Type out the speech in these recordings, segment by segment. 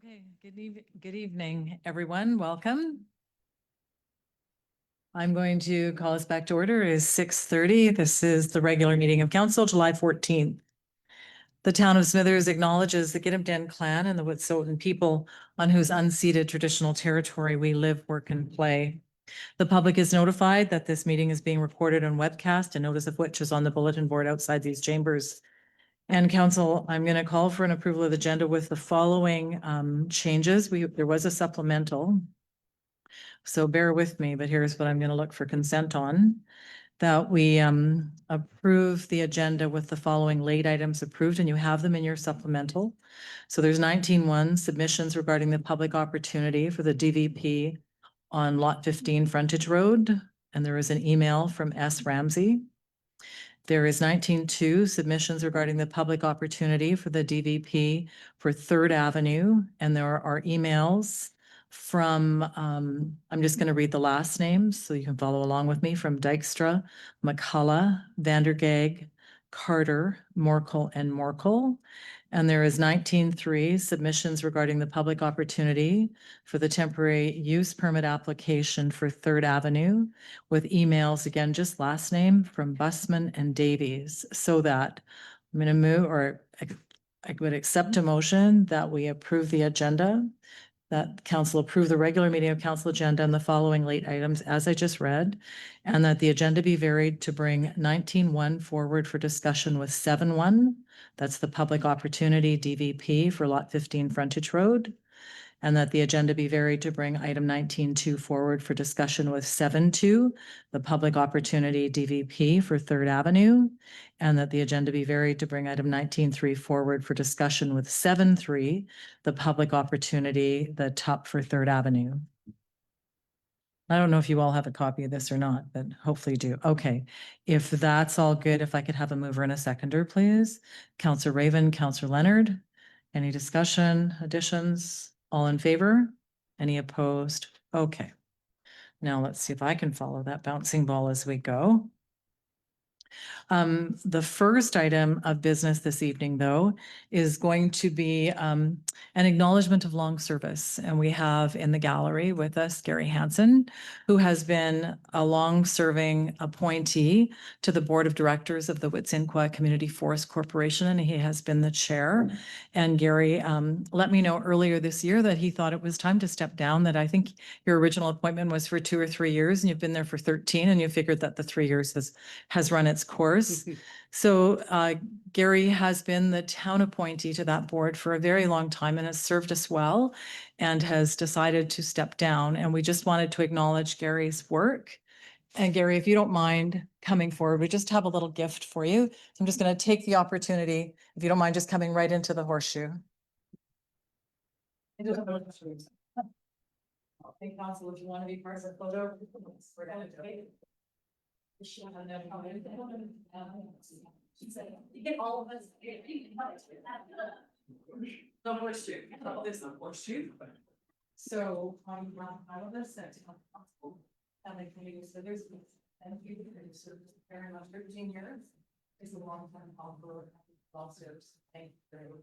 Okay, good evening, everyone. Welcome. I'm going to call us back to order. It is 6:30. This is the regular meeting of council, July 14th. The town of Smithers acknowledges the Gittenden clan and the Wet'suwet'en people on whose unceded traditional territory we live, work, and play. The public is notified that this meeting is being recorded on webcast, a notice of which is on the bulletin board outside these chambers. And council, I'm going to call for an approval of the agenda with the following changes. There was a supplemental. So bear with me, but here's what I'm going to look for consent on. That we approve the agenda with the following late items approved, and you have them in your supplemental. So there's 19.1 submissions regarding the public opportunity for the DVP on Lot 15 Frontage Road, and there is an email from S. Ramsey. There is 19.2 submissions regarding the public opportunity for the DVP for Third Avenue, and there are emails from, I'm just going to read the last names so you can follow along with me, from Dykstra, McCullough, Vandergag, Carter, Morkel, and Morkel. And there is 19.3 submissions regarding the public opportunity for the temporary use permit application for Third Avenue, with emails, again, just last name, from Busman and Davies, so that I'm going to move, or I would accept a motion that we approve the agenda, that council approve the regular meeting of council agenda and the following late items as I just read, and that the agenda be varied to bring 19.1 forward for discussion with 7.1. That's the public opportunity DVP for Lot 15 Frontage Road. And that the agenda be varied to bring item 19.2 forward for discussion with 7.2, the public opportunity DVP for Third Avenue. And that the agenda be varied to bring item 19.3 forward for discussion with 7.3, the public opportunity, the TUP for Third Avenue. I don't know if you all have a copy of this or not, but hopefully you do. Okay, if that's all good, if I could have a mover and a seconder, please. Councillor Raven, Councillor Leonard, any discussion, additions? All in favor? Any opposed? Okay. Now let's see if I can follow that bouncing ball as we go. The first item of business this evening, though, is going to be an acknowledgement of long service. And we have in the gallery with us Gary Hansen, who has been a long-serving appointee to the board of directors of the Wet'suwet'en Community Forest Corporation, and he has been the chair. And Gary let me know earlier this year that he thought it was time to step down, that I think your original appointment was for 2 or 3 years, and you've been there for 13, and you figured that the 3 years has run its course. So Gary has been the town appointee to that board for a very long time and has served us well, and has decided to step down. And we just wanted to acknowledge Gary's work. And Gary, if you don't mind coming forward, we just have a little gift for you. So I'm just going to take the opportunity, if you don't mind, just coming right into the horseshoe. Hey, council, if you want to be part of the photo, we're going to do it. You get all of us. The horseshoe. Oh, there's a horseshoe. So all of us at council, and community service, and you can serve very much 13 years. It's a long time call for also. Thank you very much.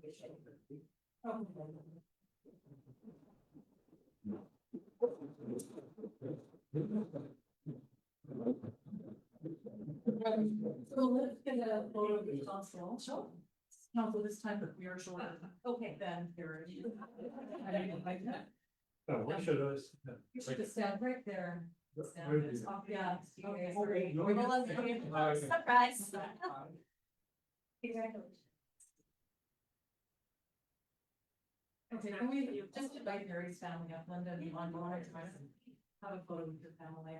So let's get a photo of the council. Council this time, but we are short. Okay, then here. Oh, what should I? You should just stand right there. Yeah. Okay. Surprise. Okay, can we just invite Gary's family up, Linda, and Yvonne, go ahead, have a photo with your family.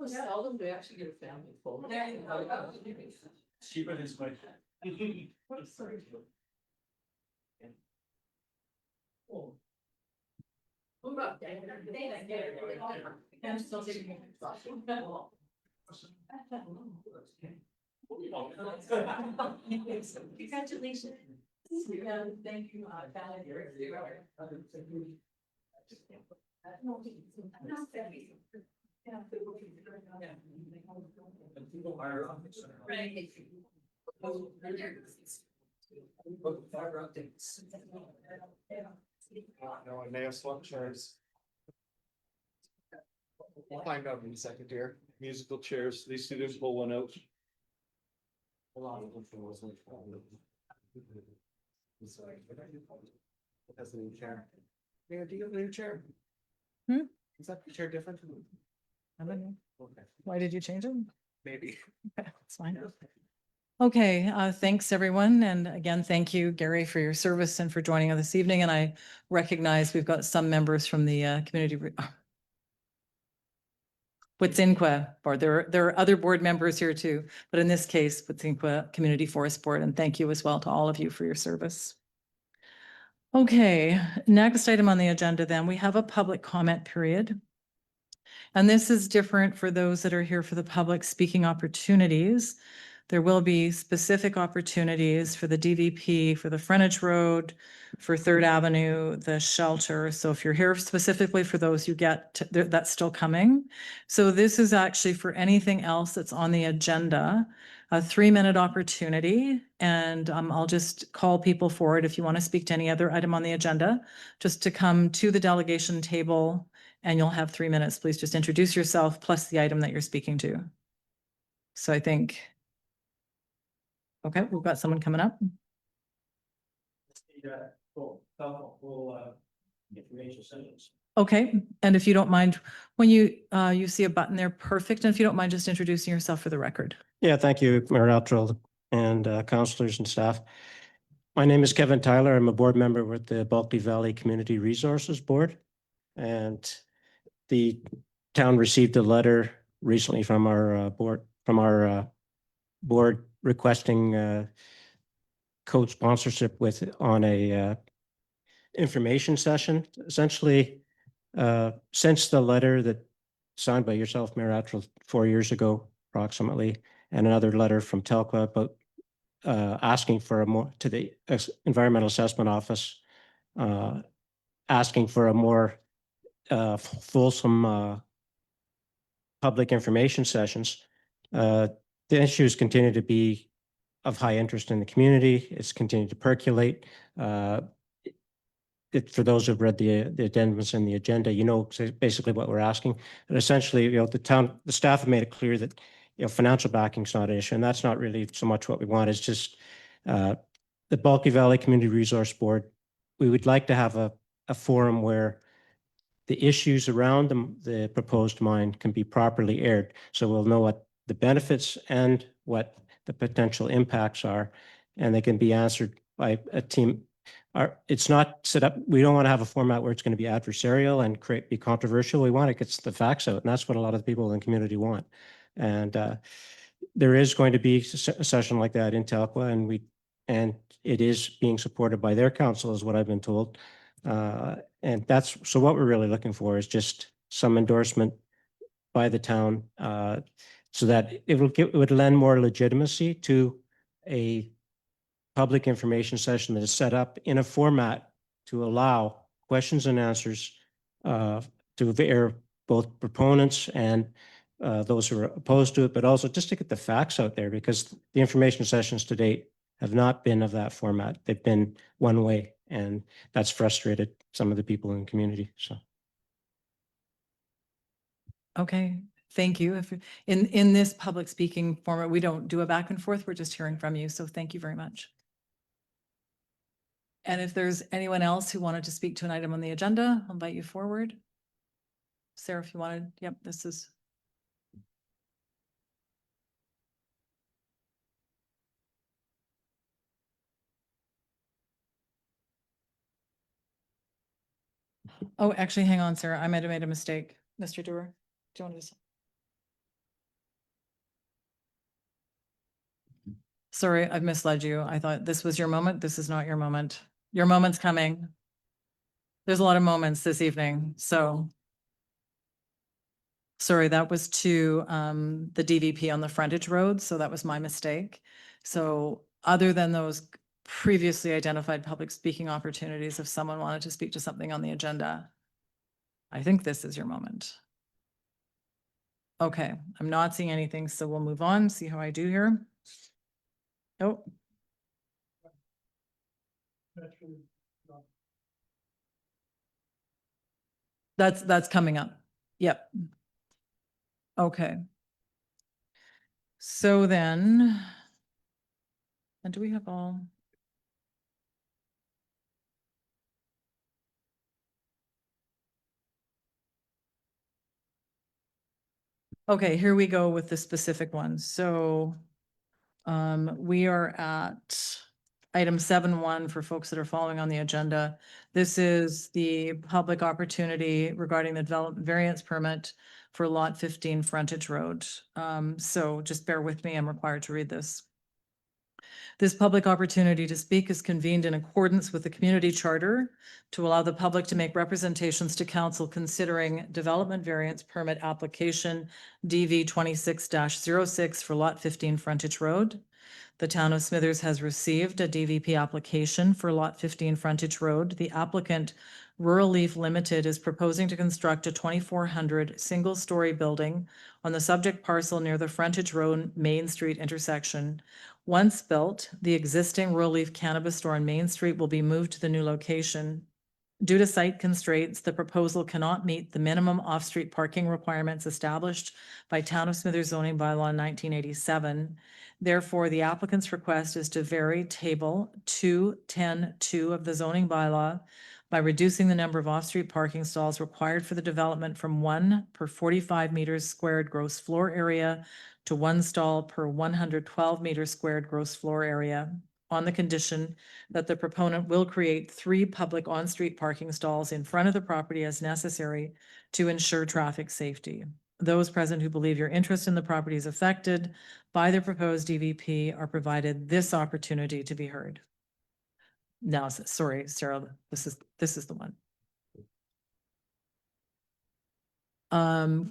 Seldom do actually get a family full. Cheaper this way. Move up, Dan. I'm still taking a Congratulations. Yeah, thank you, Valerie. No, I may have swapped chairs. We'll find out in a second here. Musical chairs, these two didn't pull one out. Hold on. That's a new chair. Mayor, do you have a new chair? Hmm? Is that chair different? I don't know. Okay, Why did you change it? maybe. Okay, that's fine. Okay, thanks, everyone. And again, thank you, Gary, for your service and for joining us this evening. And I recognize we've got some members from the Wet'suwet'en board. There are other board members here too, but in this case, Wet'suwet'en Community Forest Board. And thank you as well to all of you for your service. Okay, next item on the agenda then, we have a public comment period. And this is different for those that are here for the public speaking opportunities. There will be specific opportunities for the DVP, for the frontage road, for Third Avenue, the shelter. So if you're here specifically for those, you get, that's still coming. So this is actually for anything else that's on the agenda, a 3-minute opportunity. And I'll just call people forward if you want to speak to any other item on the agenda, just to come to the delegation table, and you'll have 3 minutes. Please just introduce yourself plus the item that you're speaking to. So I think, okay, we've got someone coming up. Information sessions. Okay, and if you don't mind, when you see a button there, perfect. And if you don't mind just introducing yourself for the record. Yeah, thank you, Mayor Altral and councillors and staff. My name is Kevin Tyler. I'm a board member with the Bulkley Valley Community Resources Board. And the town received a letter recently from our board requesting co-sponsorship on a information session. Essentially, since the letter that signed by yourself, Mayor Altral, 4 years ago, approximately, and another letter from Telqa about asking for a more to the Environmental Assessment Office, asking for a more fulsome public information sessions. The issues continue to be of high interest in the community. It's continued to percolate. For those who've read the addendums in the agenda, you know basically what we're asking. And essentially, the staff have made it clear that financial backing is not an issue, and that's not really so much what we want. It's just the Bulkley Valley Community Resource Board. We would like to have a forum where the issues around the proposed mine can be properly aired, so we'll know what the benefits and what the potential impacts are, and they can be answered by a team. It's not set up. We don't want to have a format where it's going to be adversarial and be controversial. We want to get the facts out, and that's what a lot of the people in the community want. And there is going to be a session like that in Telqa, and it is being supported by their council, is what I've been told. And that's so what we're really looking for is just some endorsement by the town, so that it would lend more legitimacy to a public information session that is set up in a format to allow questions and answers to air both proponents and those who are opposed to it, but also just to get the facts out there, because the information sessions to date have not been of that format. They've been one way, and that's frustrated some of the people in the community. So. Okay, thank you. If in this public speaking format, we don't do a back and forth. We're just hearing from you. So thank you very much. And if there's anyone else who wanted to speak to an item on the agenda, I'll invite you forward. Sarah, if you wanted, yep, this is. Oh, actually, hang on, Sarah. I might have made a mistake. Mr. Dewar, do you want to? Sorry, I've misled you. I thought this was your moment. This is not your moment. Your moment's coming. There's a lot of moments this evening, so. Sorry, that was to the DVP on the frontage road, so that was my mistake. So other than those previously identified public speaking opportunities, if someone wanted to speak to something on the agenda, I think this is your moment. Okay, I'm not seeing anything, so we'll move on, see how I do here. Oh. That's coming up. Yep. Okay. So then, and do we have all? Okay, here we go with the specific ones. So we are at item 7.1 for folks that are following on the agenda. This is the public opportunity regarding the development variance permit for lot 15 frontage road. So just bear with me, I'm required to read this. This public opportunity to speak is convened in accordance with the community charter to allow the public to make representations to council considering development variance permit application DV 26-06 for lot 15 frontage road. The town of Smithers has received a DVP application for lot 15 frontage road. The applicant, Rural Leaf Limited, is proposing to construct a 2,400 single-story building on the subject parcel near the frontage road Main Street intersection. Once built, the existing Rural Leaf cannabis store on Main Street will be moved to the new location. Due to site constraints, the proposal cannot meet the minimum off-street parking requirements established by Town of Smithers zoning bylaw in 1987. Therefore, the applicant's request is to vary table 210.2 of the zoning bylaw by reducing the number of off-street parking stalls required for the development from 1 per 45 meters squared gross floor area to 1 stall per 112 meters squared gross floor area, on the condition that the proponent will create 3 public on-street parking stalls in front of the property as necessary to ensure traffic safety. Those present who believe your interest in the property is affected by the proposed DVP are provided this opportunity to be heard. Now, sorry, Sarah, this is the one.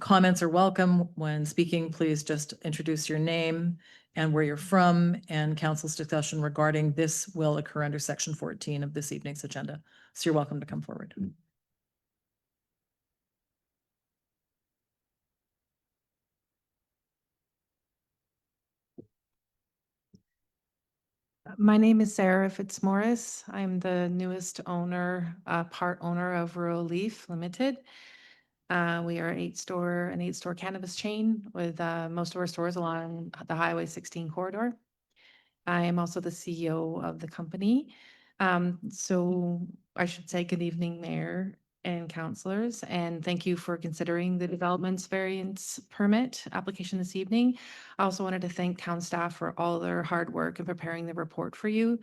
Comments are welcome. When speaking, please just introduce your name and where you're from, and council's discussion regarding this will occur under section 14 of this evening's agenda. So you're welcome to come forward. My name is Sarah Fitzmaurice. I'm the newest owner, part owner of Rural Leaf Limited. We are an eight-store cannabis chain with most of our stores along the Highway 16 corridor. I am also the CEO of the company. So I should say good evening, Mayor and councillors, and thank you for considering the developments variance permit application this evening. I also wanted to thank town staff for all their hard work in preparing the report for you.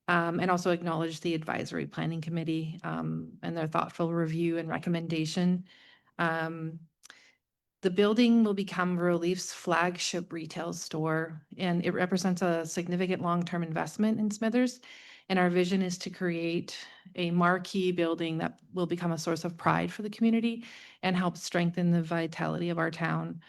And also acknowledge the advisory planning committee and their thoughtful review and recommendation. The building will become Rural Leaf's flagship retail store, and it represents a significant long-term investment in Smithers. And our vision is to create a marquee building that will become a source of pride for the community and help strengthen the vitality of our town.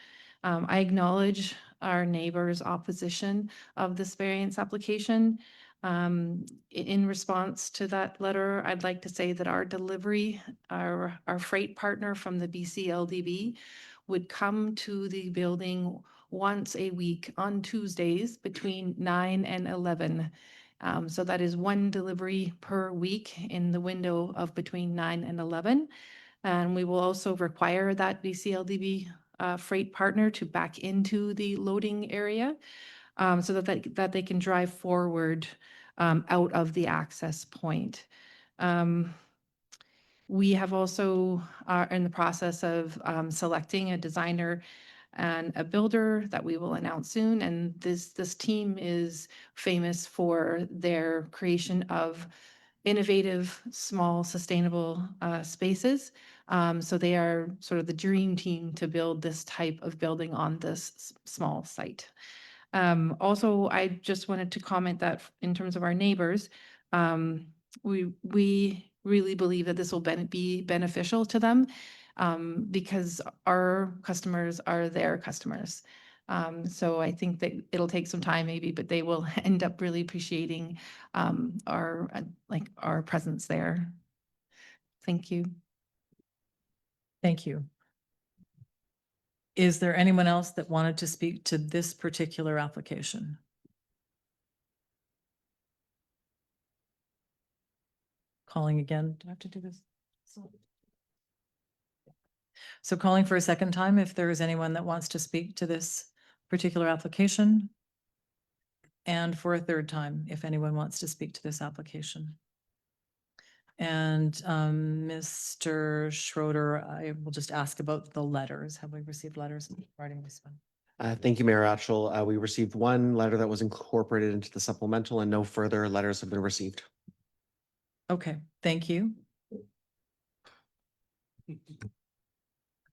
I acknowledge our neighbors' opposition of this variance application. In response to that letter, I'd like to say that our delivery, our freight partner from the BCLDB would come to the building once a week on Tuesdays between 9 and 11. So that is 1 delivery per week in the window of between 9 and 11. And we will also require that BCLDB freight partner to back into the loading area so that they can drive forward out of the access point. We have also are in the process of selecting a designer and a builder that we will announce soon. And this team is famous for their creation of innovative, small, sustainable spaces. So they are sort of the dream team to build this type of building on this small site. Also, I just wanted to comment that in terms of our neighbors, we really believe that this will be beneficial to them because our customers are their customers. So I think that it'll take some time maybe, but they will end up really appreciating our presence there. Thank you. Thank you. Is there anyone else that wanted to speak to this particular application? Calling again. Do I have to do this? So calling for a second time, if there is anyone that wants to speak to this particular application. And for a third time, if anyone wants to speak to this application. And Mr. Schroeder, I will just ask about the letters. Have we received letters regarding this one? Thank you, Mayor Atchell. We received one letter that was incorporated into the supplemental and no further letters have been received. Okay, thank you.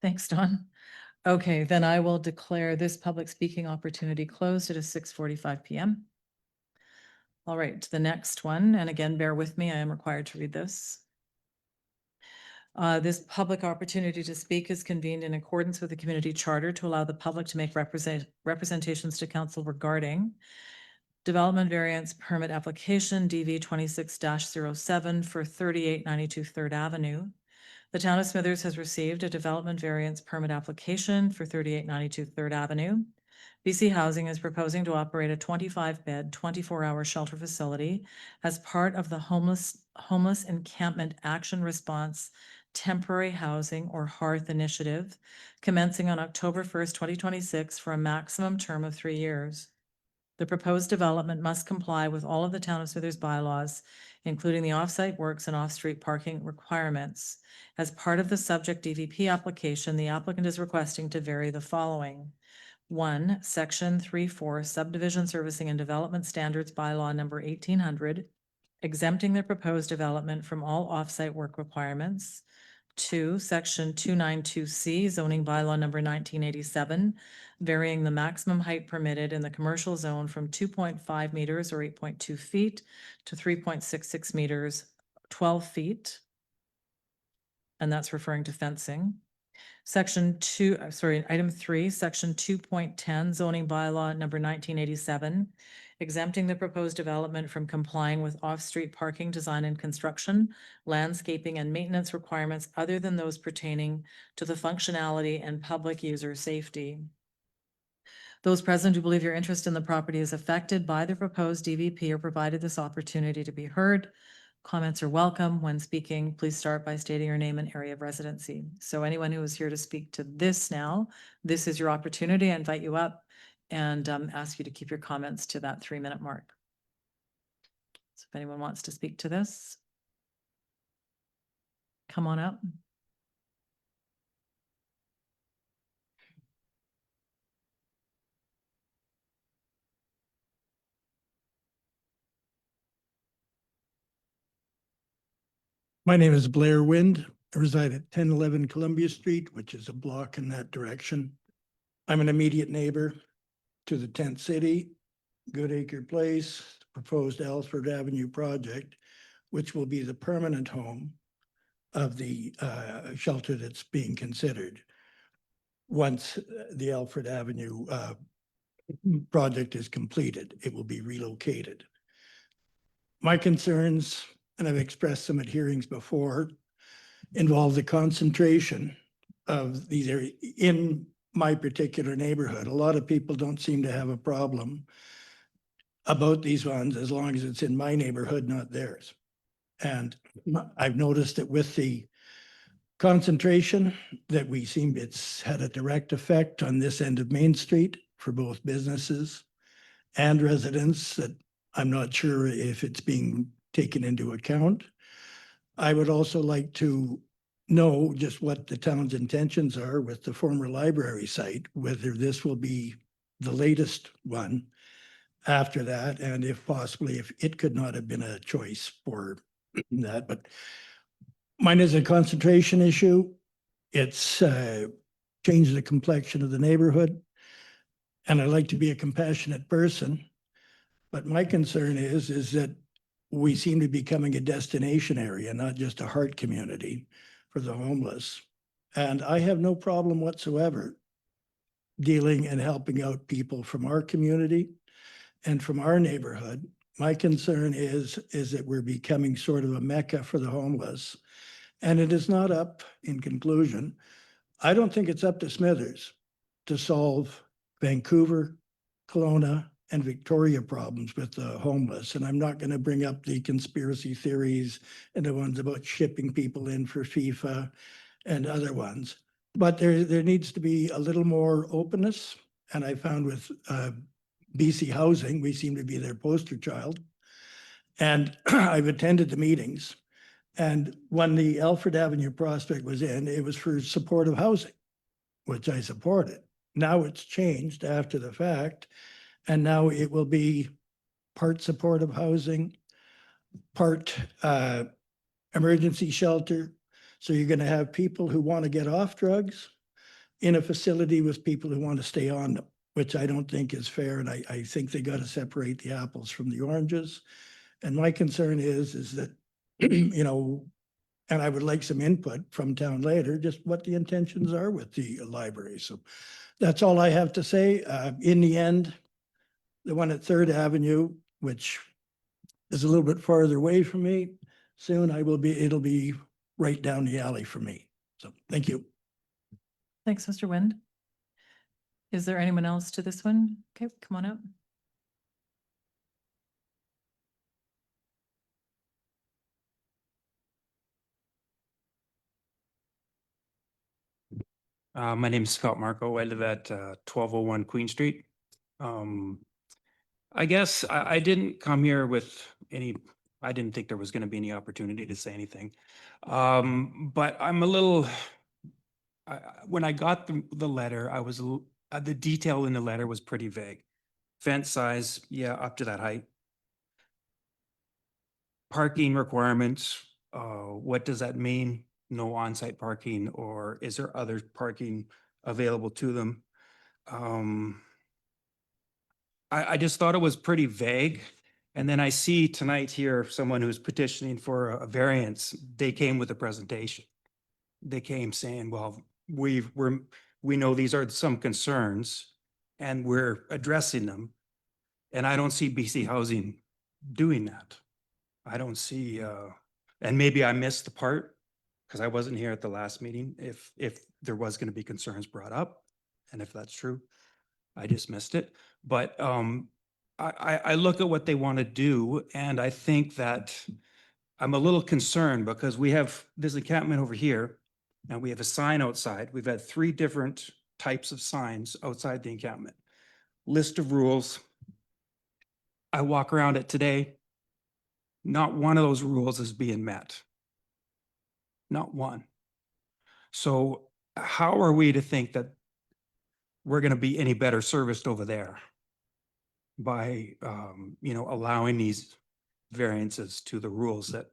Thanks, Don. Okay, then I will declare this public speaking opportunity closed at 6:45 PM. All right, the next one, and again, bear with me, I am required to read this. This public opportunity to speak is convened in accordance with the community charter to allow the public to make representations to council regarding development variance permit application DV 26-07 for 3892 3rd Avenue. The town of Smithers has received a development variance permit application for 3892 3rd Avenue. BC Housing is proposing to operate a 25-bed, 24-hour shelter facility as part of the Homeless Encampment Action Response Temporary Housing or HARTH initiative, commencing on October 1st, 2026 for a maximum term of 3 years. The proposed development must comply with all of the town of Smithers bylaws, including the off-site works and off-street parking requirements. As part of the subject DVP application, the applicant is requesting to vary the following. 1, Section 3.4 Subdivision Servicing and Development Standards Bylaw number 1800, exempting the proposed development from all off-site work requirements. 2, Section 292C Zoning Bylaw number 1987, varying the maximum height permitted in the commercial zone from 2.5 meters or 8.2 feet to 3.66 meters, 12 feet. And that's referring to fencing. Item 3, Section 2.10 Zoning Bylaw number 1987, exempting the proposed development from complying with off-street parking design and construction, landscaping and maintenance requirements other than those pertaining to the functionality and public user safety. Those present who believe your interest in the property is affected by the proposed DVP are provided this opportunity to be heard. Comments are welcome. When speaking, please start by stating your name and area of residency. So anyone who is here to speak to this now, this is your opportunity. I invite you up and ask you to keep your comments to that 3-minute mark. So if anyone wants to speak to this, come on up. My name is Blair Wind. I reside at 1011 Columbia Street, which is a block in that direction. I'm an immediate neighbor to the Tent City, Goodacre Place, proposed Alfred Avenue project, which will be the permanent home of the shelter that's being considered. Once the Alfred Avenue project is completed, it will be relocated. My concerns, and I've expressed them at hearings before, involve the concentration of these areas in my particular neighborhood. A lot of people don't seem to have a problem about these ones as long as it's in my neighborhood, not theirs. And I've noticed that with the concentration that we seem, it's had a direct effect on this end of Main Street for both businesses and residents that I'm not sure if it's being taken into account. I would also like to know just what the town's intentions are with the former library site, whether this will be the latest one after that, and if possibly, if it could not have been a choice for that. But mine is a concentration issue. It's changed the complexion of the neighborhood. And I like to be a compassionate person. But my concern is that we seem to be becoming a destination area, not just a heart community for the homeless. And I have no problem whatsoever dealing and helping out people from our community and from our neighborhood. My concern is that we're becoming sort of a mecca for the homeless. And it is not up, in conclusion, I don't think it's up to Smithers to solve Vancouver, Kelowna, and Victoria problems with the homeless. And I'm not going to bring up the conspiracy theories and the ones about shipping people in for FIFA and other ones. But there needs to be a little more openness. And I found with BC Housing, we seem to be their poster child. And I've attended the meetings. And when the Alfred Avenue prospect was in, it was for supportive housing, which I supported. Now it's changed after the fact, and now it will be part supportive housing, part emergency shelter. So you're going to have people who want to get off drugs in a facility with people who want to stay on them, which I don't think is fair. And I think they got to separate the apples from the oranges. And my concern is that, you know, and I would like some input from town later, just what the intentions are with the library. So that's all I have to say. In the end, the one at Third Avenue, which is a little bit farther away from me, soon it'll be right down the alley for me. So thank you. Thanks, Mr. Wind. Is there anyone else to this one? Okay, come on up. My name is Scott Marco. I live at 1201 Queen Street. I guess I didn't come here with any, I didn't think there was going to be any opportunity to say anything. But I'm a little, when I got the letter, I was, the detail in the letter was pretty vague. Fence size, yeah, up to that height. Parking requirements, what does that mean? No on-site parking, or is there other parking available to them? I just thought it was pretty vague. And then I see tonight here, someone who's petitioning for a variance, they came with a presentation. They came saying, well, we know these are some concerns and we're addressing them. And I don't see BC Housing doing that. I don't see, and maybe I missed the part because I wasn't here at the last meeting. If there was going to be concerns brought up, and if that's true, I just missed it. But I look at what they want to do, and I think that I'm a little concerned because we have this encampment over here, and we have a sign outside. We've had 3 different types of signs outside the encampment. List of rules. I walk around it today. Not one of those rules is being met. Not one. So how are we to think that we're going to be any better serviced over there by, you know, allowing these variances to the rules that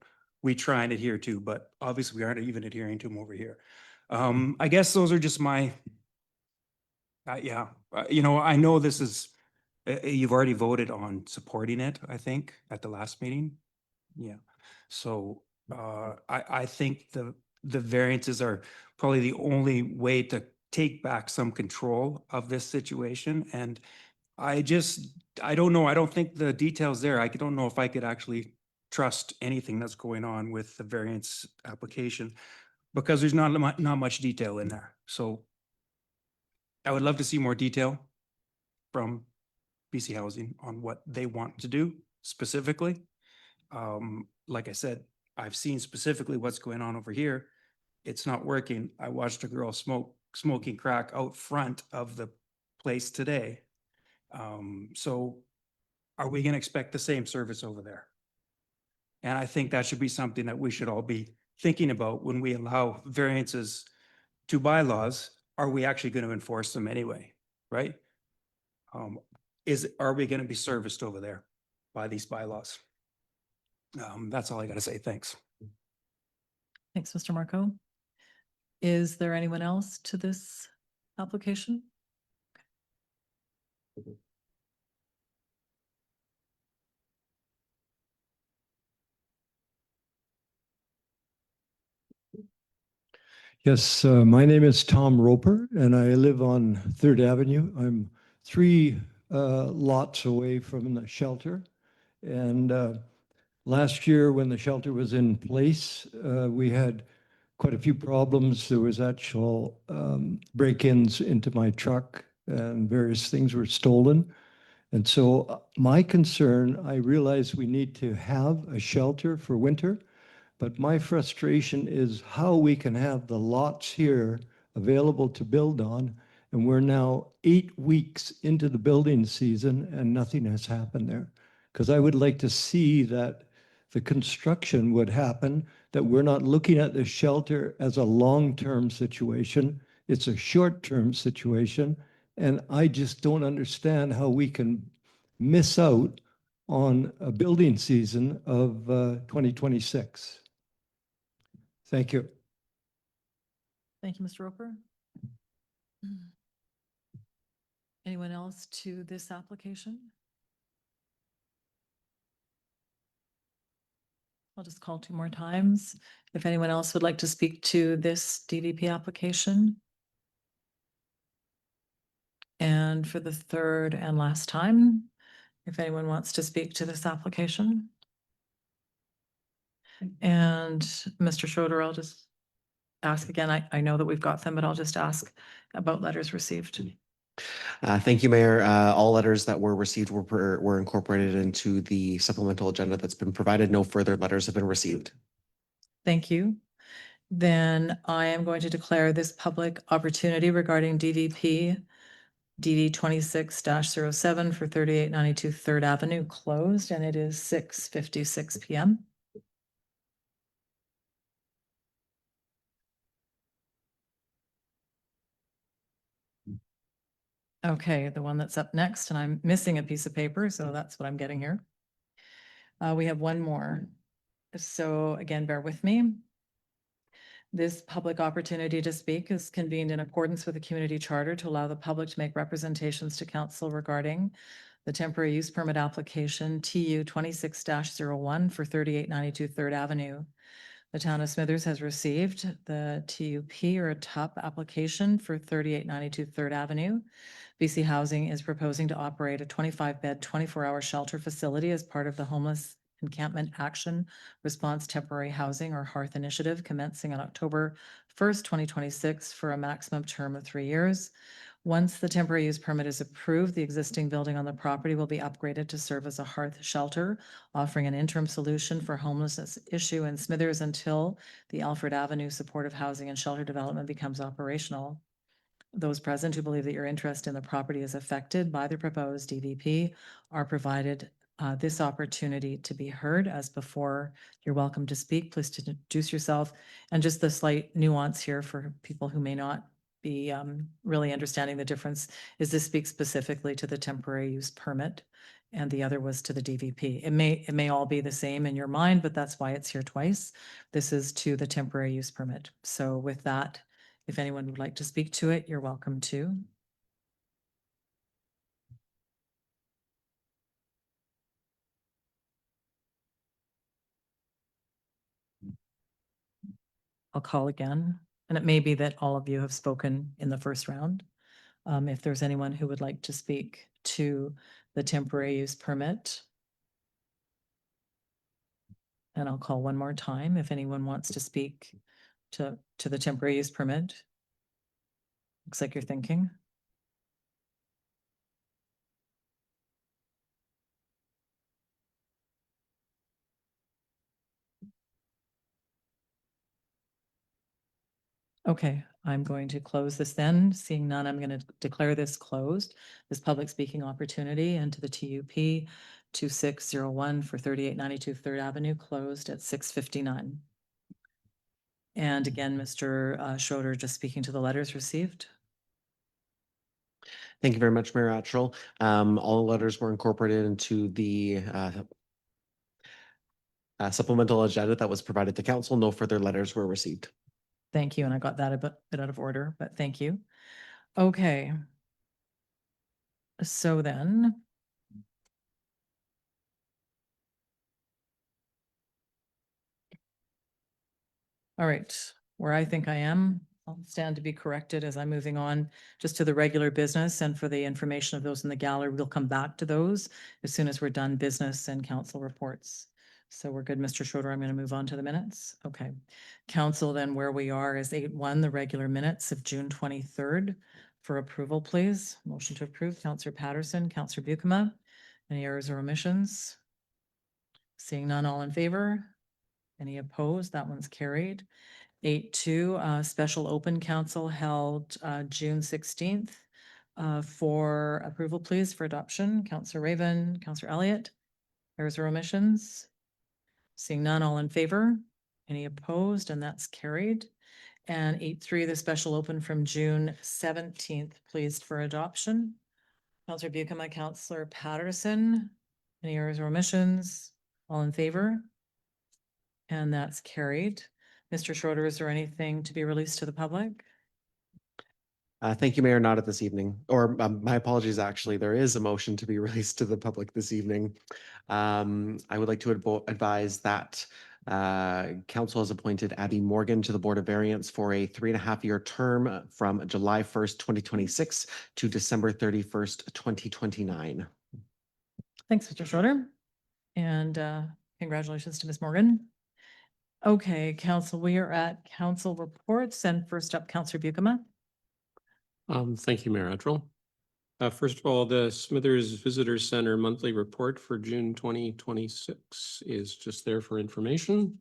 we try and adhere to, but obviously we aren't even adhering to them over here. I guess those are just my, you know, I know this is, you've already voted on supporting it, I think, at the last meeting. Yeah. So I think the variances are probably the only way to take back some control of this situation. And I don't know. I don't think the details there. I don't know if I could actually trust anything that's going on with the variance application because there's not much detail in there. So I would love to see more detail from BC Housing on what they want to do specifically. Like I said, I've seen specifically what's going on over here. It's not working. I watched a girl smoking crack out front of the place today. So are we going to expect the same service over there? And I think that should be something that we should all be thinking about when we allow variances to bylaws. Are we actually going to enforce them anyway? Right? Are we going to be serviced over there by these bylaws? That's all I got to say. Thanks. Thanks, Mr. Marco. Is there anyone else to this application? Yes, my name is Tom Roper and I live on Third Avenue. I'm 3 lots away from the shelter. And last year when the shelter was in place, we had quite a few problems. There was actual break-ins into my truck and various things were stolen. And so my concern, I realize we need to have a shelter for winter, but my frustration is how we can have the lots here available to build on. And we're now 8 weeks into the building season and nothing has happened there. Because I would like to see that the construction would happen, that we're not looking at the shelter as a long-term situation. It's a short-term situation. And I just don't understand how we can miss out on a building season of 2026. Thank you. Thank you, Mr. Roper. Anyone else to this application? I'll just call 2 more times. If anyone else would like to speak to this DVP application. And for the 3rd and last time, if anyone wants to speak to this application. And Mr. Schroeder, I'll just ask again. I know that we've got them, but I'll just ask about letters received. Thank you, Mayor. All letters that were received were incorporated into the supplemental agenda that's been provided. No further letters have been received. Thank you. Then I am going to declare this public opportunity regarding DVP DD 26-07 for 3892 3rd Avenue closed, and it is 6:56 PM. Okay, the one that's up next, and I'm missing a piece of paper, so that's what I'm getting here. We have one more. So again, bear with me. This public opportunity to speak is convened in accordance with the community charter to allow the public to make representations to council regarding the temporary use permit application TU 26-01 for 3892 3rd Avenue. The town of Smithers has received the TUP or a TUP application for 3892 3rd Avenue. BC Housing is proposing to operate a 25-bed, 24-hour shelter facility as part of the Homeless Encampment Action Response Temporary Housing or HARTH initiative commencing on October 1st, 2026 for a maximum term of 3 years. Once the temporary use permit is approved, the existing building on the property will be upgraded to serve as a HARTH shelter, offering an interim solution for homelessness issue in Smithers until the Alfred Avenue Supportive Housing and Shelter Development becomes operational. Those present who believe that your interest in the property is affected by the proposed DVP are provided this opportunity to be heard. As before, you're welcome to speak. Please introduce yourself. And just the slight nuance here for people who may not be really understanding the difference is this speaks specifically to the temporary use permit and the other was to the DVP. It may all be the same in your mind, but that's why it's here twice. This is to the temporary use permit. So with that, if anyone would like to speak to it, you're welcome to. I'll call again, and it may be that all of you have spoken in the first round. If there's anyone who would like to speak to the temporary use permit. And I'll call one more time if anyone wants to speak to the temporary use permit. Looks like you're thinking. Okay, I'm going to close this then. Seeing none, I'm going to declare this closed, this public speaking opportunity, and to the TUP 2601 for 3892 3rd Avenue closed at 6:59. And again, Mr. Schroeder, just speaking to the letters received. Thank you very much, Mayor Attrell. All letters were incorporated into the supplemental agenda that was provided to council. No further letters were received. Thank you, and I got that a bit out of order, but thank you. Okay. So then. All right, where I think I am, I'll stand to be corrected as I'm moving on just to the regular business, and for the information of those in the gallery, we'll come back to those as soon as we're done business and council reports. So we're good, Mr. Schroeder. I'm going to move on to the minutes. Okay. Council, then where we are is 8-1, the regular minutes of June 23rd for approval, please. Motion to approve, Counselor Patterson, Counselor Bucama. Any errors or omissions? Seeing none, all in favor? Any opposed? That one's carried. 8-2, special open council held June 16th for approval, please, for adoption. Counselor Raven, Counselor Elliott. Errors or omissions? Seeing none, all in favor? Any opposed? And that's carried. And 8-3, the special open from June 17th, pleased for adoption. Counselor Bucama, Counselor Patterson. Any errors or omissions? All in favor? And that's carried. Mr. Schroeder, is there anything to be released to the public? Thank you, Mayor. Not at this evening, or my apologies, actually, there is a motion to be released to the public this evening. I would like to advise that council has appointed Abby Morgan to the Board of Variance for a 3.5-year term from July 1st, 2026 to December 31st, 2029. Thanks, Mr. Schroeder. And congratulations to Ms. Morgan. Okay, council, we are at council reports, and first up, Counselor Bucama. Thank you, Mayor Attrell. First of all, the Smithers Visitor Center monthly report for June 2026 is just there for information.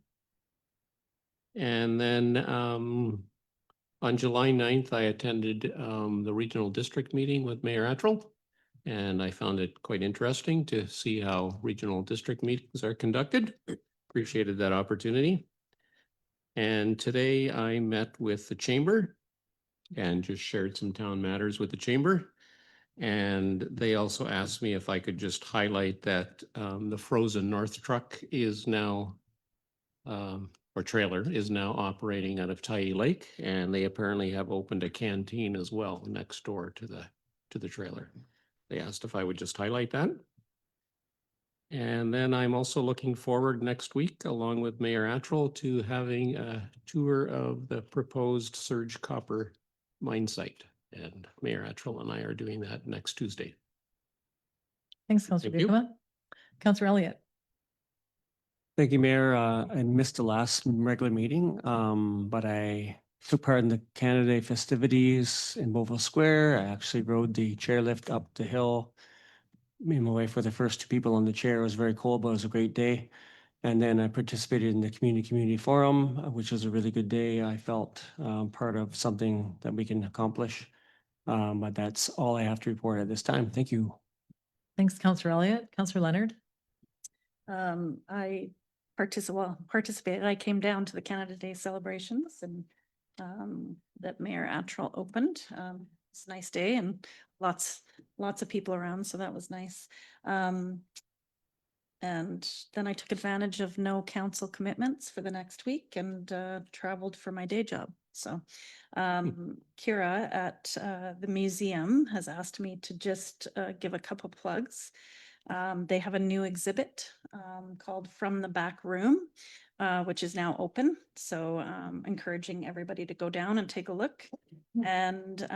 And then on July 9th, I attended the regional district meeting with Mayor Attrell, and I found it quite interesting to see how regional district meetings are conducted. Appreciated that opportunity. And today I met with the chamber and just shared some town matters with the chamber. And they also asked me if I could just highlight that the Frozen North truck is now, or trailer is now operating out of Tyee Lake, and they apparently have opened a canteen as well next door to the trailer. They asked if I would just highlight that. And then I'm also looking forward next week, along with Mayor Attrell, to having a tour of the proposed Surge Copper mine site. And Mayor Attrell and I are doing that next Tuesday. Thanks, Counselor Thank you. Bucama. Counselor Elliott. Thank you, Mayor. I missed the last regular meeting, but I took part in the Canada Day festivities in Beauville Square. I actually rode the chairlift up the hill, made my way for the first 2 people on the chair. It was very cold, but it was a great day. And then I participated in the community forum, which was a really good day. I felt part of something that we can accomplish. But that's all I have to report at this time. Thank you. Thanks, Counselor Elliott. Counselor Leonard. I participated. I came down to the Canada Day celebrations and that Mayor Attrell opened. It's a nice day and lots of people around, so that was nice. And then I took advantage of no council commitments for the next week and traveled for my day job. So Kira at the museum has asked me to just give a couple plugs. They have a new exhibit called From the Back Room, which is now open. So encouraging everybody to go down and take a look. And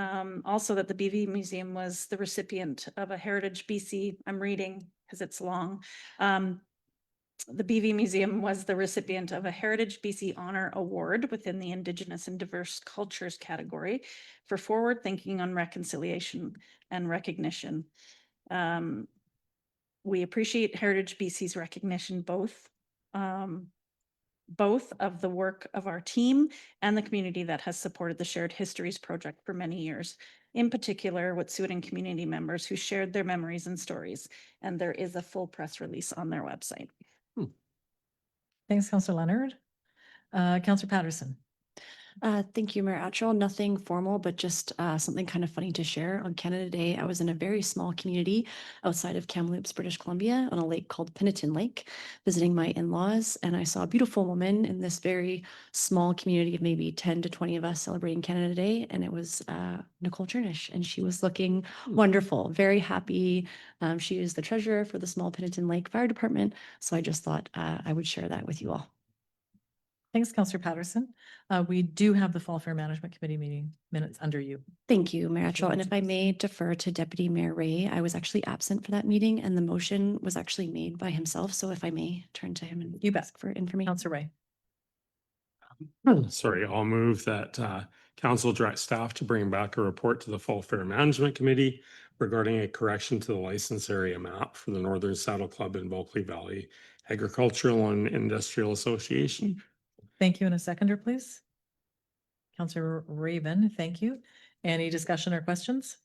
also that the BV Museum was the recipient of a Heritage BC, I'm reading because it's long. The BV Museum was the recipient of a Heritage BC Honor Award within the Indigenous and Diverse Cultures category for forward thinking on reconciliation and recognition. We appreciate Heritage BC's recognition, both of the work of our team and the community that has supported the Shared Histories project for many years. In particular, Wet'suwet'en community members who shared their memories and stories. And there is a full press release on their website. Thanks, Counselor Leonard. Counselor Patterson. Thank you, Mayor Attrell. Nothing formal, but just something kind of funny to share. On Canada Day, I was in a very small community outside of Kamloops, British Columbia, on a lake called Penetton Lake, visiting my in-laws, and I saw a beautiful woman in this very small community of maybe 10 to 20 of us celebrating Canada Day, and it was Nicole Chernish, and she was looking wonderful, very happy. She is the treasurer for the small Penetton Lake Fire Department, so I just thought I would share that with you all. Thanks, Counselor Patterson. We do have the Fall Fair Management Committee meeting minutes under you. Thank you, Mayor If you Atchell. And want if to I proceed. may defer to Deputy Mayor Ray, I was actually absent for that meeting and the motion was actually made by himself. So if I may turn to him and You bet. ask for information. Counselor Ray. Sorry, I'll move that council direct staff to bring back a report to the Fall Fair Management Committee regarding a correction to the license area map for the Northern Saddle Club in Bulkley Valley Agricultural and Industrial Association. Thank you. And a seconder, please. Counselor Raven, thank you. Any discussion or questions?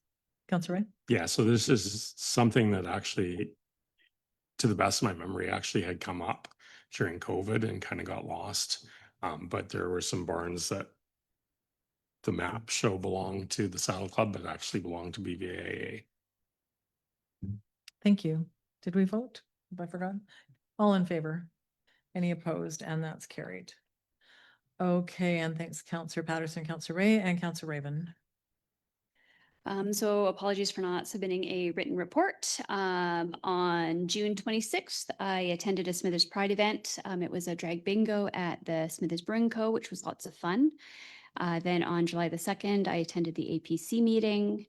Counselor Ray? Yeah, so this is something that actually, to the best of my memory, actually had come up during COVID and kind of got lost. But there were some barns that the map show belong to the Saddle Club, but actually belong to BVAA. Thank you. Did we vote? Have I forgotten? All in favor? Any opposed? And that's carried. Okay, and thanks, Counselor Patterson, Counselor Ray, and Counselor Raven. So apologies for not submitting a written report. On June 26th, I attended a Smithers Pride event. It was a drag bingo at the Smithers Brewing Co., which was lots of fun. Then on July the 2nd, I attended the APC meeting.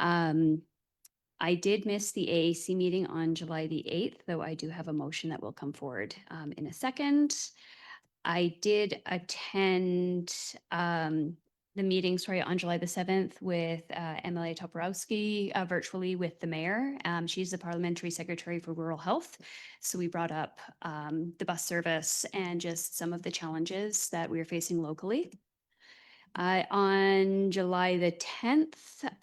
I did miss the AAC meeting on July the 8th, though I do have a motion that will come forward in a second. I did attend the meeting, on July the 7th with MLA Toporowski virtually with the mayor. She's the parliamentary secretary for rural health. So we brought up the bus service and just some of the challenges that we are facing locally. On July the 10th,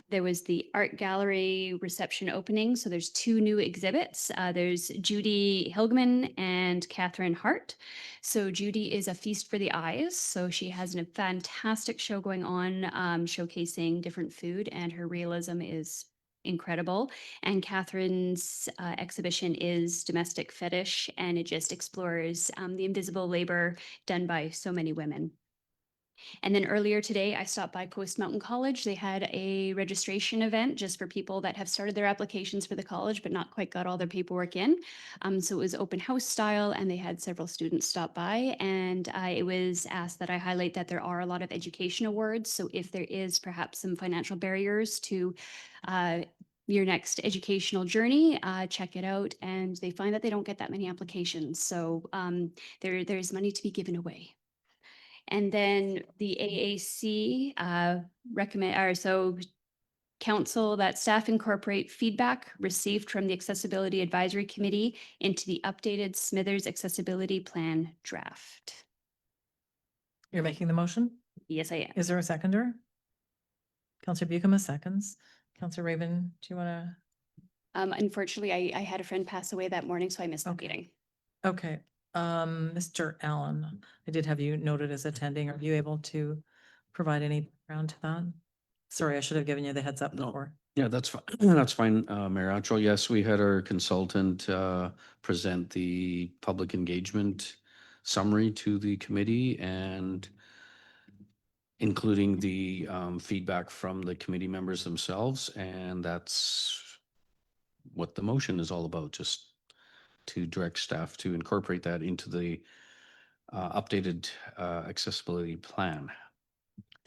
there was the art gallery reception opening. So there's two new exhibits. There's Judy Hilgman and Catherine Hart. So Judy is a feast for the eyes. So she has a fantastic show going on, showcasing different food, and her realism is incredible. And Catherine's exhibition is domestic fetish, and it just explores the invisible labor done by so many women. And then earlier today, I stopped by Coast Mountain College. They had a registration event just for people that have started their applications for the college, but not quite got all their paperwork in. So it was open house style, and they had several students stop by. And it was asked that I highlight that there are a lot of education awards. So if there is perhaps some financial barriers to your next educational journey, check it out. And they find that they don't get that many applications. So there's money to be given away. And then the AAC council that staff incorporate feedback received from the Accessibility Advisory Committee into the updated Smithers Accessibility Plan draft. You're making the motion? Yes, I am. Is there a seconder? Counselor Buckham seconds. Counselor Raven, do you want to? Unfortunately, I had a friend pass away that morning, so I missed the Okay. meeting. Okay, Mr. Allen, I did have you noted as attending. Are you able to provide any background to that? Sorry, I should have given you the heads up before. Yeah, that's fine. That's fine, Mayor Atchell. Yes, we had our consultant present the public engagement summary to the committee, and including the feedback from the committee members themselves. And that's what the motion is all about, just to direct staff to incorporate that into the updated accessibility plan.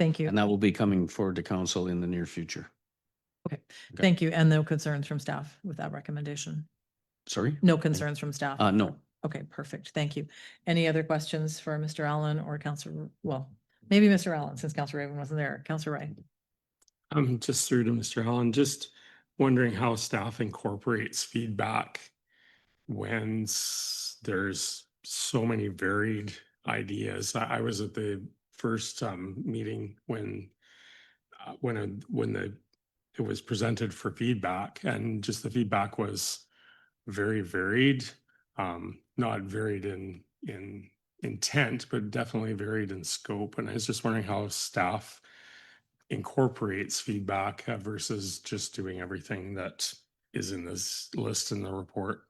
Thank you. And that will be coming forward to council in the near future. Okay, thank you. And no concerns from staff with that recommendation? Sorry? No concerns from staff? No. Okay, perfect. Thank you. Any other questions for Mr. Allen or Counselor, well, maybe Mr. Allen, since Counselor Raven wasn't there. Counselor Ray? I'm just through to Mr. Allen, just wondering how staff incorporates feedback when there's so many varied ideas. I was at the first meeting when it was presented for feedback, and just the feedback was very varied, not varied in intent, but definitely varied in scope. And I was just wondering how staff incorporates feedback versus just doing everything that is in this list in the report.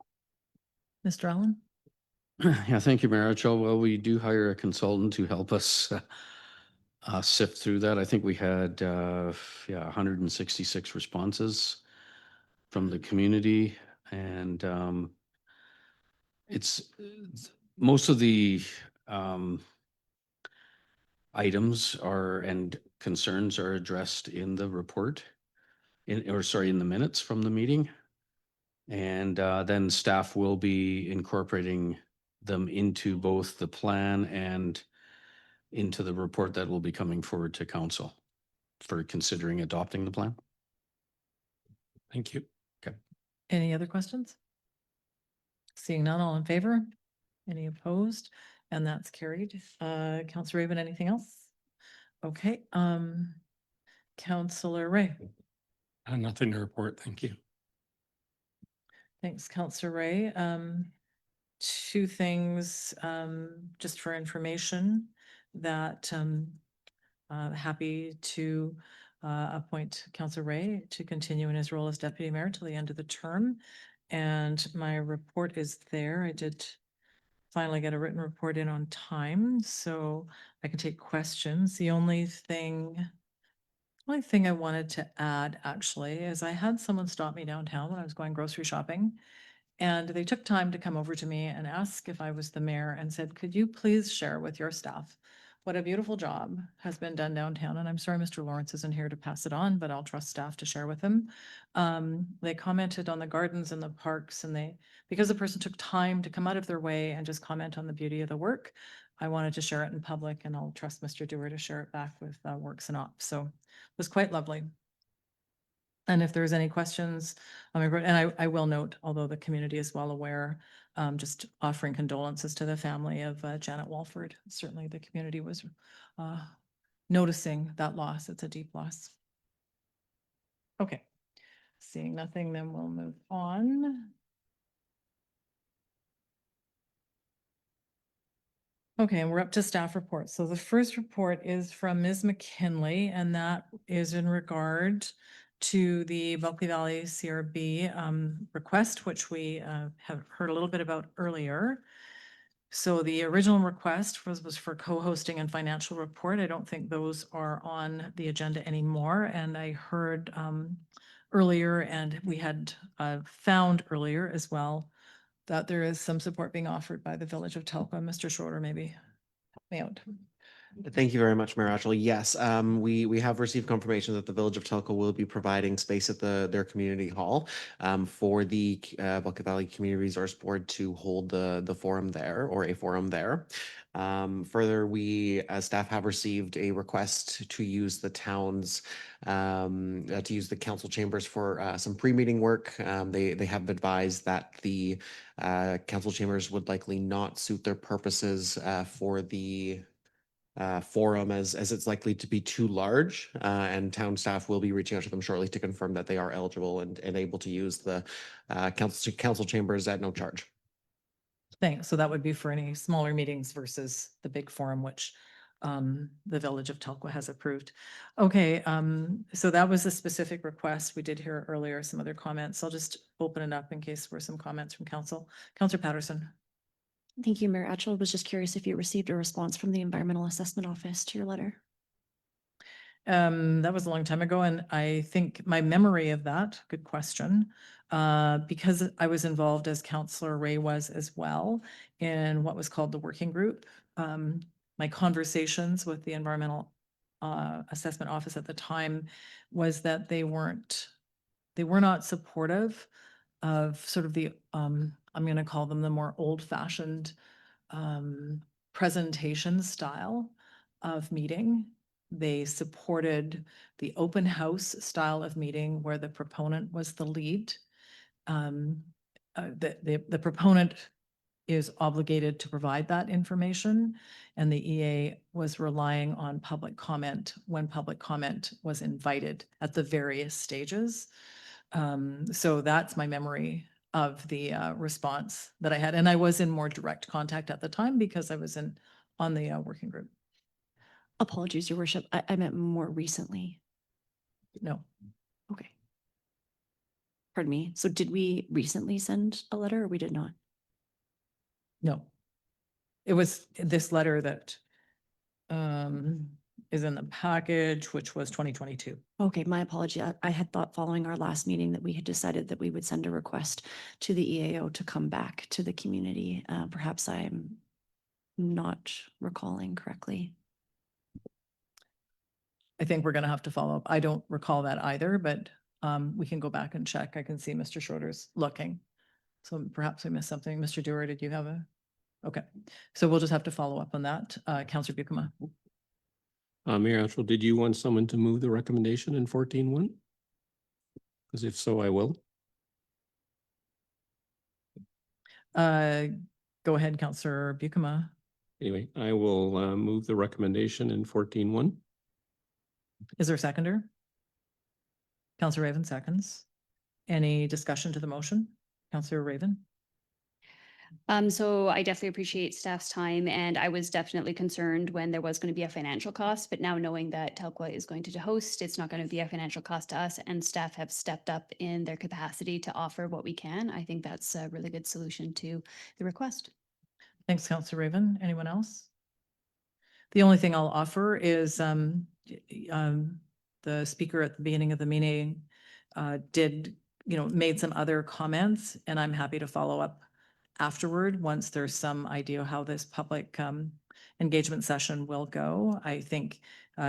Mr. Allen? Yeah, thank you, Mayor Atchell. Well, we do hire a consultant to help us sift through that. I think we had 166 responses from the community, and it's most of the items are and concerns are addressed in the report in the minutes from the meeting. And then staff will be incorporating them into both the plan and into the report that will be coming forward to council for considering adopting the plan. Thank you. Any other questions? Seeing none, all in favor? Any opposed? And that's carried. Councillor Raven, anything else? Okay, Councillor Ray. Nothing to report. Thank you. Thanks, Councillor Ray. Two things, just for information that, happy to appoint Councillor Ray to continue in his role as deputy mayor till the end of the term. And my report is there. I did finally get a written report in on time, so I can take questions. The only thing I wanted to add actually is I had someone stop me downtown when I was going grocery shopping. And they took time to come over to me and ask if I was the mayor and said, could you please share with your staff what a beautiful job has been done downtown? And I'm sorry, Mr. Lawrence isn't here to pass it on, but I'll trust staff to share with him. They commented on the gardens and the parks, and because the person took time to come out of their way and just comment on the beauty of the work, I wanted to share it in public, and I'll trust Mr. Dewar to share it back with Works and Ops. So it was quite lovely. And if there's any questions, and I will note, although the community is well aware, just offering condolences to the family of Janet Walford. Certainly the community was noticing that loss. It's a deep loss. Okay, seeing nothing, then we'll move on. Okay, and we're up to staff reports. So the first report is from Ms. McKinley, and that is in regard to the Bulkley Valley CRB request, which we have heard a little bit about earlier. So the original request was for co-hosting and financial report. I don't think those are on the agenda anymore. And I heard earlier, and we had found earlier as well, that there is some support being offered by the Village of Telkwa. Mr. Schroeder, maybe help me out. Thank you very much, Mayor Atchell. Yes, we have received confirmation that the Village of Telkwa will be providing space at their community hall for the Bulkley Valley Community Resource Board to hold the forum there, or a forum there. Further, we as staff have received a request to use the town's to use the council chambers for some pre-meeting work. They have advised that the council chambers would likely not suit their purposes for the forum as it's likely to be too large, and town staff will be reaching out to them shortly to confirm that they are eligible and able to use the council chambers at no charge. Thanks. So that would be for any smaller meetings versus the big forum, which the Village of Telkwa has approved. Okay, so that was a specific request. We did hear earlier some other comments. I'll just open it up in case there were some comments from council. Councillor Patterson. Thank you, Mayor Atchell. Was just curious if you received a response from the Environmental Assessment Office to your letter. That was a long time ago, and I think my memory of that, good question, because I was involved as Councillor Ray was as well in what was called the working group. My conversations with the Environmental Assessment Office at the time was that they were not supportive of sort of the, I'm going to call them the more old-fashioned presentation style of meeting. They supported the open house style of meeting where the proponent was the lead. The proponent is obligated to provide that information, and the EA was relying on public comment when public comment was invited at the various stages. So that's my memory of the response that I had. And I was in more direct contact at the time because I was on the working group. Apologies, Your Worship. I meant more recently. No. Okay. Pardon me. So did we recently send a letter or we did not? No. It was this letter that is in the package, which was 2022. Okay, my apology. I had thought following our last meeting that we had decided that we would send a request to the EAO to come back to the community. Perhaps I'm not recalling correctly. I think we're going to have to follow up. I don't recall that either, but we can go back and check. I can see Mr. Schroeder's looking. So perhaps we missed something. Mr. Dewar, did you have a? Okay, so we'll just have to follow up on that. Councillor Buikema. Mayor Astral, did you want someone to move the recommendation in 14.1? Because if so, I will. Go ahead, Councillor Buikema. Anyway, I will move the recommendation in 14.1. Is there a seconder? Councillor Raven seconds. Any discussion to the motion? Councillor Raven? So I definitely appreciate staff's time, and I was definitely concerned when there was going to be a financial cost, but now knowing that Telqua is going to host, it's not going to be a financial cost to us, and staff have stepped up in their capacity to offer what we can. I think that's a really good solution to the request. Thanks, Councillor Raven. Anyone else? The only thing I'll offer is the speaker at the beginning of the meeting made some other comments, and I'm happy to follow up afterward once there's some idea how this public engagement session will go. I think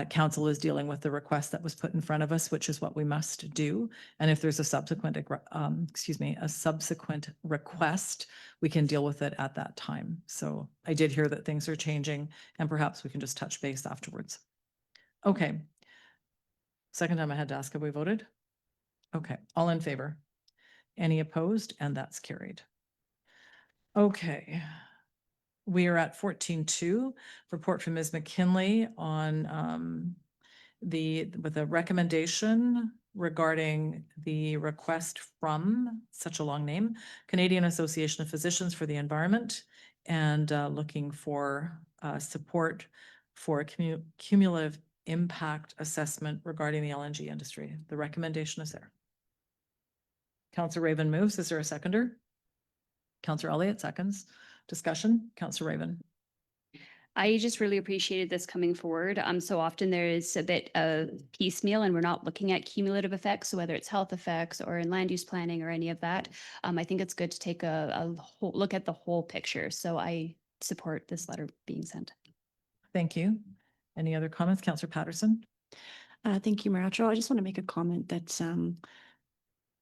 council is dealing with the request that was put in front of us, which is what we must do. And if there's a subsequent, a subsequent request, we can deal with it at that time. So I did hear that things are changing, and perhaps we can just touch base afterwards. Okay. Second time I had to ask, have we voted? Okay, all in favor? Any opposed? And that's carried. Okay. We are at 14.2, report from Ms. McKinley on with a recommendation regarding the request from, such a long name, Canadian Association of Physicians for the Environment, and looking for support for a cumulative impact assessment regarding the LNG industry. The recommendation is there. Councillor Raven moves. Is there a seconder? Councillor Elliott seconds. Discussion, Councillor Raven. I just really appreciated this coming forward. So often there is a bit of piecemeal and we're not looking at cumulative effects. So whether it's health effects or in land use planning or any of that, I think it's good to take a whole look at the whole picture. So I support this letter being sent. Thank you. Any other comments? Councillor Patterson. Thank you, Mayor Atchell. I just want to make a comment that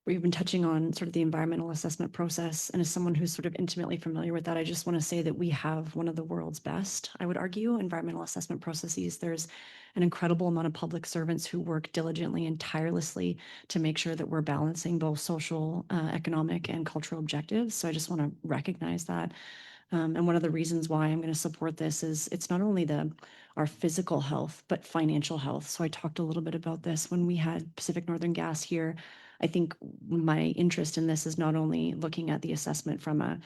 we've been touching on sort of the environmental assessment process. And as someone who's sort of intimately familiar with that, I just want to say that we have one of the world's best, I would argue, environmental assessment processes. There's an incredible amount of public servants who work diligently and tirelessly to make sure that we're balancing both social, economic, and cultural objectives. So I just want to recognize that. And one of the reasons why I'm going to support this is it's not only our physical health, but financial health. So I talked a little bit about this when we had Pacific Northern Gas here. I think my interest in this is not only looking at the assessment from a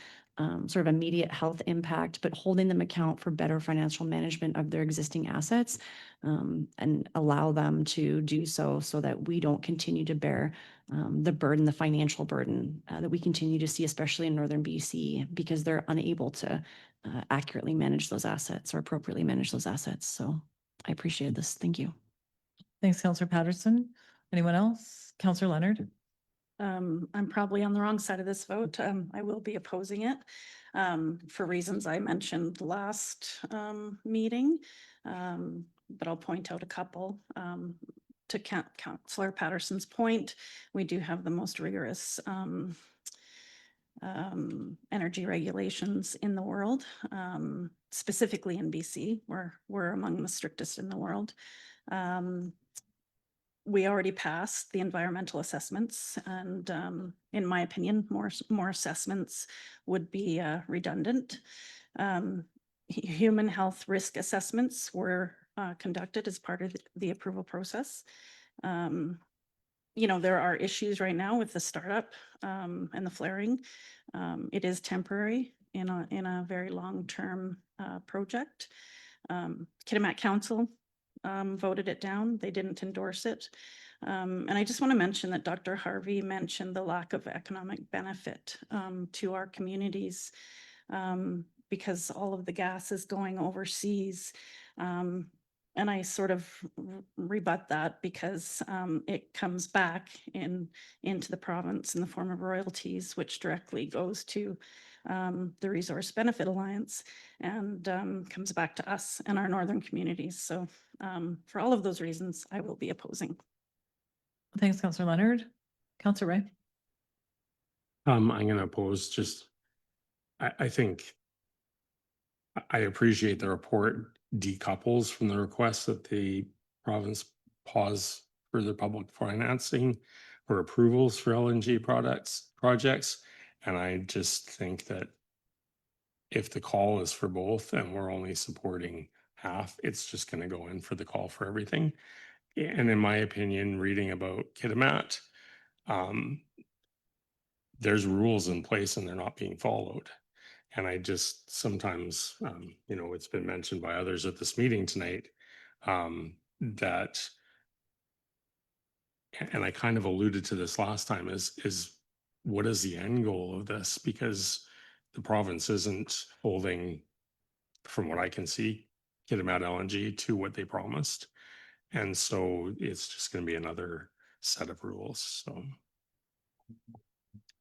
sort of immediate health impact, but holding them account for better financial management of their existing assets and allow them to do so that we don't continue to bear the burden, the financial burden that we continue to see, especially in Northern BC, because they're unable to accurately manage those assets or appropriately manage those assets. So I appreciate this. Thank you. Thanks, Councillor Patterson. Anyone else? Councillor Leonard. I'm probably on the wrong side of this vote. I will be opposing it for reasons I mentioned last meeting, but I'll point out a couple. To Councillor Patterson's point, we do have the most rigorous energy regulations in the world, specifically in BC, where we're among the strictest in the world. We already passed the environmental assessments, and in my opinion, more assessments would be redundant. Human health risk assessments were conducted as part of the approval process. There are issues right now with the startup and the flaring. It is temporary in a very long-term project. Kitimat Council voted it down. They didn't endorse it. And I just want to mention that Dr. Harvey mentioned the lack of economic benefit to our communities because all of the gas is going overseas. and I sort of rebut that because it comes back into the province in the form of royalties, which directly goes to the Resource Benefit Alliance and comes back to us and our northern communities. So for all of those reasons, I will be opposing. Thanks, Councillor Leonard. Councillor Ray. I'm gonna oppose just, I think I appreciate the report decouples from the request that the province pause further public financing or approvals for LNG projects. And I just think that if the call is for both and we're only supporting half, it's just going to go in for the call for everything. And in my opinion, reading about Kitimat, there's rules in place and they're not being followed. And I just sometimes, it's been mentioned by others at this meeting tonight, that, and I kind of alluded to this last time, is what is the end goal of this? Because the province isn't holding, from what I can see, Kitimat LNG to what they promised. And so it's just going to be another set of rules. So.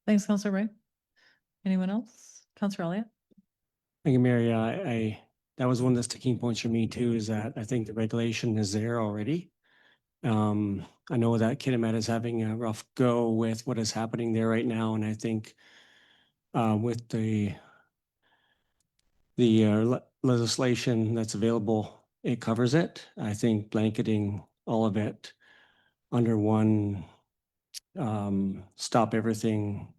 Thanks, Councillor Ray. Anyone else? Councillor Elliott. Thank you, Mary. That was one of the sticking points for me too, is that I think the regulation is there already. I know that Kitimat is having a rough go with what is happening there right now. And I think with the legislation that's available, it covers it. I think blanketing all of it under one stop everything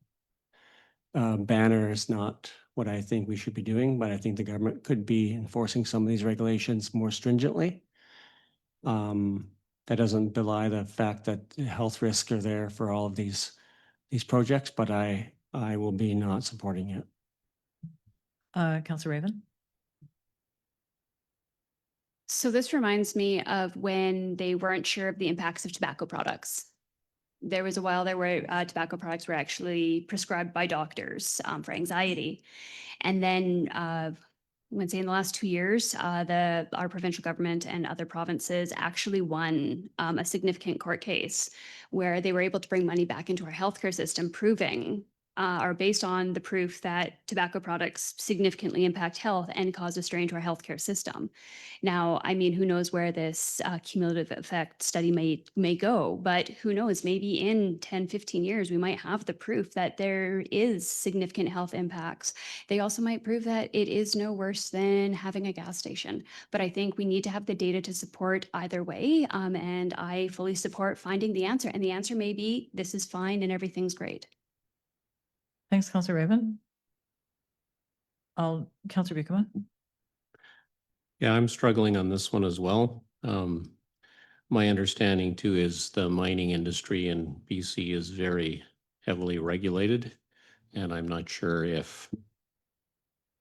banner is not what I think we should be doing, but I think the government could be enforcing some of these regulations more stringently. That doesn't belie the fact that the health risks are there for all of these projects, but I will be not supporting it. Councillor Raven. So this reminds me of when they weren't sure of the impacts of tobacco products. There was a while there where tobacco products were actually prescribed by doctors for anxiety. And then I would say in the last 2 years, our provincial government and other provinces actually won a significant court case where they were able to bring money back into our healthcare system, proving or based on the proof that tobacco products significantly impact health and cause a strain to our healthcare system. Now, I mean, who knows where this cumulative effect study may go, but who knows, maybe in 10, 15 years, we might have the proof that there is significant health impacts. They also might prove that it is no worse than having a gas station. But I think we need to have the data to support either way. And I fully support finding the answer. And the answer may be, this is fine and everything's great. Thanks, Councillor Raven. Councillor Beukema. Yeah, I'm struggling on this one as well. My understanding too is the mining industry in BC is very heavily regulated, and I'm not sure if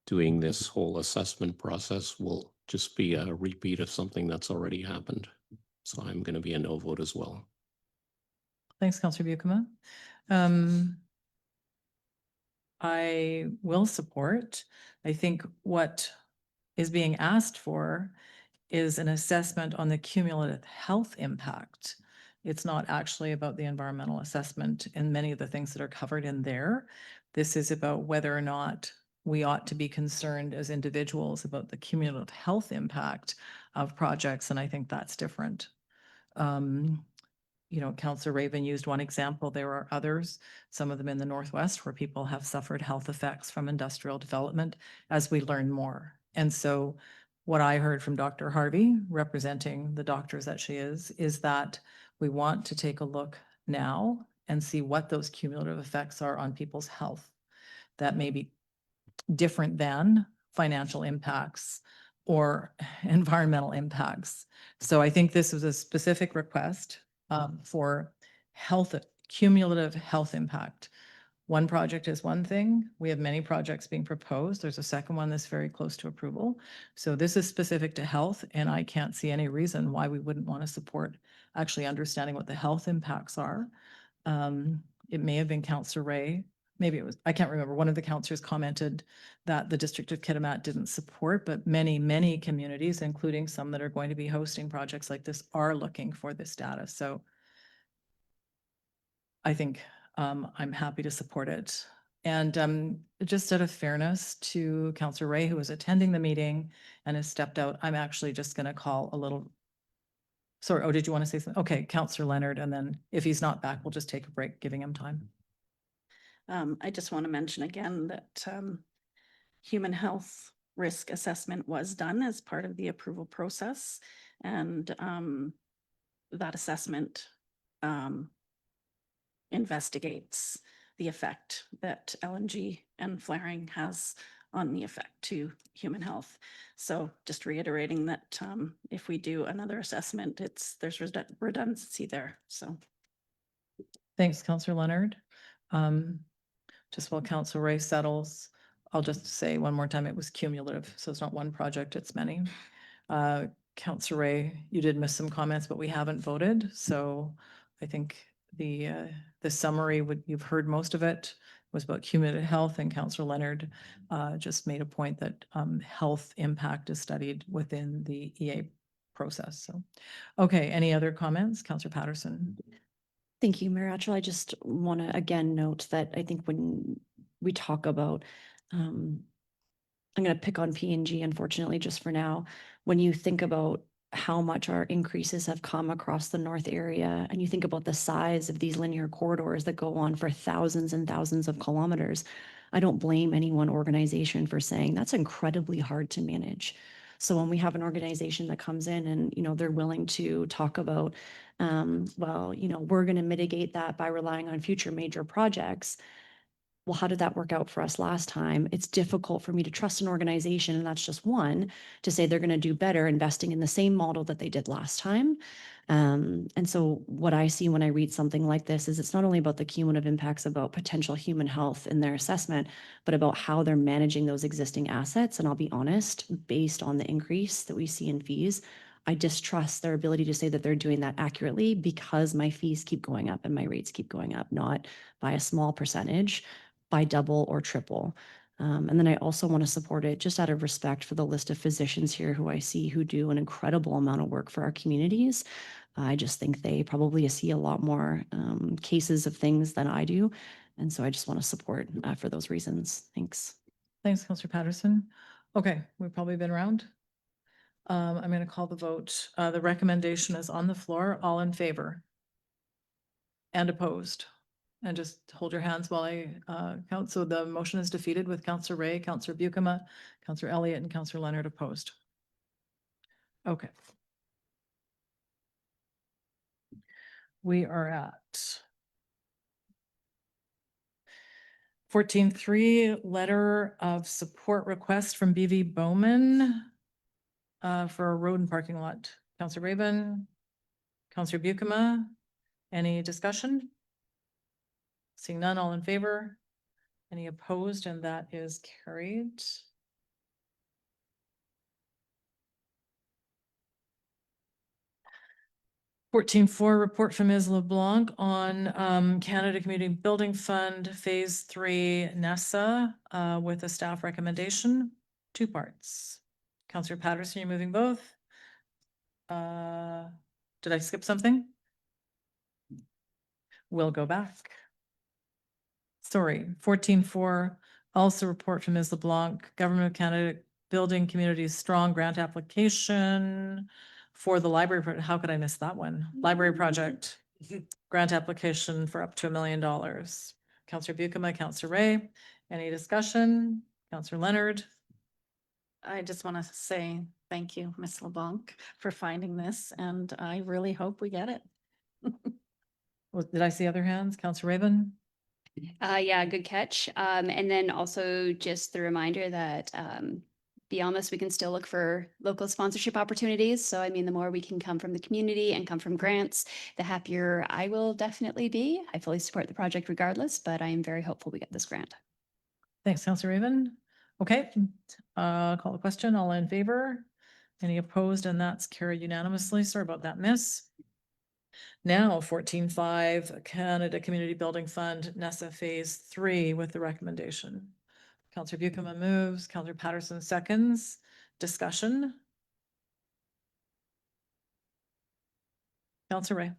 doing this whole assessment process will just be a repeat of something that's already happened. So I'm going to be a no vote as well. Thanks, Councillor Beukema. I will support. I think what is being asked for is an assessment on the cumulative health impact. It's not actually about the environmental assessment and many of the things that are covered in there. This is about whether or not we ought to be concerned as individuals about the cumulative health impact of projects, and I think that's different. Councillor Raven used one example. There are others, some of them in the Northwest, where people have suffered health effects from industrial development as we learn more. And so what I heard from Dr. Harvey, representing the doctors that she is that we want to take a look now and see what those cumulative effects are on people's health. That may be different than financial impacts or environmental impacts. So I think this is a specific request for cumulative health impact. One project is one thing. We have many projects being proposed. There's a second one that's very close to approval. So this is specific to health, and I can't see any reason why we wouldn't want to support actually understanding what the health impacts are. It may have been Councillor Ray maybe it was, I can't remember, one of the counselors commented that the District of Kitimat didn't support, but many, many communities, including some that are going to be hosting projects like this, are looking for this data. So I think I'm happy to support it. And just out of fairness to Councillor Ray, who was attending the meeting and has stepped out, I'm actually just going to call a little. Sorry, oh, did you want to say something? Okay, Councillor Leonard, and then if he's not back, we'll just take a break, giving him time. I just want to mention again that human health risk assessment was done as part of the approval process. And that assessment investigates the effect that LNG and flaring has on the effect to human health. So just reiterating that if we do another assessment, there's redundancy there. So Thanks, Councillor Leonard. Just while Councillor Ray settles, I'll just say one more time, it was cumulative. So it's not one project, it's many. Councillor Ray, you did miss some comments, but we haven't voted. So I think the summary you've heard most of it was about cumulative health, and Councillor Leonard just made a point that health impact is studied within the EA process. So, okay, any other comments? Councillor Patterson. Thank you, Mayor Atchell. I just want to again note that I think when we talk about, I'm going to pick on P&G, unfortunately, just for now. When you think about how much our increases have come across the north area, and you think about the size of these linear corridors that go on for thousands and thousands of kilometers, I don't blame any one organization for saying that's incredibly hard to manage. So when we have an organization that comes in and, they're willing to talk about, well, we're going to mitigate that by relying on future major projects. Well, how did that work out for us last time? It's difficult for me to trust an organization, and that's just one, to say they're going to do better investing in the same model that they did last time. And so what I see when I read something like this is it's not only about the cumulative impacts about potential human health in their assessment, but about how they're managing those existing assets. And I'll be honest, based on the increase that we see in fees, I distrust their ability to say that they're doing that accurately, because my fees keep going up and my rates keep going up, not by a small percentage, by double or triple. And then I also want to support it just out of respect for the list of physicians here who I see who do an incredible amount of work for our communities. I just think they probably see a lot more cases of things than I do. And so I just want to support for those reasons. Thanks. Thanks, Councillor Patterson. Okay, we've probably been around. I'm going to call the vote. The recommendation is on the floor. All in favor? And opposed? And just hold your hands while I count. So the motion is defeated with Councillor Ray, Councillor Buikema, Councillor Elliott, and Councillor Leonard opposed. Okay. We are at 14.3, letter of support request from BV Bowman for a road and parking lot. Councillor Raven, Councillor Buikema, any discussion? Seeing none, all in favor? Any opposed? And that is carried. Report from Ms. LeBlanc on Canada Community Building Fund Phase 3 NESA with a staff recommendation, 2 parts. Councillor Patterson, you're moving both. Did I skip something? We'll go back. Sorry, 14.4, also report from Ms. LeBlanc, Government of Canada Building Communities Strong Grant Application for the library. How could I miss that one? Library project, grant application for up to $1 million. Councillor Buikema, Councillor Ray, any discussion? Councillor Leonard. I just want to say thank you, Ms. LeBlanc, for finding this, and I really hope we get it. Did I see other hands? Councillor Raven? Yeah, good catch. And then also just the reminder that beyond this, we can still look for local sponsorship opportunities. So I mean, the more we can come from the community and come from grants, the happier I will definitely be. I fully support the project regardless, but I am very hopeful we get this grant. Thanks, Councillor Raven. Okay, call the question. All in favor? Any opposed? And that's carried unanimously. Sorry about that, miss. Now 14.5 Canada Community Building Fund, NESA Phase 3 with the recommendation. Counselor Buchanan moves, Counselor Patterson seconds. Discussion. Counselor Ray.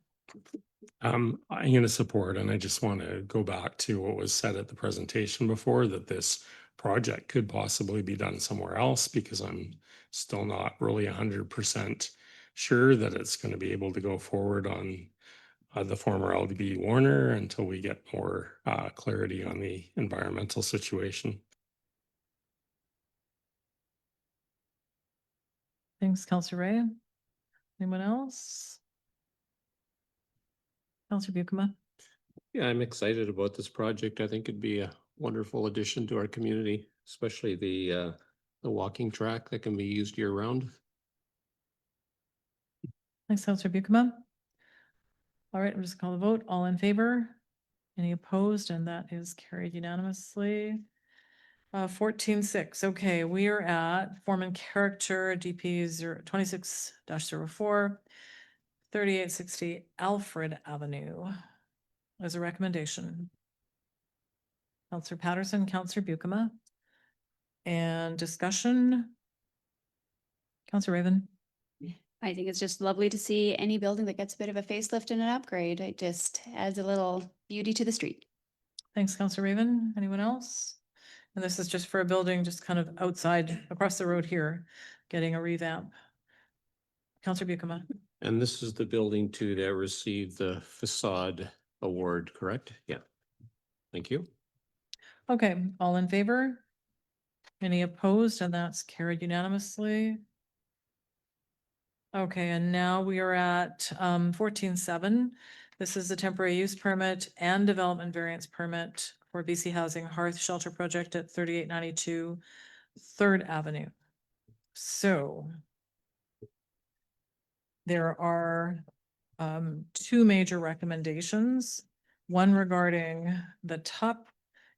I'm going to support, and I just want to go back to what was said at the presentation before, that this project could possibly be done somewhere else, because I'm still not really 100% sure that it's going to be able to go forward on the former LDB Warner until we get more clarity on the environmental situation. Thanks, Counselor Ray. Anyone else? Counselor Buchanan. Yeah, I'm excited about this project. I think it'd be a wonderful addition to our community, especially the walking track that can be used year round. Thanks, Counselor Buchanan. All right, I'm just gonna call the vote. All in favor? Any opposed? And that is carried unanimously. 14.6, okay, we are at form and character DP 26-04, 3860 Alfred Avenue. As a recommendation. Counselor Patterson, Counselor Buchanan. And discussion. Counselor Raven. I think it's just lovely to see any building that gets a bit of a facelift and an upgrade. It just adds a little beauty to the street. Thanks, Counselor Raven. Anyone else? And this is just for a building just kind of outside across the road here, getting a revamp. Counselor Buchanan. And this is the building too that received the facade award, correct? Yeah. Thank you. Okay, all in favor? Any opposed? And that's carried unanimously. Okay, and now we are at 14.7. This is the temporary use permit and development variance permit for BC Housing Hearth Shelter Project at 3892 3rd Avenue. So there are two major recommendations, one regarding the TUP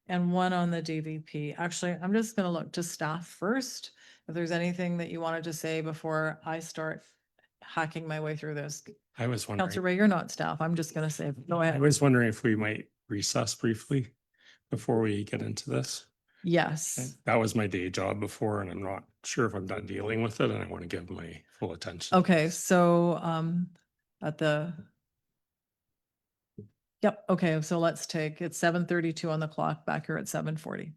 and one on the DVP. Actually, I'm just gonna look to staff first. If there's anything that you wanted to say before I start hacking my way through this. I was Counselor wondering, Ray, you're not staff. I'm just gonna say, go I ahead. was wondering if we might recess briefly before we get into this. Yes. That was my day job before, and I'm not sure if I'm done dealing with it, and I want to give my full attention. Okay, so at the. Yep, okay, so let's take, it's 7:32 on the clock, back here at 7:40.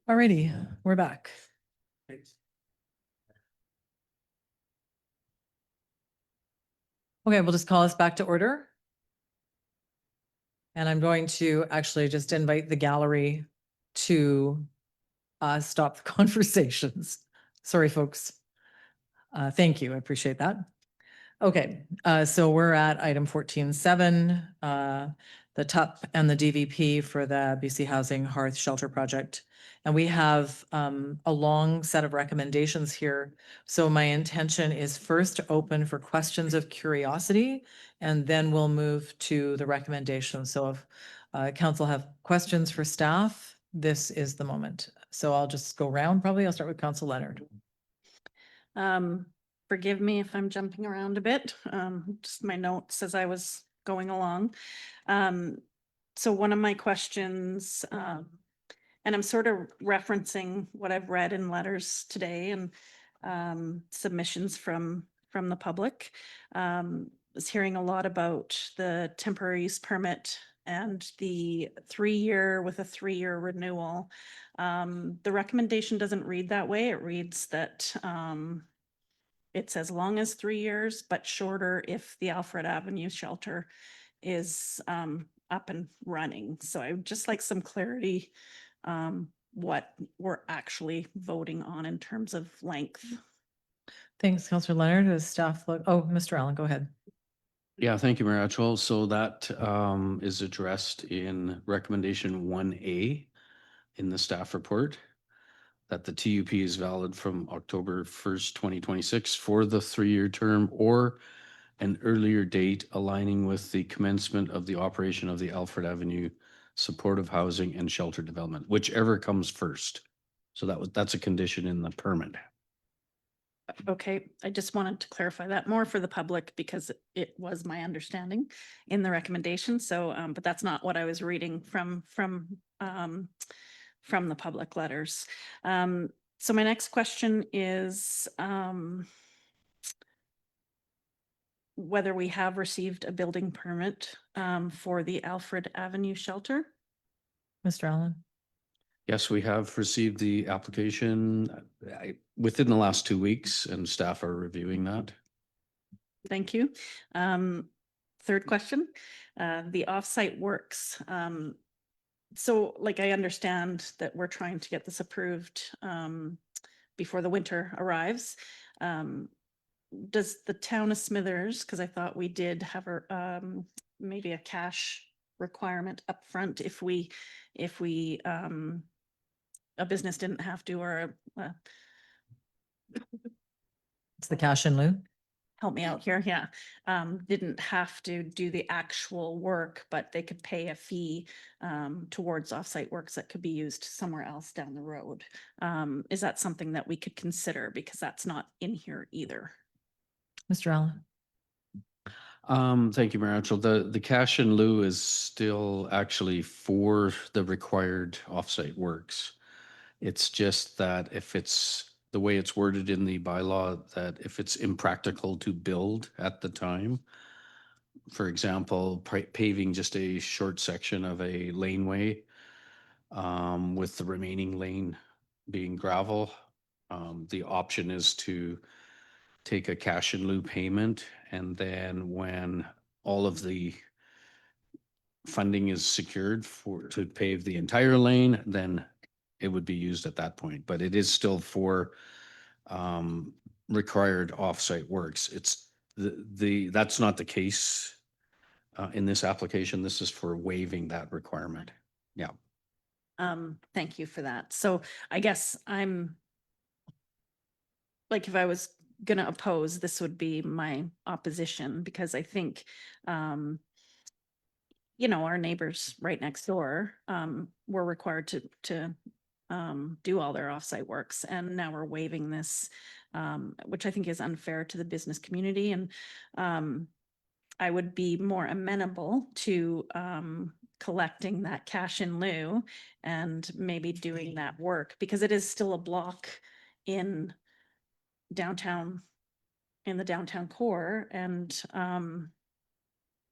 Alrighty, we're back. Okay, we'll just call us back to order. And I'm going to actually just invite the gallery to stop the conversations. Sorry, folks. Thank you. I appreciate that. Okay, so we're at item 14.7, the TUP and the DVP for the BC Housing Hearth Shelter Project. And we have a long set of recommendations here. So my intention is first to open for questions of curiosity, and then we'll move to the recommendations. So if council have questions for staff, this is the moment. So I'll just go around. Probably I'll start with Council Leonard. Forgive me if I'm jumping around a bit, just my notes as I was going along. So one of my questions, and I'm sort of referencing what I've read in letters today and submissions from the public. Was hearing a lot about the temporary use permit and the 3-year with a 3-year renewal. The recommendation doesn't read that way. It reads that it's as long as 3 years, but shorter if the Alfred Avenue shelter is up and running. So I would just like some clarity what we're actually voting on in terms of length. Thanks, Councillor Leonard. Does staff look, oh, Mr. Allen, go ahead. Yeah, thank you, Mayor Atchell. So that is addressed in recommendation 1A in the staff report, that the TUP is valid from October 1st, 2026 for the 3-year term or an earlier date aligning with the commencement of the operation of the Alfred Avenue supportive housing and shelter development, whichever comes first. So that's a condition in the permit. Okay, I just wanted to clarify that more for the public because it was my understanding in the recommendation. So, but that's not what I was reading from the public letters. So my next question is whether we have received a building permit for the Alfred Avenue shelter. Mr. Allen. Yes, we have received the application within the last 2 weeks and staff are reviewing that. Thank you. Third question, the offsite works. So like I understand that we're trying to get this approved before the winter arrives. Does the town of Smithers, because I thought we did have a maybe a cash requirement up front if we a business didn't have to, or It's the cash in lieu. help me out here, yeah, didn't have to do the actual work, but they could pay a fee towards offsite works that could be used somewhere else down the road. Is that something that we could consider? Because that's not in here either. Mr. Allen. Thank you, Mayor Atchell. The cash in lieu is still actually for the required offsite works. It's just that if it's the way it's worded in the bylaw, that if it's impractical to build at the time, for example, paving just a short section of a laneway with the remaining lane being gravel, the option is to take a cash in lieu payment, and then when all of the funding is secured to pave the entire lane, then it would be used at that point. But it is still for required offsite works. It's that's not the case in this application. This is for waiving that requirement. Yeah. Thank you for that. So I guess I'm like, if I was gonna oppose, this would be my opposition, because I think you know, our neighbors right next door were required to do all their offsite works, and now we're waiving this, which I think is unfair to the business community. And I would be more amenable to collecting that cash in lieu and maybe doing that work, because it is still a block in downtown, in the downtown core. And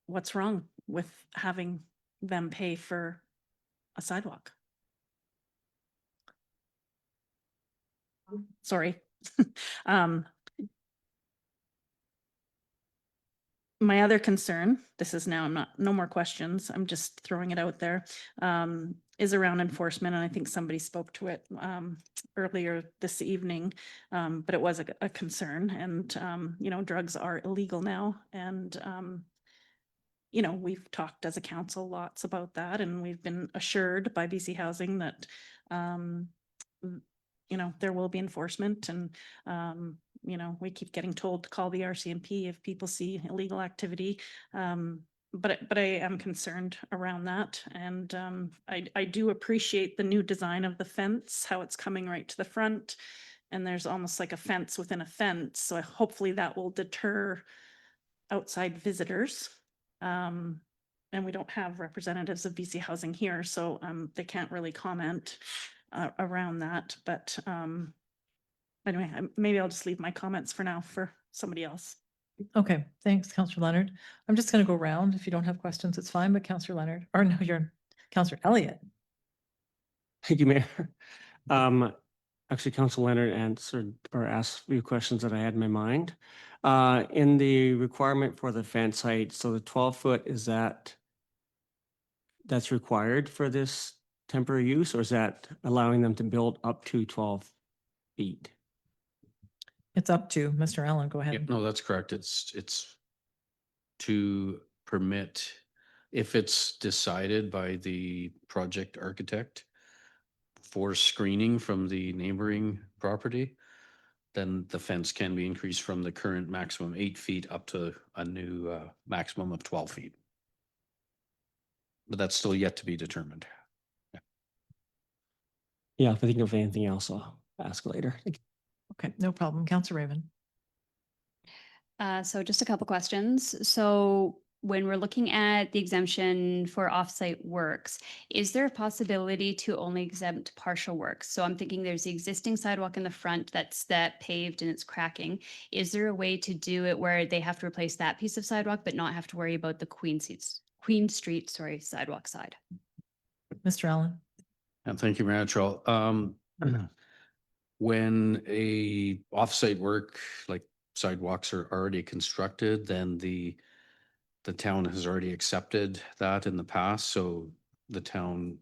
what's wrong with having them pay for a sidewalk? sorry. Um, my other concern, this is now, I'm not, no more questions, I'm just throwing it out there, is around enforcement, and I think somebody spoke to it earlier this evening, but it was a concern, and you know, drugs are illegal now, and you know, we've talked as a council lots about that, and we've been assured by BC Housing that you know, there will be enforcement, and you know, we keep getting told to call the RCMP if people see illegal activity. But I am concerned around that, and I do appreciate the new design of the fence, how it's coming right to the front, and there's almost like a fence within a fence. So hopefully that will deter outside visitors. And we don't have representatives of BC Housing here, so they can't really comment around that. But anyway, maybe I'll just leave my comments for now for somebody else. Okay, thanks, Counselor Leonard. I'm just gonna go around. If you don't have questions, it's fine, but Counselor Leonard, or no, you're Counselor Elliott. Thank you, Mayor. Actually, Council Leonard answered or asked a few questions that I had in my mind. In the requirement for the fence height, so the 12-foot, is that's required for this temporary use, or is that allowing them to build up to 12 feet? It's up to Mr. Allen. Go Yeah, ahead. no, that's correct. It's to permit, if it's decided by the project architect for screening from the neighboring property, then the fence can be increased from the current maximum 8 feet up to a new maximum of 12 feet. But that's still yet to be determined. Yeah, if I think of anything else, I'll ask later. Okay, no problem. Counselor Raven. So just a couple questions. So when we're looking at the exemption for offsite works, is there a possibility to only exempt partial works? So I'm thinking there's the existing sidewalk in the front that's paved and it's cracking. Is there a way to do it where they have to replace that piece of sidewalk but not have to worry about the Queen Street, sorry, sidewalk side? Mr. Allen. And thank you, Mayor Attrell. When a offsite work like sidewalks are already constructed, then the town has already accepted that in the past, so the town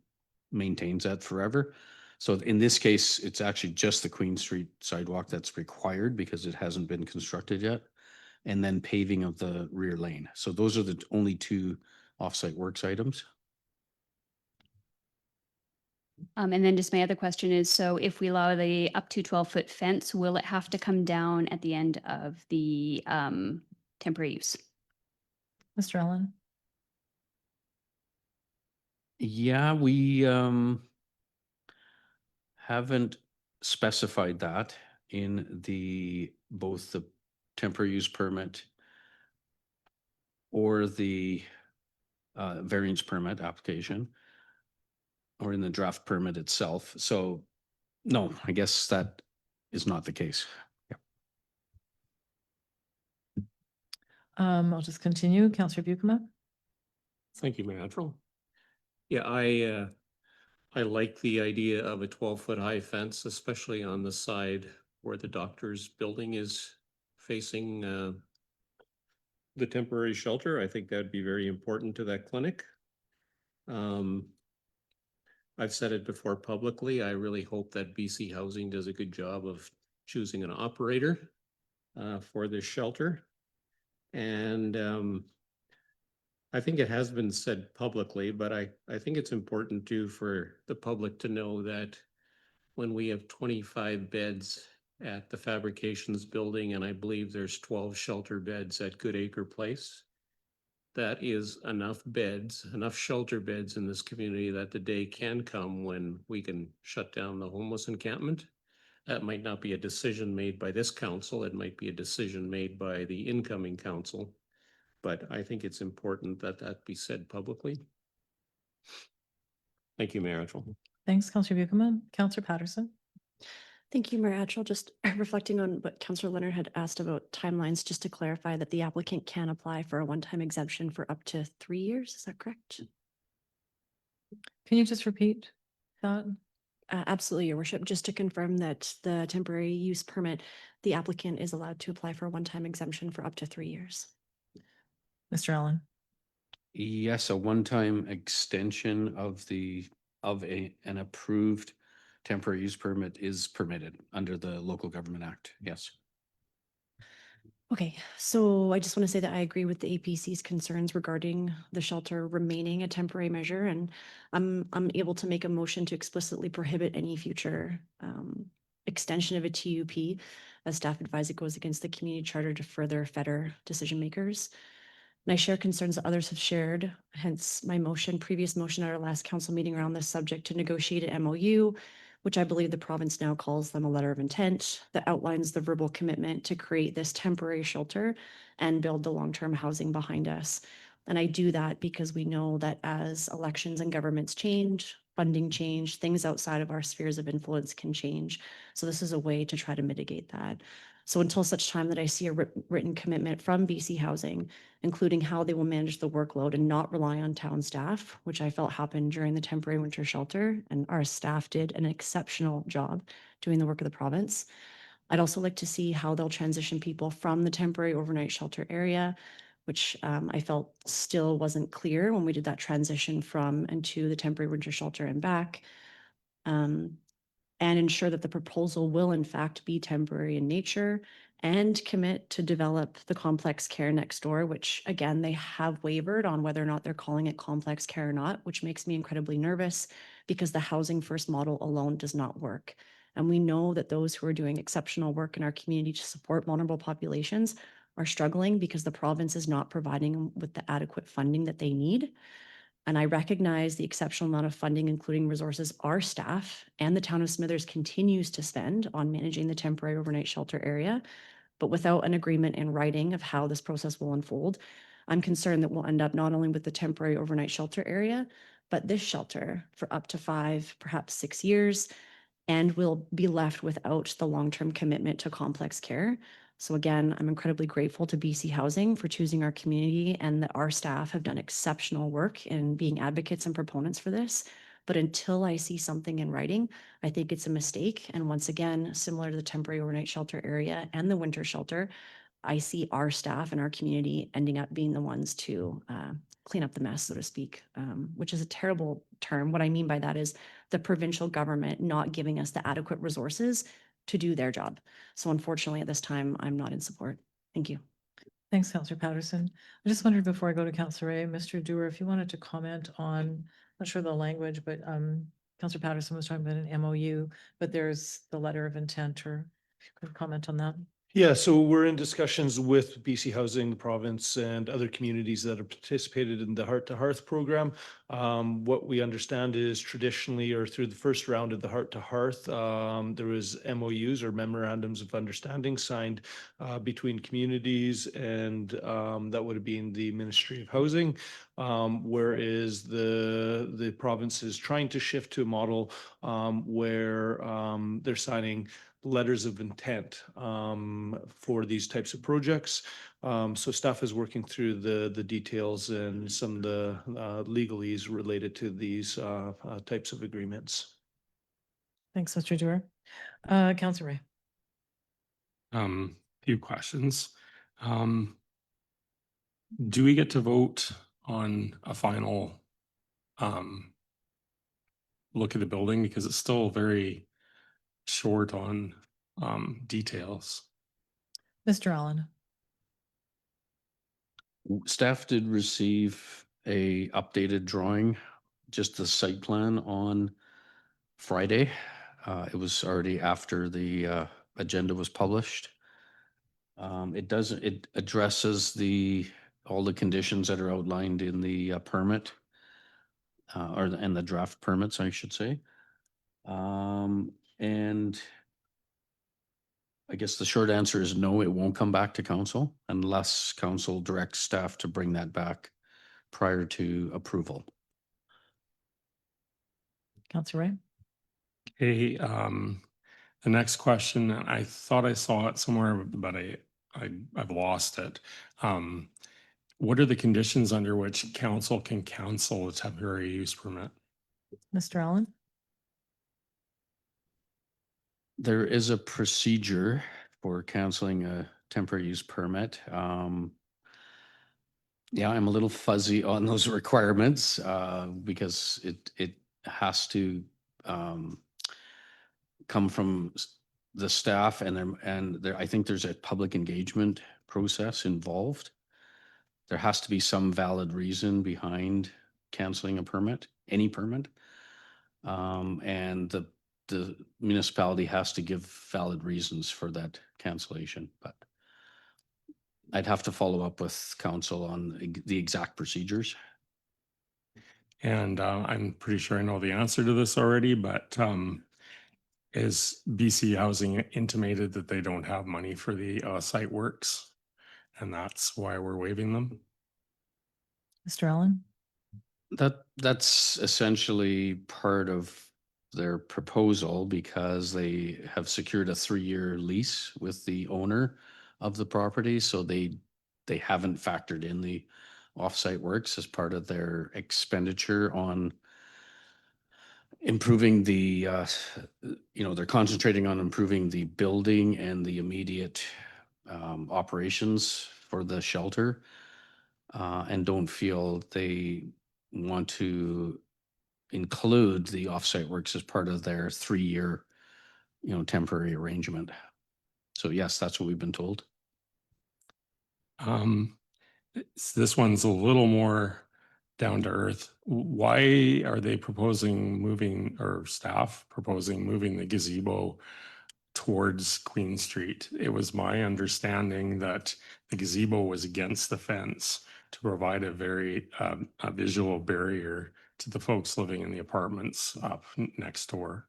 maintains that forever. So in this case, it's actually just the Queen Street sidewalk that's required because it hasn't been constructed yet, and then paving of the rear lane. So those are the only two offsite works items. And then just my other question is, so if we allow the up to 12-foot fence, will it have to come down at the end of the temporary use? Mr. Allen. Yeah, we haven't specified that in both the temporary use permit or the variance permit application, or in the draft permit itself. So no, I guess that is not the case. I'll just continue. Counselor Buchanan. Thank you, Mayor Attrell. Yeah, I like the idea of a 12-foot high fence, especially on the side where the doctor's building is facing the temporary shelter. I think that'd be very important to that clinic. I've said it before publicly. I really hope that BC Housing does a good job of choosing an operator for this shelter. And I think it has been said publicly, but I think it's important too for the public to know that when we have 25 beds at the Fabrications building, and I believe there's 12 shelter beds at Goodacre Place, that is enough beds, enough shelter beds in this community that the day can come when we can shut down the homeless encampment. That might not be a decision made by this council. It might be a decision made by the incoming council. But I think it's important that that be said publicly. Thank you, Mayor Attrell. Thanks, Counselor Buchanan. Counselor Patterson. Thank you, Mayor Attrell. Just reflecting on what Councillor Leonard had asked about timelines, just to clarify that the applicant can apply for a one-time exemption for up to 3 years. Is that correct? Can you just repeat that? Absolutely, Your Worship. Just to confirm that the temporary use permit, the applicant is allowed to apply for a one-time exemption for up to 3 years. Mr. Allen. Yes, a one-time extension of an approved temporary use permit is permitted under the Local Government Act. Yes. Okay, so I just want to say that I agree with the APC's concerns regarding the shelter remaining a temporary measure, and I'm able to make a motion to explicitly prohibit any future extension of a TUP, as staff advise it goes against the community charter to further fetter decision makers. And I share concerns that others have shared, hence my previous motion at our last council meeting around this subject to negotiate an MOU, which I believe the province now calls them a letter of intent that outlines the verbal commitment to create this temporary shelter and build the long-term housing behind us. And I do that because we know that as elections and governments change, funding change, things outside of our spheres of influence can change. So this is a way to try to mitigate that. So until such time that I see a written commitment from BC Housing, including how they will manage the workload and not rely on town staff, which I felt happened during the temporary winter shelter, and our staff did an exceptional job doing the work of the province. I'd also like to see how they'll transition people from the temporary overnight shelter area, which I felt still wasn't clear when we did that transition from and to the temporary winter shelter and back. And ensure that the proposal will in fact be temporary in nature and commit to develop the complex care next door, which again, they have wavered on whether or not they're calling it complex care or not, which makes me incredibly nervous because the housing first model alone does not work. And we know that those who are doing exceptional work in our community to support vulnerable populations are struggling because the province is not providing them with the adequate funding that they need. And I recognize the exceptional amount of funding, including resources, our staff and the town of Smithers continues to spend on managing the temporary overnight shelter area. But without an agreement in writing of how this process will unfold, I'm concerned that we'll end up not only with the temporary overnight shelter area, but this shelter for up to 5, perhaps 6 years, and we'll be left without the long-term commitment to complex care. So again, I'm incredibly grateful to BC Housing for choosing our community and that our staff have done exceptional work in being advocates and proponents for this. But until I see something in writing, I think it's a mistake. And once again, similar to the temporary overnight shelter area and the winter shelter, I see our staff and our community ending up being the ones to clean up the mess, so to speak, which is a terrible term. What I mean by that is the provincial government not giving us the adequate resources to do their job. So unfortunately, at this time, I'm not in support. Thank you. Thanks, Councillor Patterson. I just wondered before I go to Councillor Ray, Mr. Dewar, if you wanted to comment on, not sure the language, but Councillor Patterson was talking about an MOU, but there's the letter of intent, or if you could comment on that. Yeah, so we're in discussions with BC Housing, the province, and other communities that have participated in the Heart to Hearth program. What we understand is traditionally, or through the first round of the Heart to Hearth, there was MOUs or memorandums of understanding signed between communities, and that would have been the Ministry of Housing. Whereas the province is trying to shift to a model where they're signing letters of intent for these types of projects. So staff is working through the details and some of the legalese related to these types of agreements. Thanks, Mr. Dewar. Councillor Ray. Few questions. Do we get to vote on a final look at the building? Because it's still very short on details. Mr. Allen. Staff did receive a updated drawing, just the site plan on Friday. It was already after the agenda was published. It addresses all the conditions that are outlined in the permit, and the draft permits, I should say. And I guess the short answer is no, it won't come back to council unless council directs staff to bring that back prior to approval. Councillor Ray. Okay, the next question, I thought I saw it somewhere, but I've lost it. What are the conditions under which council can cancel a temporary use permit? Mr. Allen. There is a procedure for canceling a temporary use permit. Yeah, I'm a little fuzzy on those requirements because it has to come from the staff and there, I think there's a public engagement process involved. There has to be some valid reason behind canceling a permit, any permit. And the municipality has to give valid reasons for that cancellation, but I'd have to follow up with council on the exact procedures. And I'm pretty sure I know the answer to this already, but is BC Housing intimated that they don't have money for the site works? And that's why we're waiving them? Mr. Allen? That's essentially part of their proposal because they have secured a 3-year lease with the owner of the property, so they haven't factored in the offsite works as part of their expenditure on improving the they're concentrating on improving the building and the immediate operations for the shelter, and don't feel they want to include the offsite works as part of their 3-year, temporary arrangement. So yes, that's what we've been told. This one's a little more down to earth. Why are they proposing moving, or staff proposing moving the gazebo towards Queen Street? It was my understanding that the gazebo was against the fence to provide a very a visual barrier to the folks living in the apartments up next door.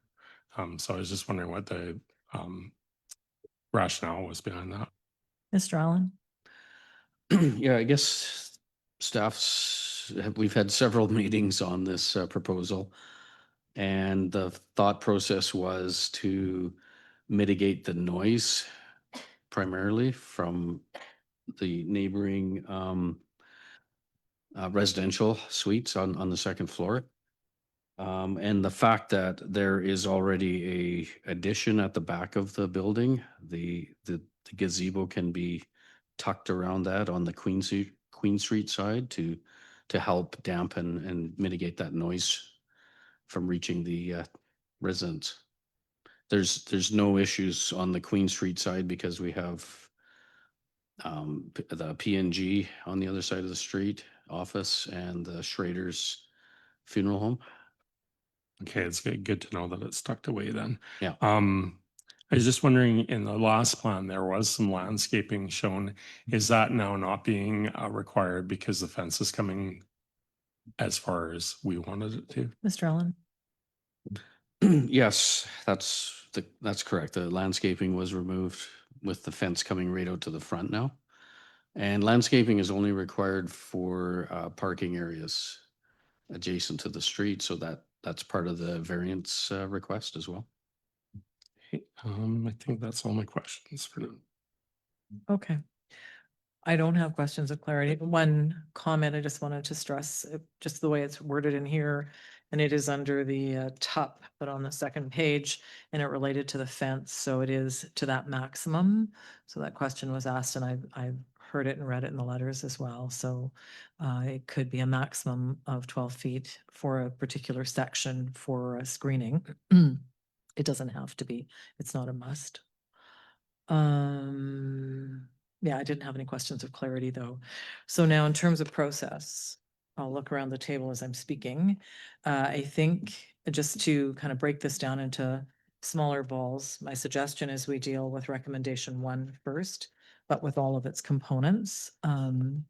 So I was just wondering what the rationale was behind that. Mr. Allen? Yeah, I guess we've had several meetings on this proposal. And the thought process was to mitigate the noise primarily from the neighboring residential suites on the second floor. And the fact that there is already a addition at the back of the building, the gazebo can be tucked around that on the Queen Street side to help dampen and mitigate that noise from reaching the residents. There's no issues on the Queen Street side because we have the P&G on the other side of the street office and the Schrader's funeral home. Okay, it's good to know that it's tucked away then. Yeah. I was just wondering, in the last plan, there was some landscaping shown. Is that now not being required because the fence is coming as far as we wanted it to? Mr. Allen? Yes, that's correct. The landscaping was removed with the fence coming right out to the front now. And landscaping is only required for parking areas adjacent to the street, so that's part of the variance request as well. I think that's all my questions for now. Okay. I don't have questions of clarity. One comment I just wanted to stress, just the way it's worded in here, and it is under the top, but on the second page, and it related to the fence, so it is to that maximum. So that question was asked, and I've heard it and read it in the letters as well. So it could be a maximum of 12 feet for a particular section for a screening. It doesn't have to be. It's not a must. Yeah, I didn't have any questions of clarity though. So now in terms of process, I'll look around the table as I'm speaking. I think just to kind of break this down into smaller balls, my suggestion is we deal with recommendation 1 first, but with all of its components. And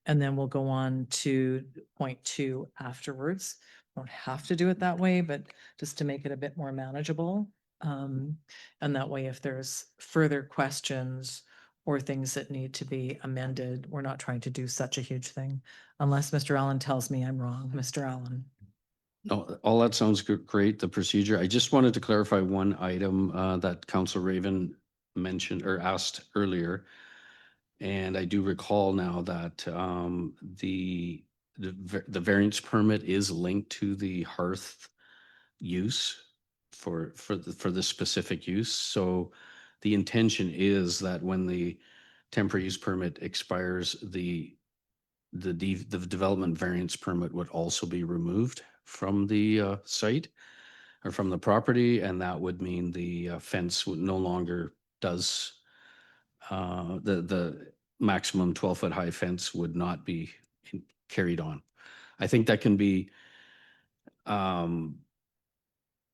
then we'll go on to point 2 afterwards. Don't have to do it that way, but just to make it a bit more manageable. And that way, if there's further questions or things that need to be amended, we're not trying to do such a huge thing. Unless Mr. Allen tells me I'm wrong. Mr. Allen. No, all that sounds great, the procedure. I just wanted to clarify one item that Council Raven mentioned or asked earlier. And I do recall now that the variance permit is linked to the hearth use. for this specific use. So the intention is that when the temporary use permit expires, the development variance permit would also be removed from the site or from the property, and that would mean the fence would no longer does the maximum 12-foot high fence would not be carried on. I think that can be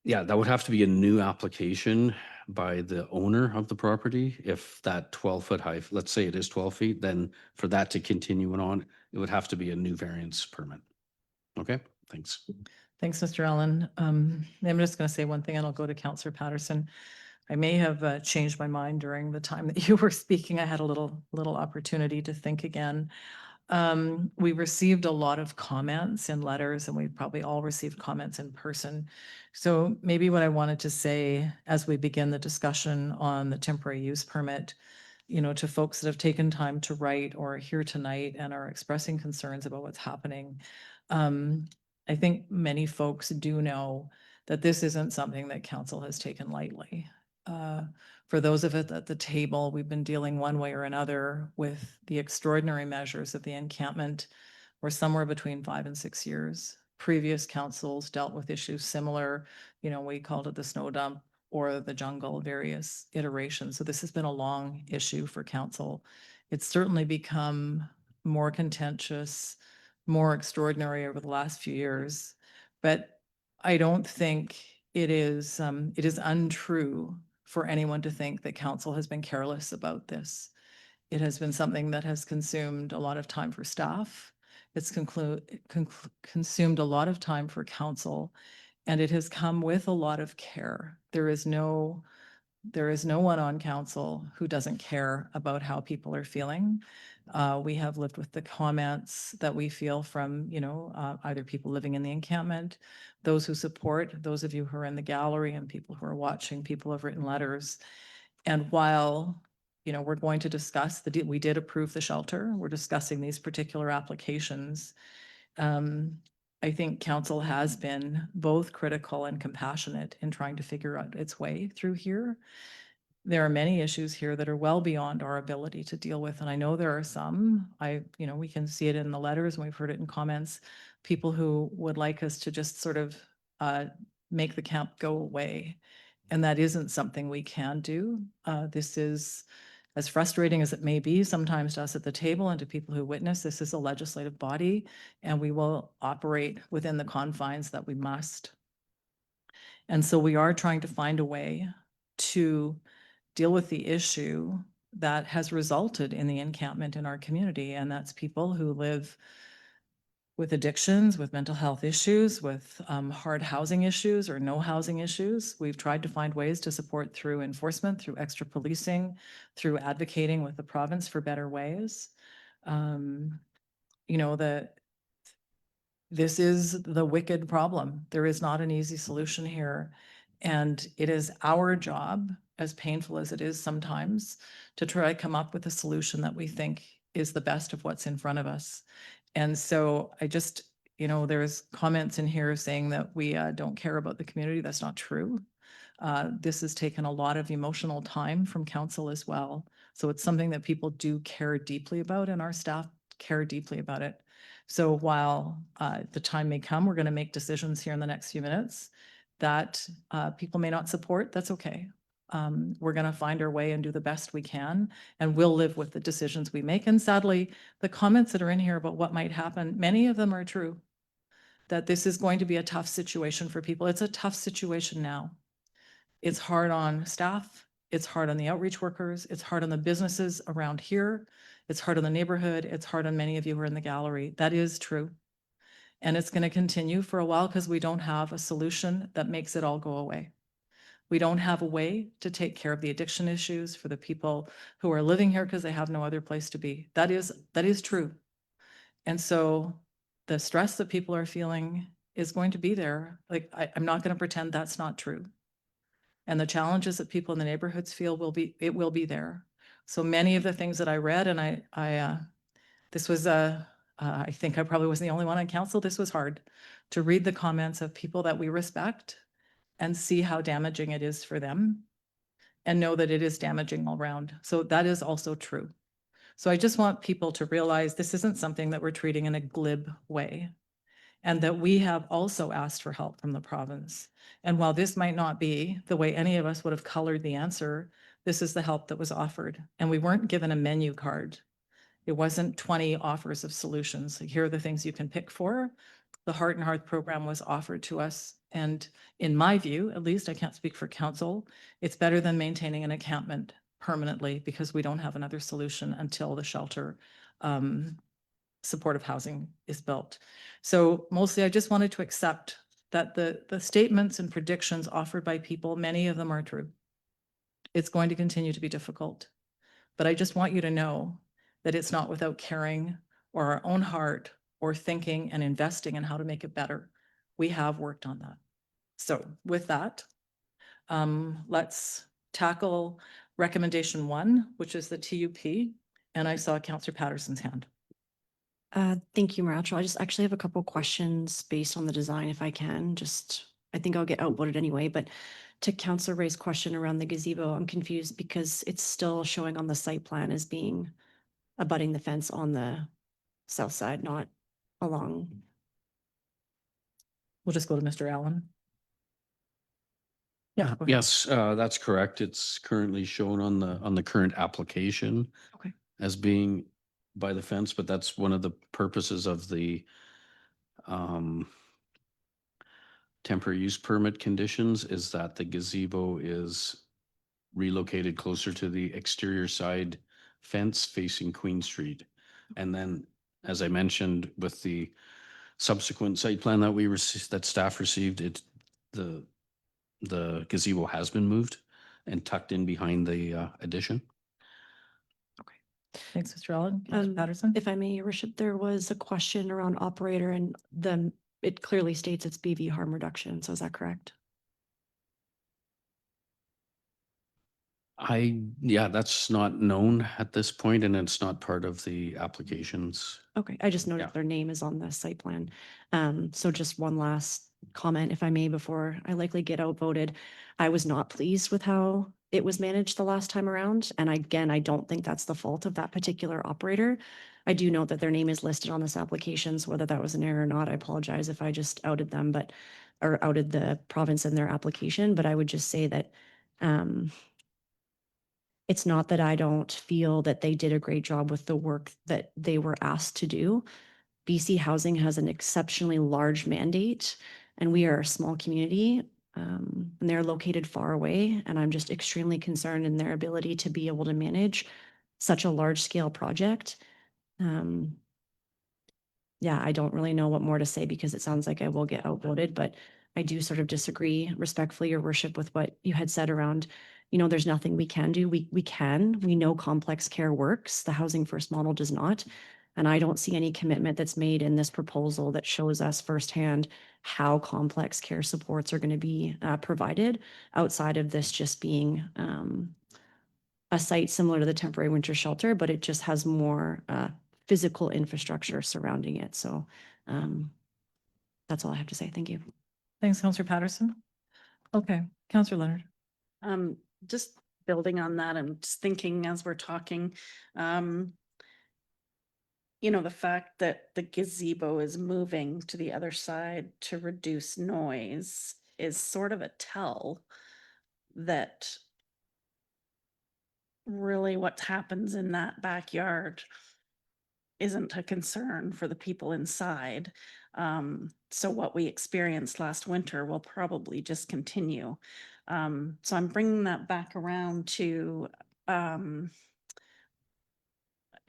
yeah, that would have to be a new application by the owner of the property. If that 12-foot high, let's say it is 12 feet, then for that to continue on, it would have to be a new variance permit. Okay, thanks. Thanks, Mr. Allen. I'm just going to say one thing and I'll go to Councillor Patterson. I may have changed my mind during the time that you were speaking. I had a little opportunity to think again. We received a lot of comments and letters, and we've probably all received comments in person. So maybe what I wanted to say as we begin the discussion on the temporary use permit, you know, to folks that have taken time to write or are here tonight and are expressing concerns about what's happening. I think many folks do know that this isn't something that council has taken lightly. For those of us at the table, we've been dealing one way or another with the extraordinary measures of the encampment for somewhere between 5 and 6 years. Previous councils dealt with issues similar, you know, we called it the snow dump or the jungle, various iterations. So this has been a long issue for council. It's certainly become more contentious, more extraordinary over the last few years, but I don't think it is untrue for anyone to think that council has been careless about this. It has been something that has consumed a lot of time for staff. It's consumed a lot of time for council, and it has come with a lot of care. There is no one on council who doesn't care about how people are feeling. We have lived with the comments that we feel from, you know, either people living in the encampment, those who support, those of you who are in the gallery and people who are watching, people have written letters. And while, you know, we're going to discuss we did approve the shelter, we're discussing these particular applications. I think council has been both critical and compassionate in trying to figure out its way through here. There are many issues here that are well beyond our ability to deal with. And I know there are some, you know, we can see it in the letters and we've heard it in comments, people who would like us to just sort of make the camp go away. And that isn't something we can do. This is, as frustrating as it may be sometimes to us at the table and to people who witness, this is a legislative body and we will operate within the confines that we must. And so we are trying to find a way to deal with the issue that has resulted in the encampment in our community. And that's people who live with addictions, with mental health issues, with hard housing issues or no housing issues. We've tried to find ways to support through enforcement, through extra policing, through advocating with the province for better ways. You know, this is the wicked problem. There is not an easy solution here. And it is our job, as painful as it is sometimes, to try to come up with a solution that we think is the best of what's in front of us. And so I just, you know, there's comments in here saying that we don't care about the community. That's not true. This has taken a lot of emotional time from council as well. So it's something that people do care deeply about and our staff care deeply about it. So while the time may come, we're going to make decisions here in the next few minutes that people may not support, that's okay. We're going to find our way and do the best we can, and we'll live with the decisions we make. And sadly, the comments that are in here about what might happen, many of them are true, that this is going to be a tough situation for people. It's a tough situation now. It's hard on staff. It's hard on the outreach workers. It's hard on the businesses around here. It's hard on the neighborhood. It's hard on many of you who are in the gallery. That is true. And it's going to continue for a while because we don't have a solution that makes it all go away. We don't have a way to take care of the addiction issues for the people who are living here because they have no other place to be. That is true. And so the stress that people are feeling is going to be there. Like, I'm not going to pretend that's not true. And the challenges that people in the neighborhoods feel will be there. So many of the things that I read, and this was I think I probably wasn't the only one on council. This was hard to read the comments of people that we respect and see how damaging it is for them and know that it is damaging all around. So that is also true. So I just want people to realize this isn't something that we're treating in a glib way, and that we have also asked for help from the province. And while this might not be the way any of us would have colored the answer, this is the help that was offered. And we weren't given a menu card. It wasn't 20 offers of solutions. Like, here are the things you can pick for. The Heart and Hearth program was offered to us. And in my view, at least, I can't speak for council, it's better than maintaining an encampment permanently, because we don't have another solution until the shelter supportive housing is built. So mostly I just wanted to accept that the statements and predictions offered by people, many of them are true. It's going to continue to be difficult, but I just want you to know that it's not without caring or our own heart or thinking and investing in how to make it better. We have worked on that. So with that, let's tackle recommendation 1, which is the TUP. And I saw Councillor Patterson's hand. Thank you, Mayor Atchell. I just actually have a couple questions based on the design, if I can. I think I'll get outvoted anyway, but to Councillor Ray's question around the gazebo, I'm confused because it's still showing on the site plan as being abutting the fence on the south side, not along. We'll just go to Mr. Allen. Yeah. go ahead. Yes, that's correct. It's currently shown on the current application. Okay. As being by the fence, but that's one of the purposes of the temporary use permit conditions, is that the gazebo is relocated closer to the exterior side fence facing Queen Street. And then, as I mentioned, with the subsequent site plan that we received, that staff received, the gazebo has been moved and tucked in behind the addition. Thanks, Mr. Allen. Councillor Patterson. If I may, Your Worship, there was a question around operator and it clearly states it's BV harm reduction. So is that correct? Yeah, that's not known at this point, and it's not part of the applications. Okay, I just noticed their name is on the site plan. So just one last comment, if I may, before I likely get outvoted. I was not pleased with how it was managed the last time around. And again, I don't think that's the fault of that particular operator. I do know that their name is listed on this application, so whether that was an error or not, I apologize if I just outed them, or outed the province in their application. But I would just say that it's not that I don't feel that they did a great job with the work that they were asked to do. BC Housing has an exceptionally large mandate, and we are a small community, and they're located far away. And I'm just extremely concerned in their ability to be able to manage such a large scale project. Yeah, I don't really know what more to say because it sounds like I will get outvoted, but I do sort of disagree respectfully, Your Worship, with what you had said around, there's nothing we can do. We know complex care works. The Housing First model does not. And I don't see any commitment that's made in this proposal that shows us firsthand how complex care supports are going to be provided outside of this just being a site similar to the temporary winter shelter, but it just has more physical infrastructure surrounding it. So that's all I have to say. Thank you. Thanks, Councillor Patterson. Okay, Councillor Leonard. Just building on that, I'm just thinking as we're talking, the fact that the gazebo is moving to the other side to reduce noise is sort of a tell that really what happens in that backyard isn't a concern for the people inside. So what we experienced last winter will probably just continue. So I'm bringing that back around to, and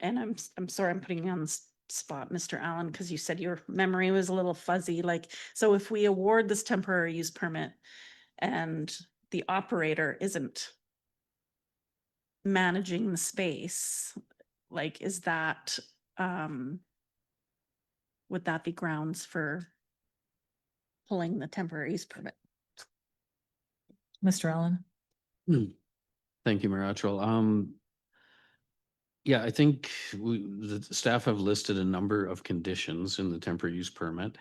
I'm sorry, I'm putting you on the spot, Mr. Allen, because you said your memory was a little fuzzy. So if we award this temporary use permit and the operator isn't managing the space, is that, would that be grounds for pulling the temporary use permit? Mr. Allen. Thank you, Mayor Atchell. Yeah, I think the staff have listed a number of conditions in the temporary use permit,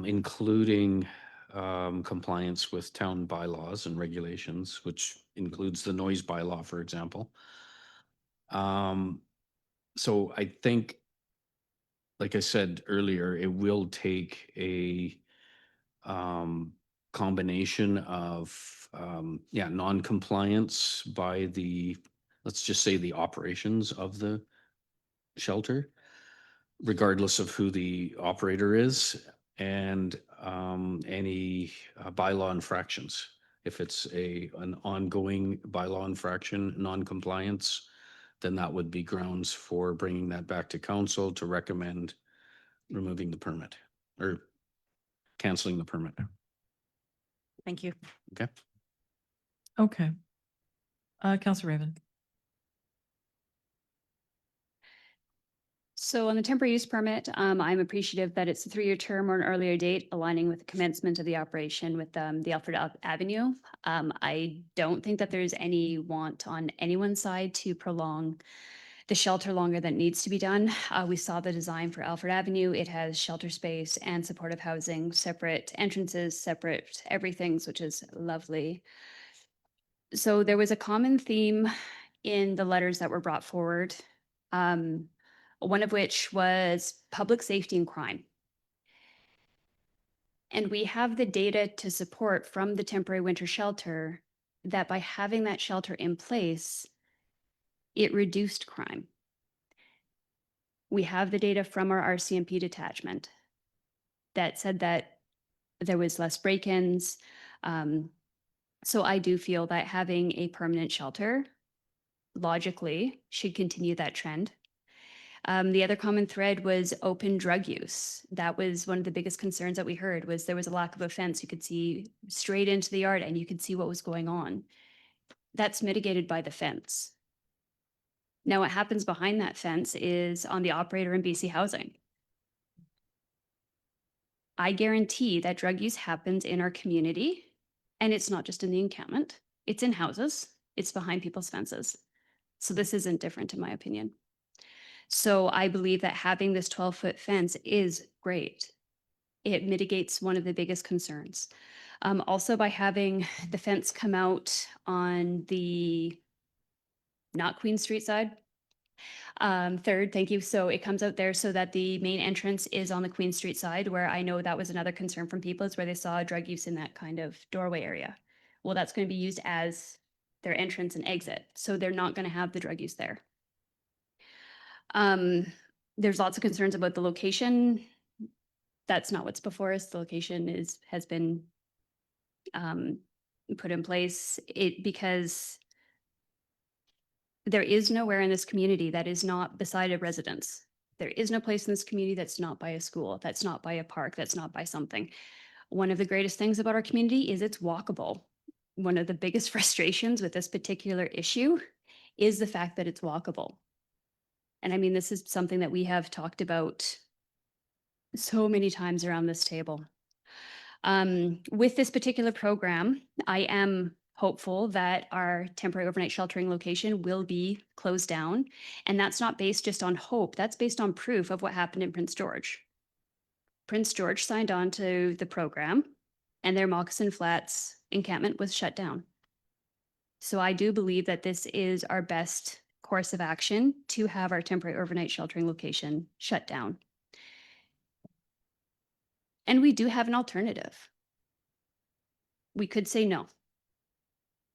including compliance with town bylaws and regulations, which includes the noise bylaw, for example. So I think, like I said earlier, it will take a combination of non-compliance by the, let's just say, the operations of the shelter, regardless of who the operator is, and any bylaw infractions. If it's an ongoing bylaw infraction, non-compliance, then that would be grounds for bringing that back to council to recommend removing the permit or canceling the permit. Thank you. Okay. Okay. Councillor Raven. So on the temporary use permit, I'm appreciative that it's a 3-year term or an earlier date, aligning with the commencement of the operation with the Alfred Avenue. I don't think that there's any want on anyone's side to prolong the shelter longer than it needs to be done. We saw the design for Alfred Avenue. It has shelter space and supportive housing, separate entrances, separate everythings, which is lovely. So there was a common theme in the letters that were brought forward. One of which was public safety and crime. And we have the data to support from the temporary winter shelter that by having that shelter in place, it reduced crime. We have the data from our RCMP detachment that said that there was less break-ins. So I do feel that having a permanent shelter logically should continue that trend. The other common thread was open drug use. That was one of the biggest concerns that we heard, was there was a lack of a fence. You could see straight into the yard and you could see what was going on. That's mitigated by the fence. Now, what happens behind that fence is on the operator in BC Housing. I guarantee that drug use happens in our community, and it's not just in the encampment. It's in houses. It's behind people's fences. So this isn't different, in my opinion. So I believe that having this 12-foot fence is great. It mitigates one of the biggest concerns. Also, by having the fence come out on the not Queen Street side. Third, thank you. So it comes out there so that the main entrance is on the Queen Street side, where I know that was another concern from people, is where they saw drug use in that kind of doorway area. Well, that's going to be used as their entrance and exit. So they're not going to have the drug use there. There's lots of concerns about the location. That's not what's before us. The location has been put in place because there is nowhere in this community that is not beside a residence. There is no place in this community that's not by a school, that's not by a park, that's not by something. One of the greatest things about our community is it's walkable. One of the biggest frustrations with this particular issue is the fact that it's walkable. And I mean, this is something that we have talked about so many times around this table. With this particular program, I am hopeful that our temporary overnight sheltering location will be closed down. And that's not based just on hope, that's based on proof of what happened in Prince George. Prince George signed on to the program and their Moccasin Flats encampment was shut down. So I do believe that this is our best course of action to have our temporary overnight sheltering location shut down. And we do have an alternative. We could say no,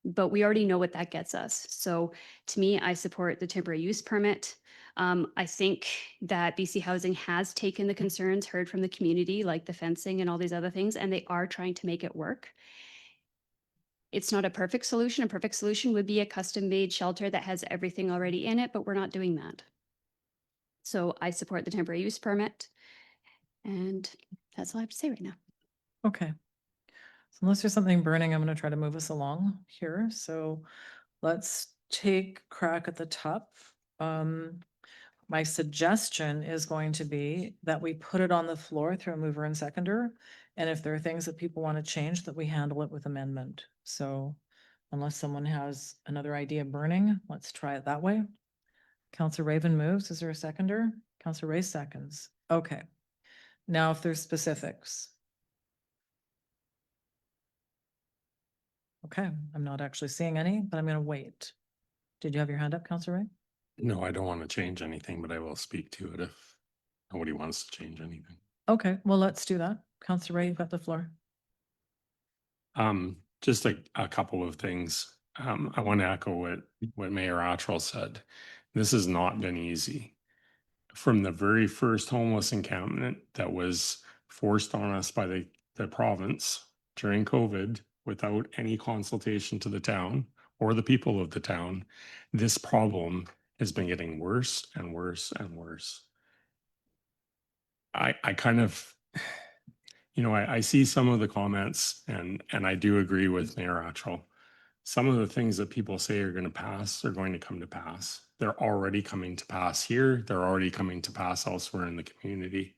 but we already know what that gets us. So to me, I support the temporary use permit. I think that BC Housing has taken the concerns heard from the community, like the fencing and all these other things, and they are trying to make it work. It's not a perfect solution. A perfect solution would be a custom-made shelter that has everything already in it, but we're not doing that. So I support the temporary use permit. And that's all I have to say right now. Okay. So unless there's something burning, I'm going to try to move us along here. So let's take a crack at the top. My suggestion is going to be that we put it on the floor through a mover and seconder. And if there are things that people want to change, that we handle it with amendment. So unless someone has another idea burning, let's try it that way. Councillor Raven moves. Is there a seconder? Councillor Ray seconds. Okay. Now, if there's specifics. Okay, I'm not actually seeing any, but I'm gonna wait. Did you have your hand up, Counselor Ray? No, I don't want to change anything, but I will speak to it if nobody wants to change anything. Okay, well, let's do that. Counselor Ray, you've got the floor. Just a couple of things. I want to echo what Mayor Attrell said. This has not been easy. From the very first homeless encampment that was forced on us by the province during COVID without any consultation to the town or the people of the town, this problem has been getting worse and worse and worse. I kind of, I see some of the comments and I do agree with Mayor Attrell. Some of the things that people say are going to pass are going to come to pass. They're already coming to pass here. They're already coming to pass elsewhere in the community.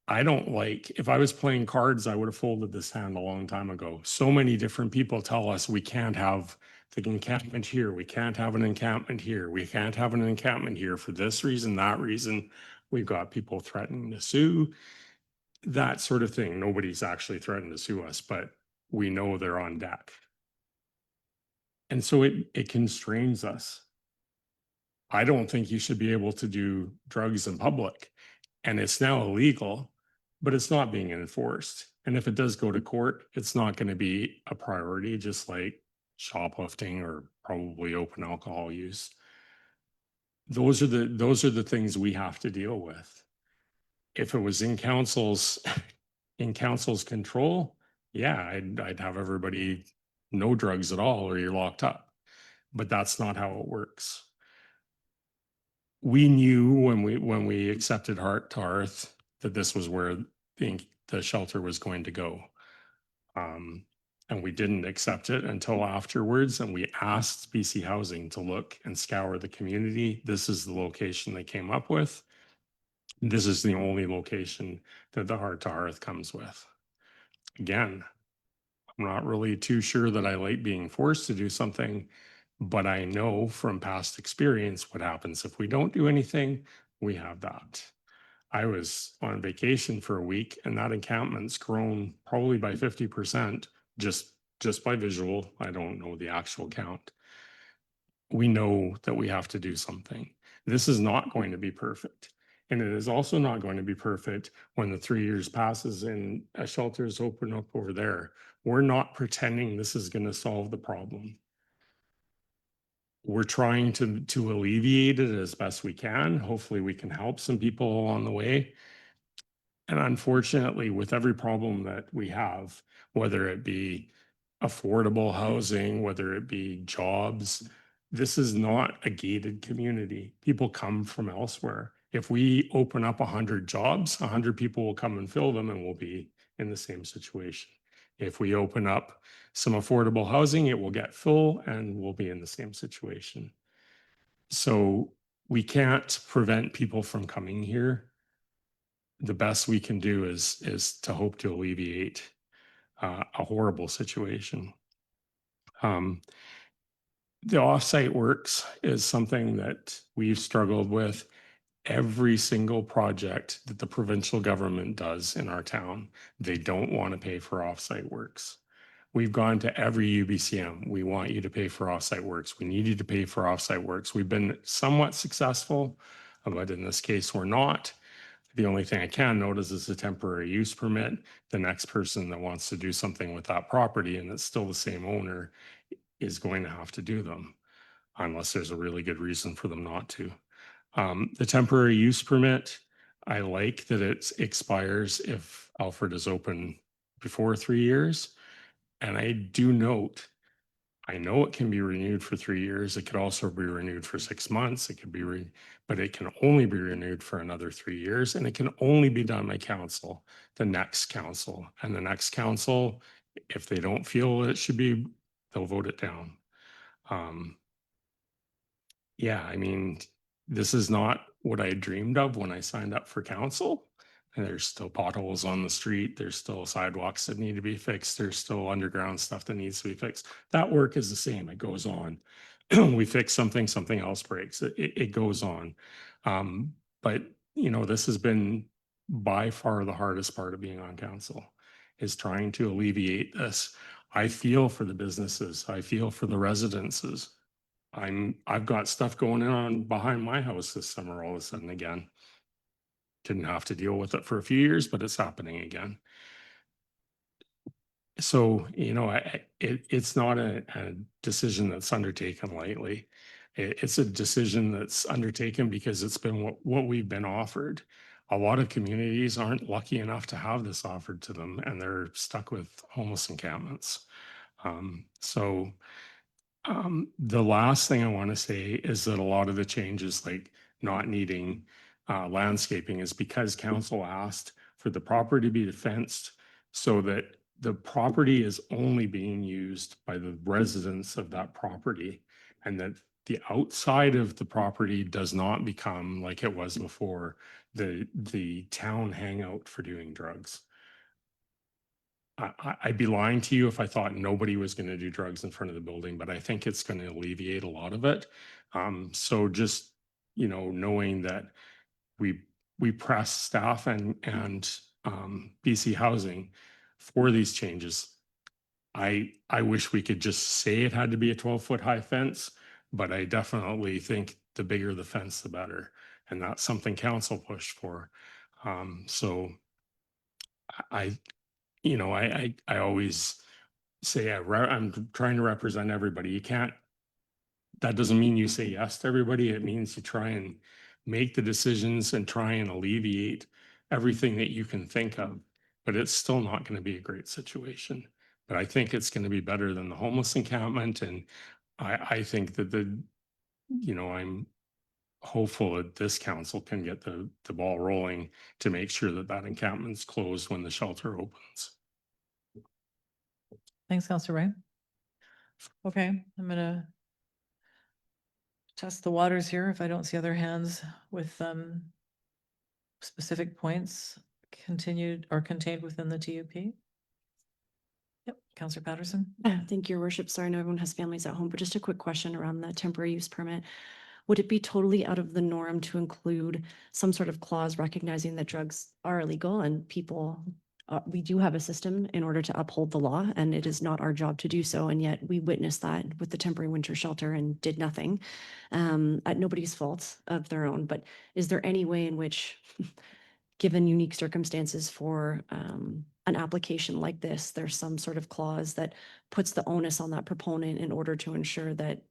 I don't like, if I was playing cards, I would have folded this hand a long time ago. So many different people tell us we can't have the encampment here. We can't have an encampment here. We can't have an encampment here for this reason, that reason. We've got people threatening to sue, that sort of thing. Nobody's actually threatened to sue us, but we know they're on deck. And so it constrains us. I don't think you should be able to do drugs in public. And it's now illegal, but it's not being enforced. And if it does go to court, it's not going to be a priority, just like shoplifting or probably open alcohol use. Those are the things we have to deal with. If it was in council's control, yeah, I'd have everybody no drugs at all or you're locked up. But that's not how it works. We knew when we accepted Heart to Hearth that this was where the shelter was going to go. And we didn't accept it until afterwards. And we asked BC Housing to look and scour the community. This is the location they came up with. This is the only location that the Heart to Hearth comes with. Again, I'm not really too sure that I like being forced to do something, but I know from past experience what happens if we don't do anything. We have that. I was on vacation for a week and that encampment's grown probably by 50% just by visual. I don't know the actual count. We know that we have to do something. This is not going to be perfect. And it is also not going to be perfect when the 3 years passes and a shelter is open up over there. We're not pretending this is going to solve the problem. We're trying to alleviate it as best we can. Hopefully we can help some people along the way. And unfortunately, with every problem that we have, whether it be affordable housing, whether it be jobs, this is not a gated community. People come from elsewhere. If we open up 100 jobs, 100 people will come and fill them and we'll be in the same situation. If we open up some affordable housing, it will get full and we'll be in the same situation. So we can't prevent people from coming here. The best we can do is to hope to alleviate a horrible situation. The offsite works is something that we've struggled with. Every single project that the provincial government does in our town, they don't want to pay for offsite works. We've gone to every UBCM. We want you to pay for offsite works. We need you to pay for offsite works. We've been somewhat successful, but in this case, we're not. The only thing I can notice is a temporary use permit. The next person that wants to do something with that property and it's still the same owner is going to have to do them unless there's a really good reason for them not to. The temporary use permit, I like that it expires if Alfred is open before 3 years. And I do note, I know it can be renewed for 3 years. It could also be renewed for 6 months. It could be, but it can only be renewed for another 3 years. And it can only be done by council, the next council. And the next council, if they don't feel it should be, they'll vote it down. Yeah, I mean, this is not what I dreamed of when I signed up for council. And there's still potholes on the street. There's still sidewalks that need to be fixed. There's still underground stuff that needs to be fixed. That work is the same. It goes on. We fix something, something else breaks. It goes on. But, this has been by far the hardest part of being on council is trying to alleviate this. I feel for the businesses. I feel for the residences. I've got stuff going on behind my house this summer all of a sudden again. Didn't have to deal with it for a few years, but it's happening again. So, you know, it's not a decision that's undertaken lightly. It's a decision that's undertaken because it's been what we've been offered. A lot of communities aren't lucky enough to have this offered to them, and they're stuck with homeless encampments. The last thing I want to say is that a lot of the changes, like not needing landscaping, is because council asked for the property to be fenced so that the property is only being used by the residents of that property, and that the outside of the property does not become like it was before, the town hangout for doing drugs. I'd be lying to you if I thought nobody was going to do drugs in front of the building, but I think it's going to alleviate a lot of it. So just, you know, knowing that we press staff and BC Housing for these changes. I wish we could just say it had to be a 12-foot high fence, but I definitely think the bigger the fence, the better. And that's something council pushed for. So you know, I always say I'm trying to represent everybody. You can't, that doesn't mean you say yes to everybody. It means you try and make the decisions and try and alleviate everything that you can think of, but it's still not going to be a great situation. But I think it's going to be better than the homeless encampment. And I think that you know, I'm hopeful that this council can get the ball rolling to make sure that that encampment's closed when the shelter opens. Thanks, Councillor Ray. Okay, I'm gonna test the waters here if I don't see other hands with specific points continued or contained within the TUP. Yep, Councillor Patterson. Thank you, Your Worship. Sorry, I know everyone has families at home, but just a quick question around the temporary use permit. Would it be totally out of the norm to include some sort of clause recognizing that drugs are illegal and people, we do have a system in order to uphold the law, and it is not our job to do so. And yet we witnessed that with the temporary winter shelter and did nothing at nobody's fault of their own. But is there any way in which, given unique circumstances for an application like this, there's some sort of clause that puts the onus on that proponent in order to ensure that,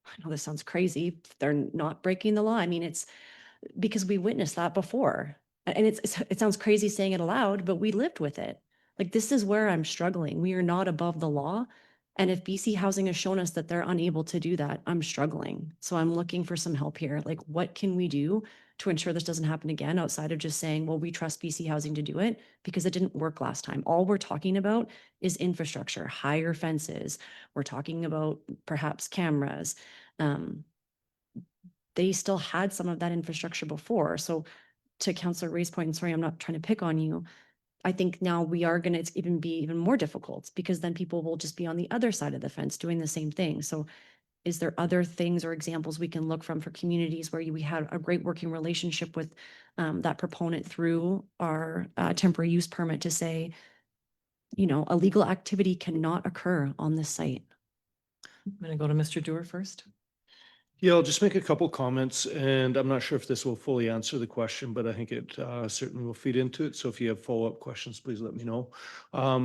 I know this sounds crazy, they're not breaking the law? I mean, it's because we witnessed that before. And it sounds crazy saying it aloud, but we lived with it. Like, this is where I'm struggling. We are not above the law. And if BC Housing has shown us that they're unable to do that, I'm struggling. So I'm looking for some help here. Like, what can we do to ensure this doesn't happen again, outside of just saying, well, we trust BC Housing to do it, because it didn't work last time. All we're talking about is infrastructure, higher fences. We're talking about perhaps cameras. They still had some of that infrastructure before. So to Councillor Ray's point, and sorry, I'm not trying to pick on you, I think now we are going to be even more difficult, because then people will just be on the other side of the fence doing the same thing. So is there other things or examples we can look from for communities where we had a great working relationship with that proponent through our temporary use permit to say, you know, illegal activity cannot occur on this site? I'm gonna go to Mr. Dewar first. Yeah, I'll just make a couple comments, and I'm not sure if this will fully answer the question, but I think it certainly will feed into it. So if you have follow-up questions, please let me know.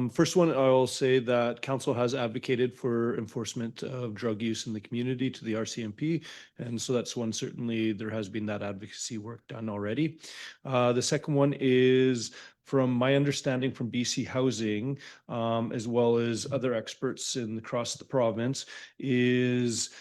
First one, I will say that council has advocated for enforcement of drug use in the community to the RCMP. And so that's one, certainly there has been that advocacy work done already. The second one is, from my understanding from BC Housing, as well as other experts across the province, is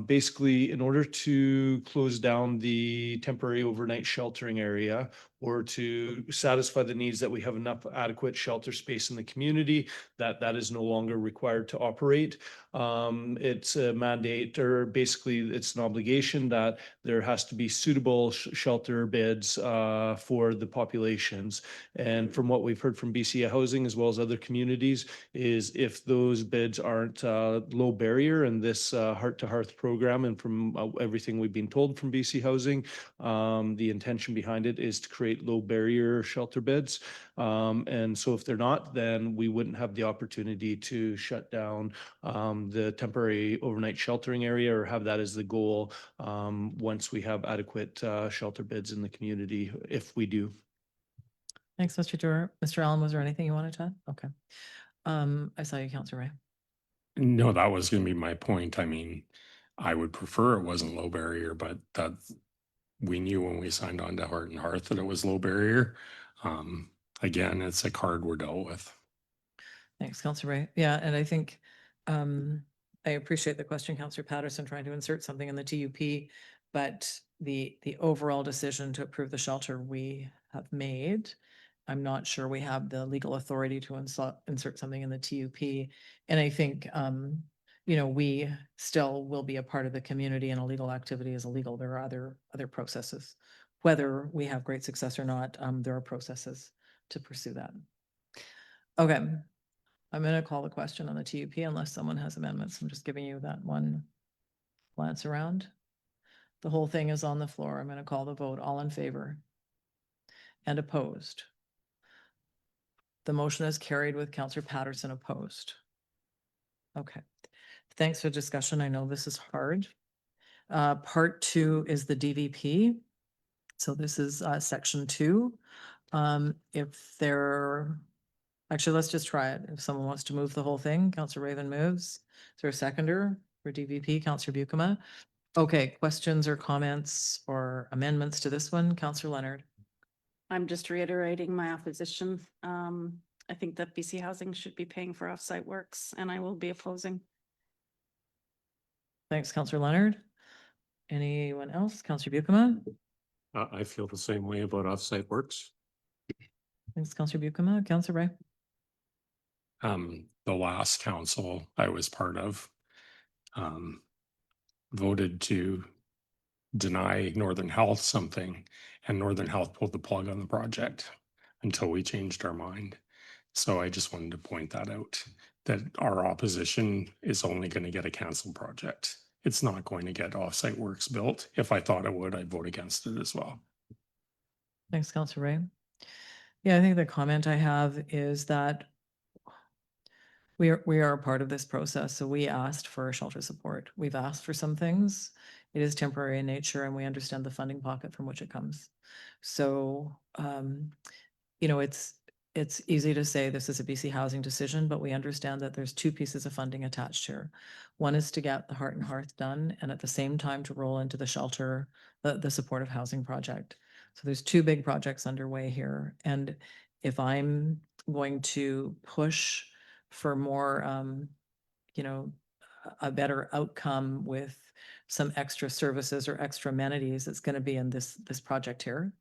basically, in order to close down the temporary overnight sheltering area, or to satisfy the needs that we have enough adequate shelter space in the community, that is no longer required to operate. It's a mandate, or basically it's an obligation that there has to be suitable shelter beds for the populations. And from what we've heard from BC Housing as well as other communities, is if those beds aren't low barrier in this Heart to Hearth program, and from everything we've been told from BC Housing, the intention behind it is to create low barrier shelter beds. And so if they're not, then we wouldn't have the opportunity to shut down the temporary overnight sheltering area, or have that as the goal once we have adequate shelter beds in the community, if we do. Thanks, Mr. Dewar. Mr. Allen, was there anything you wanted to add? Okay. I saw you, Councillor Ray. No, that was going to be my point. I mean, I would prefer it wasn't low barrier, but that we knew when we signed on to Heart and Hearth that it was low barrier. Again, it's a card we're dealt with. Thanks, Councillor Ray. Yeah, and I think I appreciate the question, Councillor Patterson, trying to insert something in the TUP, but the overall decision to approve the shelter we have made, I'm not sure we have the legal authority to insert something in the TUP. And I think, you know, we still will be a part of the community, and a legal activity is illegal. There are other processes. Whether we have great success or not, there are processes to pursue that. Okay. I'm going to call the question on the TUP unless someone has amendments. I'm just giving you that one glance around. The whole thing is on the floor. I'm going to call the vote. All in favor and opposed. The motion is carried with Councillor Patterson opposed. Okay. Thanks for the discussion. I know this is hard. Part 2 is the DVP. So this is section 2. If there, actually, let's just try it. If someone wants to move the whole thing, Councillor Raven moves. Is there a seconder for DVP? Councillor Buikema. Okay, questions or comments or amendments to this one? Councillor Leonard. I'm just reiterating my opposition. I think that BC Housing should be paying for offsite works, and I will be opposing. Thanks, Councillor Leonard. Anyone else? Councillor Buikema. I feel the same way about offsite works. Thanks, Councillor Buikema. Councillor Ray. The last council I was part of voted to deny Northern Health something, and Northern Health pulled the plug on the project until we changed our mind. So I just wanted to point that out, that our opposition is only going to get a canceled project. It's not going to get offsite works built. If I thought it would, I'd vote against it as well. Thanks, Councillor Ray. Yeah, I think the comment I have is that we are a part of this process. So we asked for shelter support. We've asked for some things. It is temporary in nature, and we understand the funding pocket from which it comes. So, you know, it's easy to say this is a BC Housing decision, but we understand that there's 2 pieces of funding attached here. One is to get the Heart and Hearth done, and at the same time to roll into the shelter, the supportive housing project. So there's 2 big projects underway here. And if I'm going to push for more, you know, a better outcome with some extra services or extra amenities, it's going to be in this project here,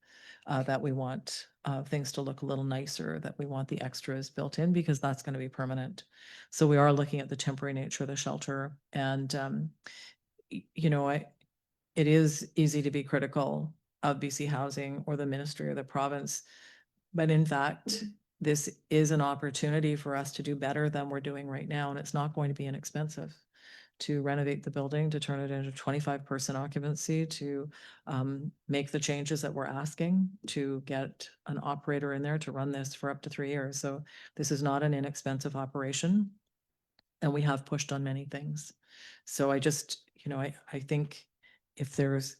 that we want things to look a little nicer, that we want the extras built in, because that's going to be permanent. So we are looking at the temporary nature of the shelter. And, you know, it is easy to be critical of BC Housing or the ministry or the province, but in fact, this is an opportunity for us to do better than we're doing right now, and it's not going to be inexpensive to renovate the building, to turn it into 25% occupancy, to make the changes that we're asking, to get an operator in there to run this for up to 3 years. So this is not an inexpensive operation, and we have pushed on many things. So I just, you know, I think if there's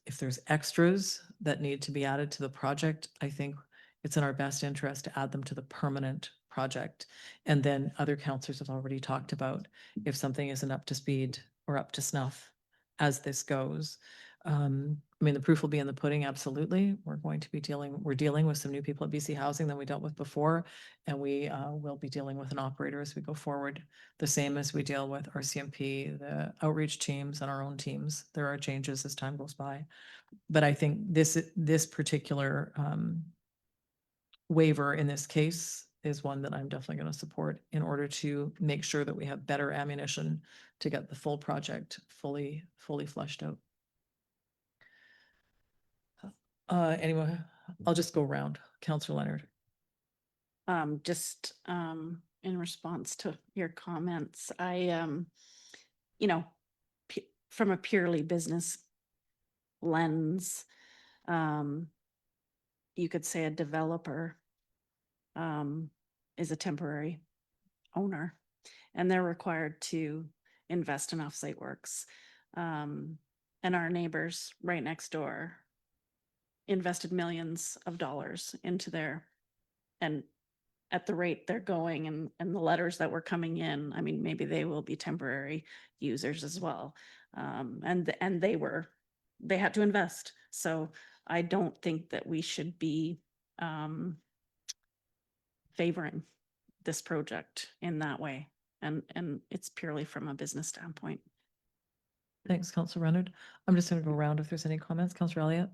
extras that need to be added to the project, I think it's in our best interest to add them to the permanent project. And then other councillors have already talked about if something isn't up to speed or up to snuff as this goes. I mean, the proof will be in the pudding, absolutely. We're dealing with some new people at BC Housing than we dealt with before, and we will be dealing with an operator as we go forward, the same as we deal with RCMP, the outreach teams, and our own teams. There are changes as time goes by. But I think this particular waiver in this case is one that I'm definitely going to support in order to make sure that we have better ammunition to get the full project fully fleshed out. Anyway, I'll just go around. Councillor Leonard. Just in response to your comments, I you know, from a purely business lens, you could say a developer is a temporary owner, and they're required to invest in offsite works. And our neighbors right next door invested millions of dollars into their, and at the rate they're going and the letters that were coming in, I mean, maybe they will be temporary users as well. And they had to invest. So I don't think that we should be favoring this project in that way. And it's purely from a business standpoint. Thanks, Councillor Leonard. I'm just going to go around if there's any comments. Councillor Elliott.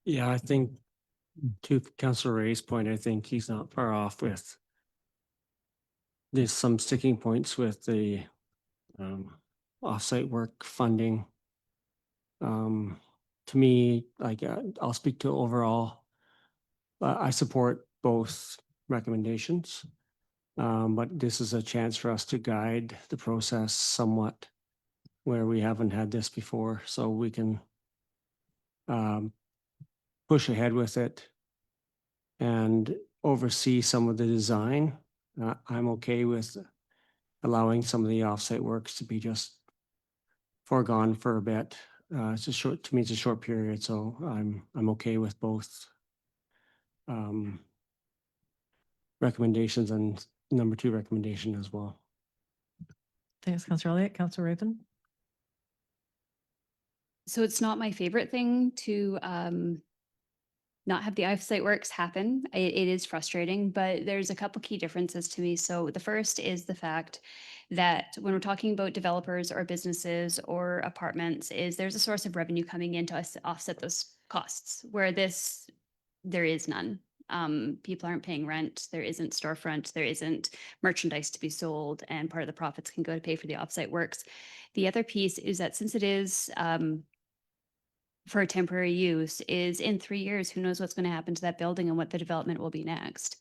Yeah, I think to Councillor Ray's point, I think he's not far off with. There's some sticking points with the offsite work funding. To me, like I'll speak to overall. I support both recommendations, but this is a chance for us to guide the process somewhat, where we haven't had this before, so we can push ahead with it and oversee some of the design. I'm okay with allowing some of the offsite works to be just foregone for a bit. It's a short, to me, it's a short period, so I'm okay with both recommendations and number 2 recommendation as well. Thanks, Councillor Elliott. Councillor Raven. So it's not my favorite thing to not have the offsite works happen. It is frustrating, but there's a couple key differences to me. So the first is the fact that when we're talking about developers or businesses or apartments, is there's a source of revenue coming in to offset those costs, where there is none. People aren't paying rent, there isn't storefront, there isn't merchandise to be sold, and part of the profits can go to pay for the offsite works. The other piece is that since it is for a temporary use, is in 3 years, who knows what's going to happen to that building and what the development will be next.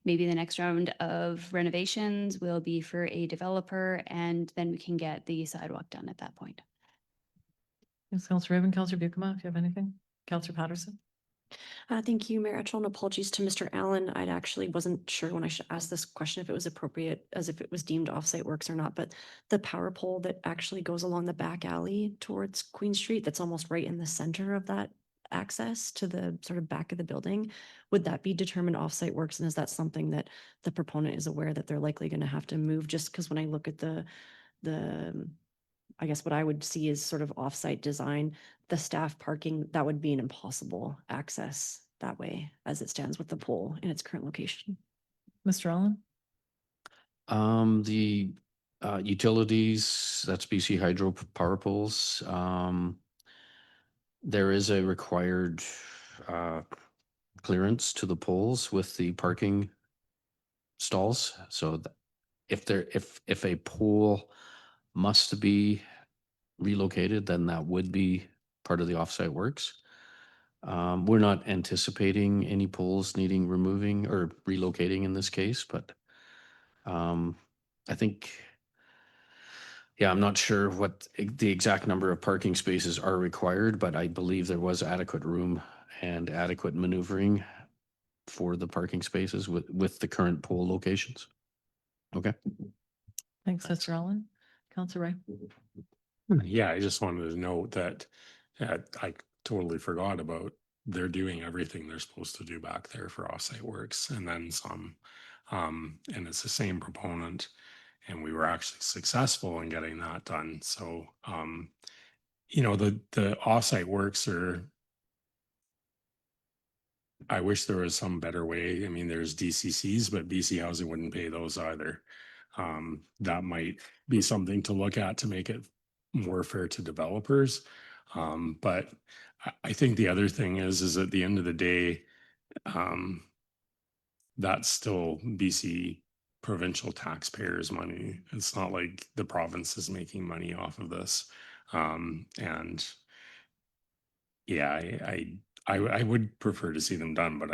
Maybe the next round of renovations will be for a developer, and then we can get the sidewalk done at that point. Thanks, Councillor Raven. Councillor Bucama, if you have anything. Councillor Patterson. Thank you, Mayor Etchell, and apologies to Mr. Allen. I actually wasn't sure when I should ask this question if it was appropriate, as if it was deemed offsite works or not, but the power pole that actually goes along the back alley towards Queen Street, that's almost right in the center of that access to the sort of back of the building, would that be determined offsite works? And is that something that the proponent is aware that they're likely going to have to move? Just because when I look at the I guess what I would see is sort of offsite design, the staff parking, that would be an impossible access that way as it stands with the pole in its current location. Mr. Allen. The utilities, that's BC Hydro power poles. There is a required clearance to the poles with the parking stalls. So if a pole must be relocated, then that would be part of the offsite works. We're not anticipating any poles needing removing or relocating in this case, but I think, yeah, I'm not sure what the exact number of parking spaces are required, but I believe there was adequate room and adequate maneuvering for the parking spaces with the current pole locations. Okay. Thanks, Mr. Allen. Councillor Ray. Yeah, I just wanted to note that I totally forgot about they're doing everything they're supposed to do back there for offsite works and then some. And it's the same proponent, and we were actually successful in getting that done. So, you know, the offsite works are, I wish there was some better way. I mean, there's DCCs, but BC Housing wouldn't pay those either. That might be something to look at to make it more fair to developers. But I think the other thing is at the end of the day, that's still BC provincial taxpayers' money. It's not like the province is making money off of this. And yeah, I would prefer to see them done, but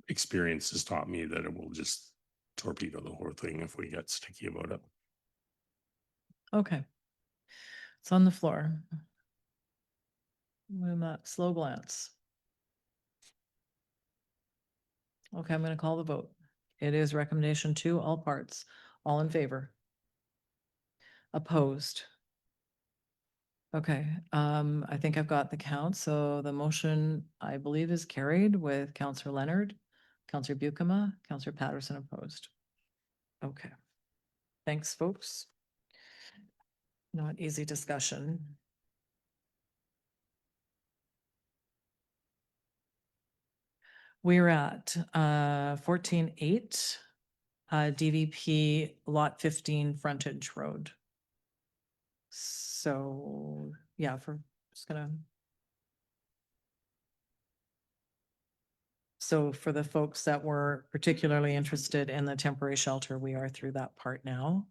experience has taught me that it will just torpedo the whole thing if we get sticky about it. Okay. It's on the floor. With that slow glance. Okay, I'm gonna call the vote. It is recommendation 2, all parts. All in favor? Opposed? Okay, I think I've got the count, so the motion, I believe, is carried with Counselor Leonard, Counselor Bucama, Counselor Patterson opposed. Okay. Thanks, folks. Not easy discussion. We're at 14.8, DVP Lot 15 Frontage Road. So, yeah, just gonna. So for the folks that were particularly interested in the temporary shelter, we are through that part now.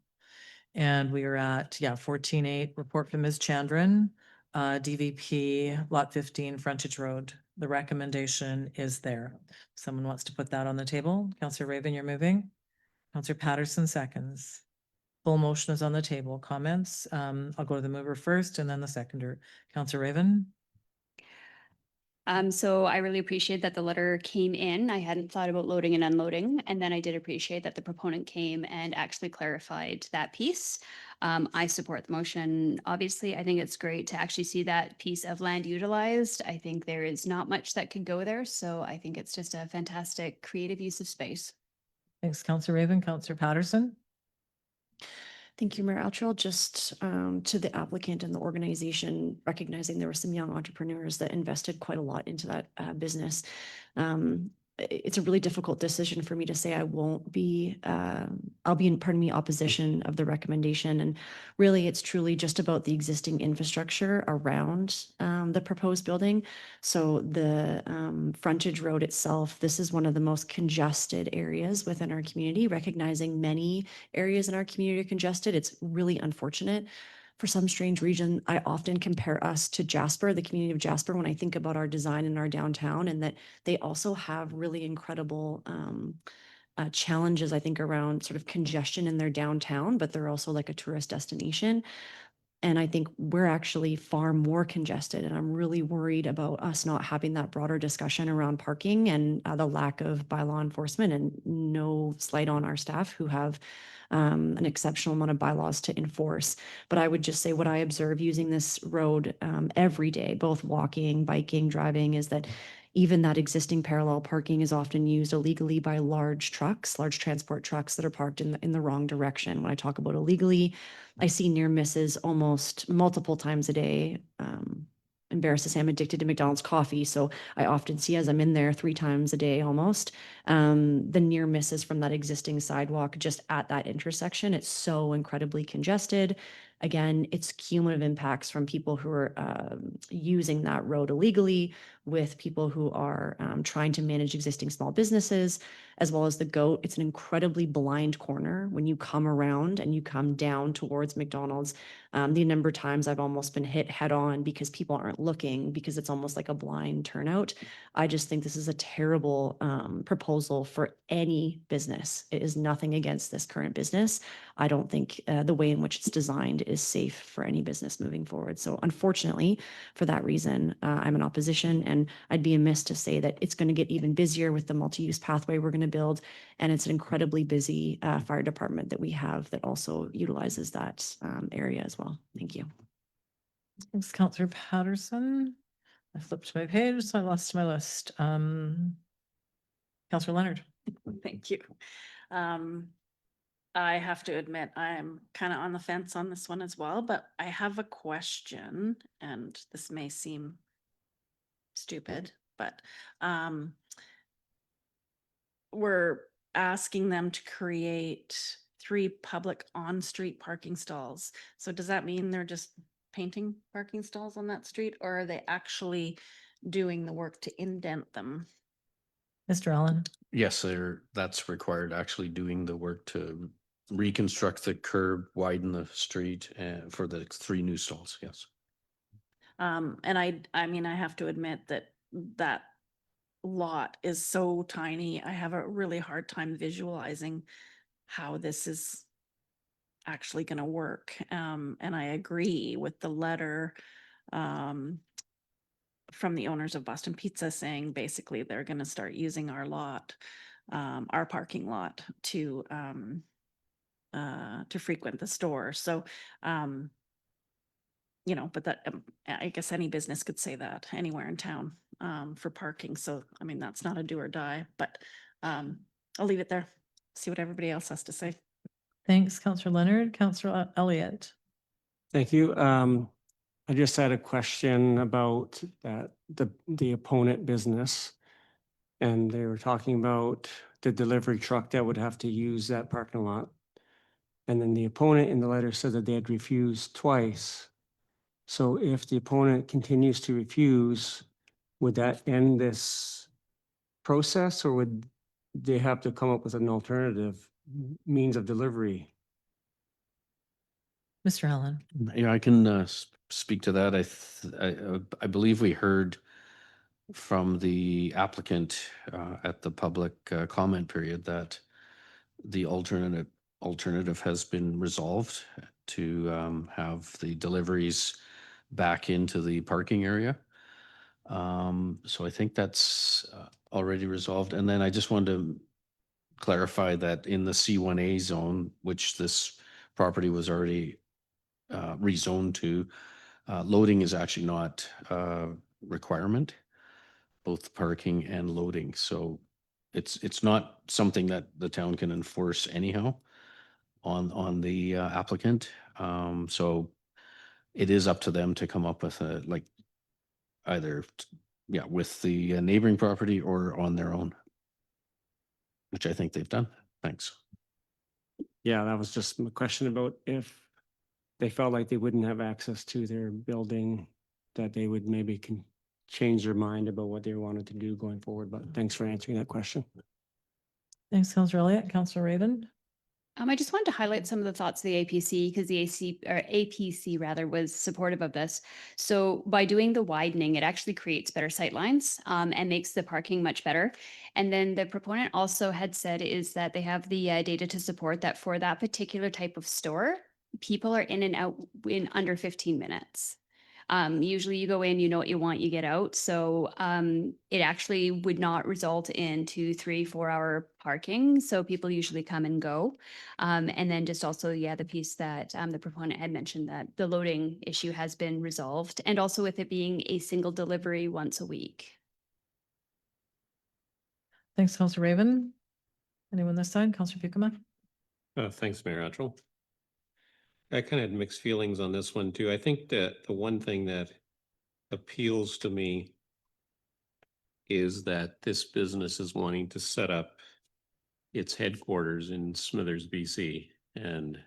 And we are at, 14.8, report from Ms. Chandran, DVP Lot 15 Frontage Road. The recommendation is there. Someone wants to put that on the table. Counselor Raven, you're moving. Counselor Patterson seconds. Full motion is on the table. Comments? I'll go to the mover first and then the seconder. Counselor Raven? So I really appreciate that the letter came in. I hadn't thought about loading and unloading. And then I did appreciate that the proponent came and actually clarified that piece. I support the motion. Obviously, I think it's great to actually see that piece of land utilized. I think there is not much that could go there. So I think it's just a fantastic creative use of space. Thanks, Counselor Raven. Counselor Patterson? Thank you, Mayor Altrell. Just to the applicant and the organization, recognizing there were some young entrepreneurs that invested quite a lot into that business. It's a really difficult decision for me to say I won't be, I'll be in opposition of the recommendation. And really, it's truly just about the existing infrastructure around the proposed building. So the frontage road itself, this is one of the most congested areas within our community, recognizing many areas in our community are congested. It's really unfortunate. For some strange reason, I often compare us to Jasper, the community of Jasper, when I think about our design in our downtown, and that they also have really incredible challenges, I think, around sort of congestion in their downtown, but they're also like a tourist destination. And I think we're actually far more congested, and I'm really worried about us not having that broader discussion around parking and the lack of bylaw enforcement, and no slight on our staff who have an exceptional amount of bylaws to enforce. But I would just say what I observe using this road every day, both walking, biking, driving, is that even that existing parallel parking is often used illegally by large trucks, large transport trucks that are parked in the wrong direction. When I talk about illegally, I see near misses almost multiple times a day. Embarrassed to say I'm addicted to McDonald's coffee, so I often see, as I'm in there 3 times a day almost, the near misses from that existing sidewalk just at that intersection. It's so incredibly congested. Again, it's cumulative impacts from people who are using that road illegally, with people who are trying to manage existing small businesses, as well as the GOAT. It's an incredibly blind corner when you come around and you come down towards McDonald's. The number of times I've almost been hit head on because people aren't looking, because it's almost like a blind turnout. I just think this is a terrible proposal for any business. It is nothing against this current business. I don't think the way in which it's designed is safe for any business moving forward. So unfortunately, for that reason, I'm in opposition, and I'd be amiss to say that it's going to get even busier with the multi-use pathway we're going to build. And it's an incredibly busy fire department that we have that also utilizes that area as well. Thank you. Thanks, Counselor Patterson. I flipped my page, so I lost my list. Counselor Leonard. Thank you. I have to admit, I'm kind of on the fence on this one as well, but I have a question, and this may seem stupid, but we're asking them to create 3 public on-street parking stalls. So does that mean they're just painting parking stalls on that street, or are they actually doing the work to indent them? Mr. Allen, Yes, that's required, actually doing the work to reconstruct the curb, widen the street, and for the 3 new stalls, yes. And I mean, I have to admit that that lot is so tiny. I have a really hard time visualizing how this is actually gonna work. And I agree with the letter from the owners of Boston Pizza saying basically they're gonna start using our lot, our parking lot to frequent the store. So, you know, but that, I guess any business could say that anywhere in town, for parking. So, I mean, that's not a do or die, but, I'll leave it there. See what everybody else has to say. thanks, Counselor Leonard. Counselor Elliott. Thank you. I just had a question about that, the opponent business. And they were talking about the delivery truck that would have to use that parking lot. And then the opponent in the letter said that they had refused twice. So if the opponent continues to refuse, would that end this process, or would they have to come up with an alternative means of delivery? Mr. Allen. Yeah, I can speak to that. I believe we heard from the applicant at the public comment period that the alternative has been resolved to have the deliveries back into the parking area. So I think that's already resolved. And then I just wanted to clarify that in the C1A zone, which this property was already rezoned to, loading is actually not a requirement, both parking and loading. So it's not something that the town can enforce anyhow on the applicant. So it is up to them to come up with either with the neighboring property or on their own, which I think they've done. Thanks. Yeah, that was just a question about if they felt like they wouldn't have access to their building, that they would maybe change their mind about what they wanted to do going forward. But thanks for answering that question. Thanks, Counselor Elliott. Counselor Raven. I just wanted to highlight some of the thoughts of the APC because the APC rather was supportive of this. So by doing the widening, it actually creates better sightlines and makes the parking much better. And then the proponent also had said is that they have the data to support that for that particular type of store, people are in and out in under 15 minutes. Usually you go in, you know what you want, you get out. So it actually would not result in 2, 3, 4 hour parking. So people usually come and go. And then just also, the piece that the proponent had mentioned that the loading issue has been resolved, and also with it being a single delivery once a week. Thanks, Counselor Raven. Anyone this side? Counselor Buikema. Thanks, Mayor Attrell. I kind of had mixed feelings on this one too. I think that the one thing that appeals to me is that this business is wanting to set up its headquarters in Smithers, BC. And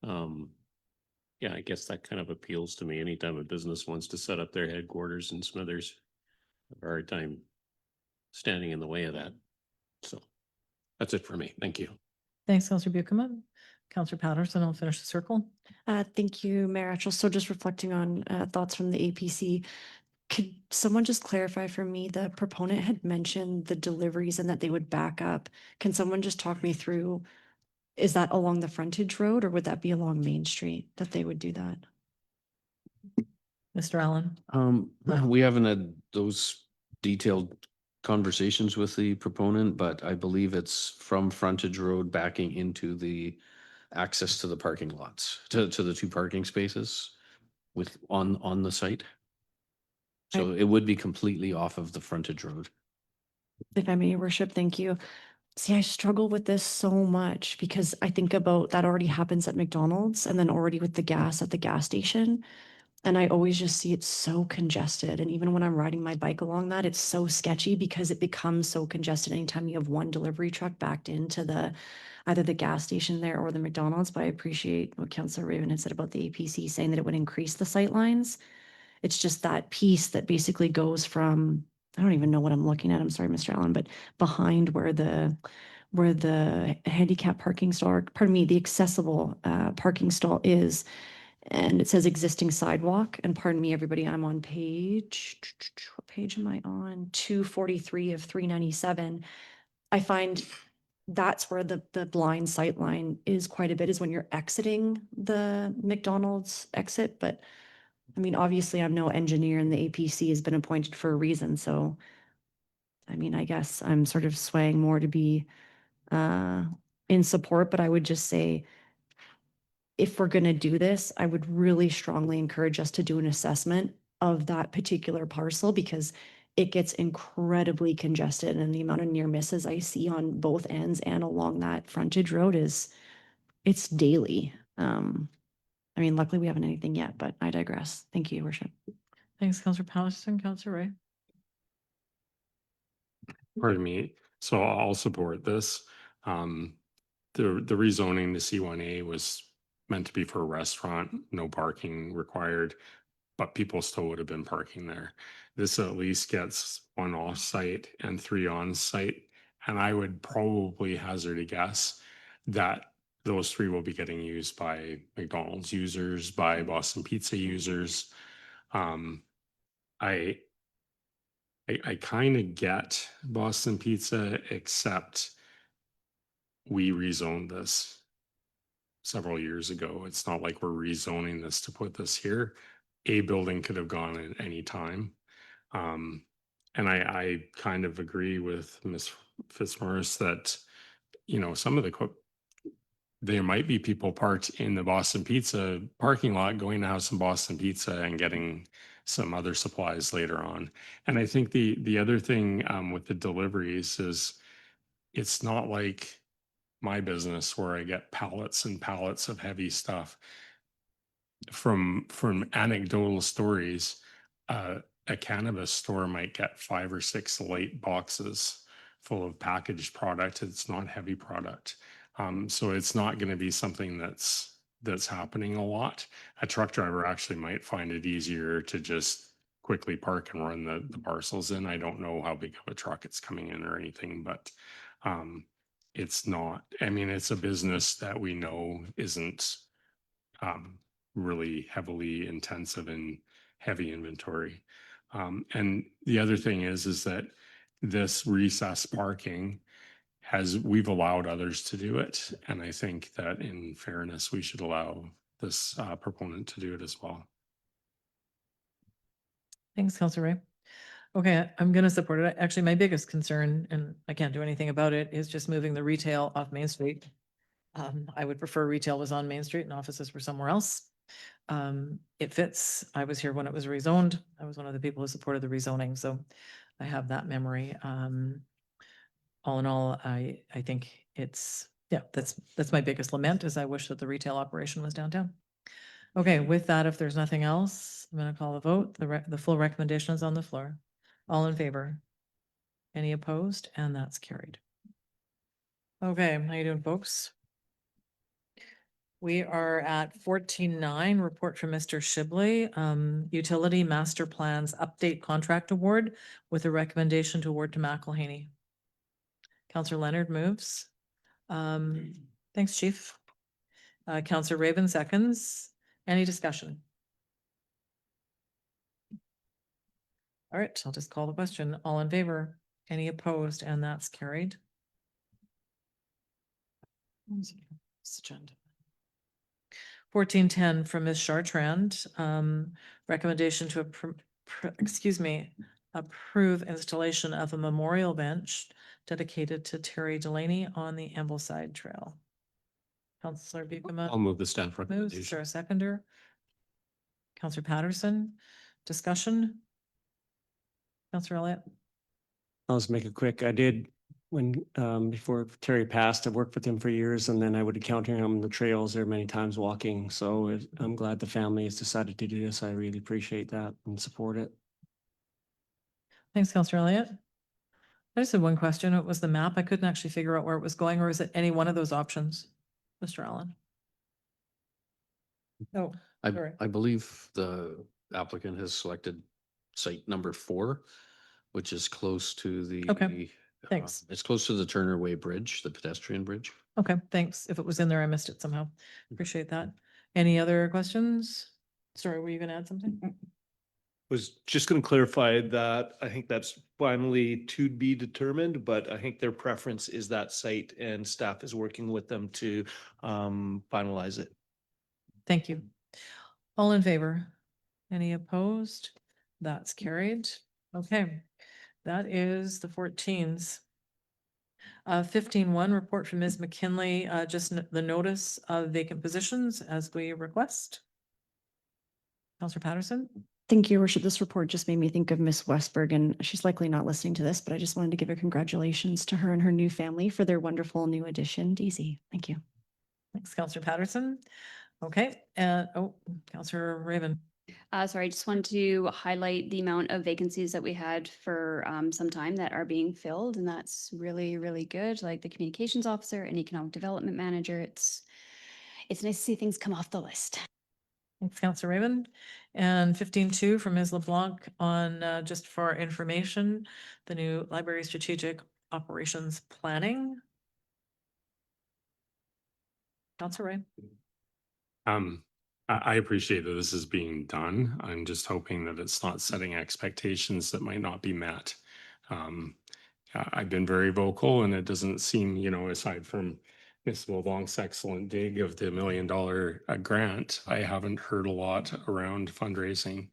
I guess that kind of appeals to me. Anytime a business wants to set up their headquarters in Smithers, I have a hard time standing in the way of that. So that's it for me. Thank you. Thanks, Counselor Buikema. Counselor Patterson, I'll finish the circle. Thank you, Mayor Atchell. So just reflecting on thoughts from the APC, could someone just clarify for me, the proponent had mentioned the deliveries and that they would back up. Can someone just talk me through, is that along the frontage road or would that be along Main Street that they would do that? Mr. Allen. We haven't had those detailed conversations with the proponent, but I believe it's from frontage road backing into the access to the parking lots, to the 2 parking spaces on the site. So it would be completely off of the frontage road. If I may, your worship, thank you. See, I struggle with this so much because I think about that already happens at McDonald's and then already with the gas at the gas station. And I always just see it so congested. And even when I'm riding my bike along that, it's so sketchy because it becomes so congested anytime you have one delivery truck backed into either the gas station there or the McDonald's. But I appreciate what Councillor Raven had said about the APC saying that it would increase the sight lines. It's just that piece that basically goes from I don't even know what I'm looking at. I'm sorry, Mr. Allen, but behind where the handicap parking stall, pardon me, the accessible parking stall is. And it says existing sidewalk, and pardon me, everybody, I'm on page, what page am I on? 243 of 397. I find that's where the blind sight line is quite a bit, is when you're exiting the McDonald's exit, but I mean, obviously, I'm no engineer and the APC has been appointed for a reason, so I mean, I guess I'm sort of swaying more to be in support, but I would just say, if we're gonna do this, I would really strongly encourage us to do an assessment of that particular parcel, because it gets incredibly congested, and the amount of near misses I see on both ends and along that frontage road it's daily. I mean, luckily we haven't anything yet, but I digress. Thank you, Your Worship. Thanks, Councillor Patterson. Councillor Ray. Pardon me. So I'll support this. The rezoning to C1A was meant to be for a restaurant, no parking required, but people still would have been parking there. This at least gets 1 off-site and 3 on-site. And I would probably hazard a guess that those 3 will be getting used by McDonald's users, by Boston Pizza users. I kind of get Boston Pizza, except we rezoned this several years ago. It's not like we're rezoning this to put this here. A building could have gone at any time. And I kind of agree with Ms. Fitzmaurice that, you know, some of there might be people parked in the Boston Pizza parking lot going to have some Boston Pizza and getting some other supplies later on. And I think the other thing with the deliveries is, it's not like my business where I get pallets and pallets of heavy stuff. From anecdotal stories, a cannabis store might get 5 or 6 light boxes full of packaged product. It's not heavy product. So it's not going to be something that's happening a lot. A truck driver actually might find it easier to just quickly park and run the parcels in. I don't know how big of a truck it's coming in or anything, but it's not, I mean, it's a business that we know isn't really heavily intensive in heavy inventory. And the other thing is that this recess parking, we've allowed others to do it. And I think that in fairness, we should allow this proponent to do it as well. Thanks, Councillor Ray. Okay, I'm going to support it. Actually, my biggest concern, and I can't do anything about it, is just moving the retail off Main Street. I would prefer retail was on Main Street and offices were somewhere else. It fits. I was here when it was rezoned. I was one of the people who supported the rezoning, so I have that memory. All in all, I think it's, yeah, that's my biggest lament, is I wish that the retail operation was downtown. Okay, with that, if there's nothing else, I'm going to call a vote. The full recommendation is on the floor. All in favor? Any opposed? And that's carried. Okay, how you doing, folks? We are at 14.9, report from Mr. Shibley, Utility Master Plans Update Contract Award with a recommendation to award to McElhaney. Councillor Leonard moves. Thanks, Chief. Councillor Raven seconds. Any discussion? All right, I'll just call the question. All in favor? Any opposed? And that's carried. Agenda. 14.10 from Ms. Chartrand, recommendation to approve installation of a memorial bench dedicated to Terry Delaney on the Ambleside Trail. Councillor Buchanan. I'll move the staff Moves, is recommendation. there a seconder? Councillor Patterson, discussion? Councillor Elliott? I'll just make it quick. I did when, before Terry passed, I worked with him for years, and then I would encounter him on the trails there many times walking. So I'm glad the family has decided to do this. I really appreciate that and support it. Thanks, Councillor Elliott. I just had one question. It was the map. I couldn't actually figure out where it was going, or is it any one of those options, Mr. Allen? Oh, sorry. I believe the applicant has selected site number 4. which is close to the. Okay, thanks. It's close to the Turner Way Bridge, the pedestrian bridge. Okay, thanks. If it was in there, I missed it somehow. Appreciate that. Any other questions? Sorry, were you gonna add something? Was just going to clarify that I think that's finally to be determined, but I think their preference is that site and staff is working with them to finalize it. Thank you. All in favor? Any opposed? That's carried. Okay, that is the 14s. 15-1, report from Ms. McKinley, just the notice of vacant positions as we request. Counselor Patterson? Thank you, Your Worship. This report just made me think of Miss Westberg, and she's likely not listening to this, but I just wanted to give her congratulations to her and her new family for their wonderful new addition, Daisy. Thank you. Thanks, Counselor Patterson. Okay, Counselor Raven. Sorry, I just wanted to highlight the amount of vacancies that we had for some time that are being filled, and that's really, really good. Like the communications officer and economic development manager, it's nice to see things come off the list. Thanks, Counselor Raven. And 15-2 from Ms. LeBlanc on, just for our information, the new library strategic operations planning. Counselor Ray. I appreciate that this is being done. I'm just hoping that it's not setting expectations that might not be met. I've been very vocal, and it doesn't seem, aside from Ms. LeBlanc's excellent dig of the $1 million grant, I haven't heard a lot around fundraising.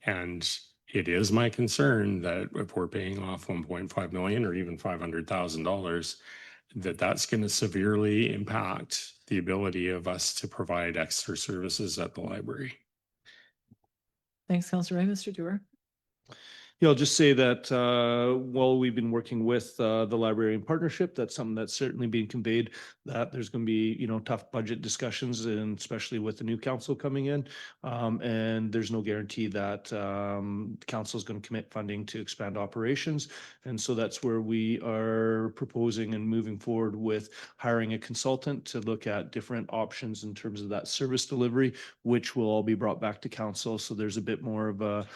And it is my concern that if we're paying off 1.5 million or even $500,000, that's going to severely impact the ability of us to provide extra services at the library. Thanks, Counselor Ray. Mr. Dewar. Yeah, I'll just say that while we've been working with the library in partnership, that's something that's certainly being conveyed, that there's going to be, tough budget discussions, and especially with the new council coming in. And there's no guarantee that council is going to commit funding to expand operations. And so that's where we are proposing and moving forward with hiring a consultant to look at different options in terms of that service delivery, which will all be brought back to council. So there's a bit more of a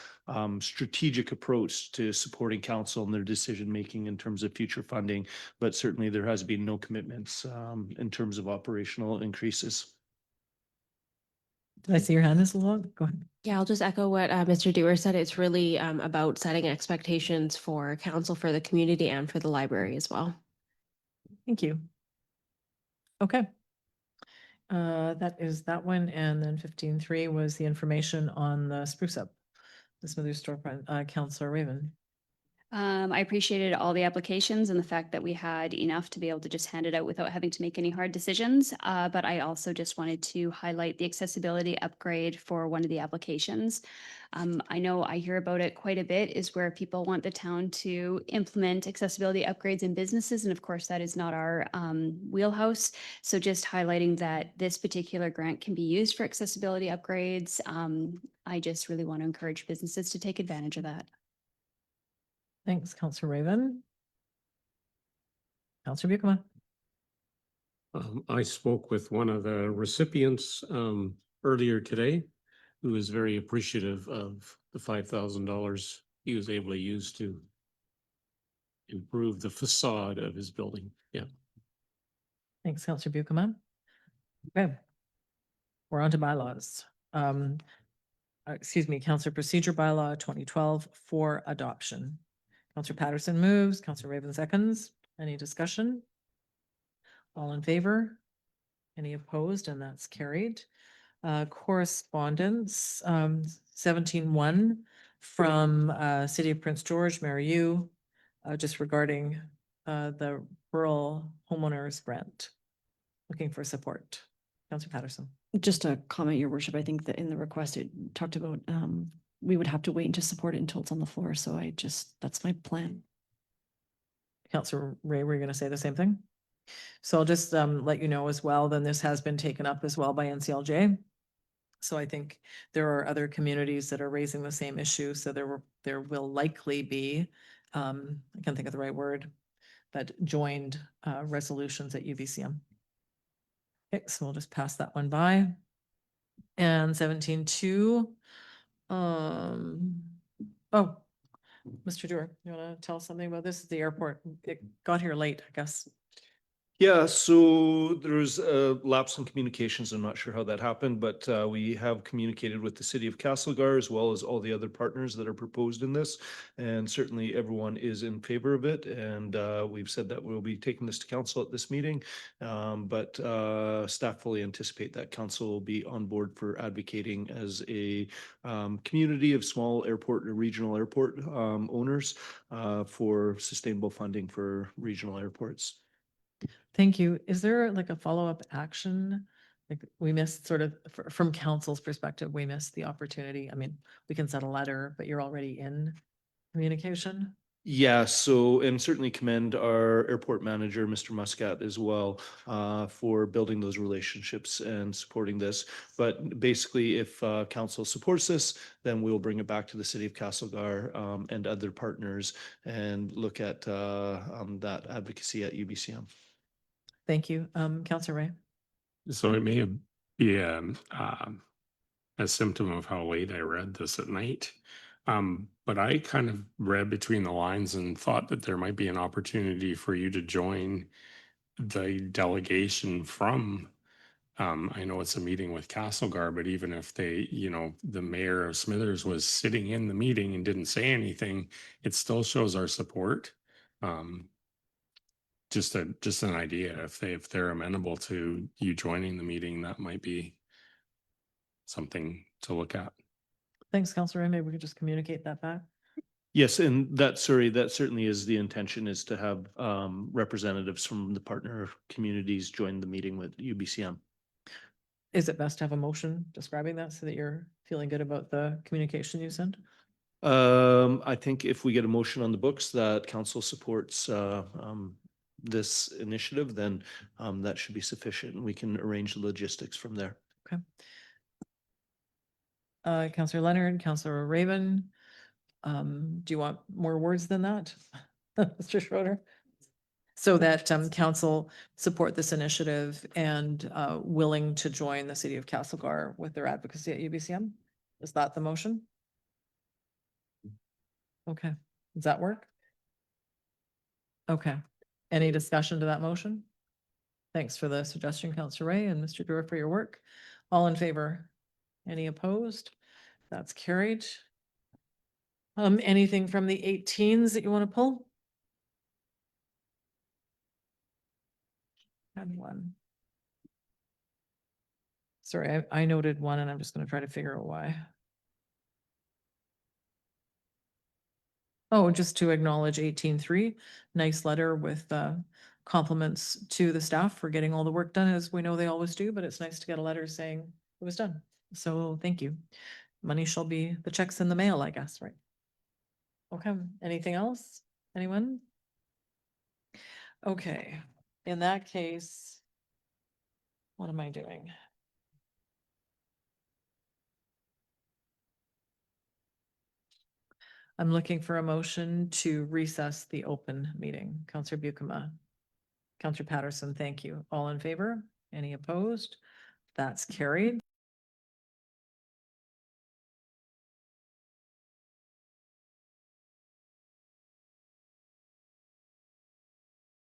strategic approach to supporting council in their decision-making in terms of future funding, but certainly there has been no commitments in terms of operational increases. Did I see your hand, Ms. LeBlanc? Go ahead. Yeah, I'll just echo what Mr. Dewar said. It's really about setting expectations for council, for the community, and for the library as well. Thank you. Okay. That is that one. And then 15-3 was the information on the spruce up, the Smithers storefront. Counselor Raven. I appreciated all the applications and the fact that we had enough to be able to just hand it out without having to make any hard decisions. But I also just wanted to highlight the accessibility upgrade for one of the applications. I know I hear about it quite a bit, is where people want the town to implement accessibility upgrades in businesses. And of course, that is not our wheelhouse. So just highlighting that this particular grant can be used for accessibility upgrades. I just really want to encourage businesses to take advantage of that. Thanks, Counselor Raven. Counselor Buchanan. I spoke with one of the recipients earlier today, who was very appreciative of the $5,000 he was able to use to improve the facade of his building. Yeah. Thanks, Counselor Buchanan. Okay. We're on to bylaws. Excuse me, Counselor Procedure Bylaw 2012 for adoption. Counselor Patterson moves, Counselor Raven seconds. Any discussion? All in favor? Any opposed? And that's carried. Correspondence 17-1 from City of Prince George, Mayor Yu, just regarding the rural homeowners grant. Looking for support. Counselor Patterson. Just a comment, Your Worship. I think that in the request, it talked about we would have to wait to support it until it's on the floor. So that's my plan. Counselor Ray, were you going to say the same thing? So I'll just let you know as well, then this has been taken up as well by NCLJ. So I think there are other communities that are raising the same issue. So there will likely be, I can't think of the right word, but joined resolutions at UBCM. Okay, so we'll just pass that one by. And 17-2. Mr. Dewar, you want to tell us something about this? The airport, it got here late, I guess. Yeah, so there's a lapse in communications. I'm not sure how that happened, but we have communicated with the city of Castlegar as well as all the other partners that are proposed in this. And certainly everyone is in favor of it. And we've said that we'll be taking this to council at this meeting. But staff fully anticipate that council will be on board for advocating as a community of small airport or regional airport owners for sustainable funding for regional airports. Thank you. Is there like a follow-up action? Like we missed sort of from council's perspective, we missed the opportunity. I mean, we can send a letter, but you're already in communication. Yeah, so, and certainly commend our airport manager, Mr. Muscat, as well, for building those relationships and supporting this. But basically, if council supports this, then we'll bring it back to the city of Castlegar and other partners and look at that advocacy at UBCM. Thank you. Councillor Ray. So it may be a symptom of how late I read this at night. But I kind of read between the lines and thought that there might be an opportunity for you to join the delegation from, I know it's a meeting with Castlegar, but even if they, the mayor of Smithers was sitting in the meeting and didn't say anything, it still shows our support. Just an idea, if they're amenable to you joining the meeting, that might be something to look at. Thanks, Councillor Ray. Maybe we could just communicate that back. Yes, and that certainly is the intention, is to have representatives from the partner communities join the meeting with UBCM. Is it best to have a motion describing that so that you're feeling good about the communication you sent? I think if we get a motion on the books that council supports this initiative, then that should be sufficient, and we can arrange the logistics from there. Okay. Councillor Leonard, Councillor Raven, do you want more words than that? Mr. Schroeder? So that council support this initiative and willing to join the city of Castlegar with their advocacy at UBCM? Is that the motion? Okay, does that work? Okay, any discussion to that motion? Thanks for the suggestion, Councillor Ray and Mr. Dewar, for your work. All in favor? Any opposed? That's carried. Anything from the 18s that you want to pull? And one. Sorry, I noted one and I'm just going to try to figure out why. Oh, just to acknowledge 18.3, nice letter with compliments to the staff for getting all the work done, as we know they always do, but it's nice to get a letter saying it was done. So thank you. Money shall be, the checks in the mail, I guess, right? Okay, anything else? Anyone? Okay, in that case, what am I doing? I'm looking for a motion to recess the open meeting. Councillor Bucama. Councillor Patterson, thank you. All in favor? Any opposed? That's carried.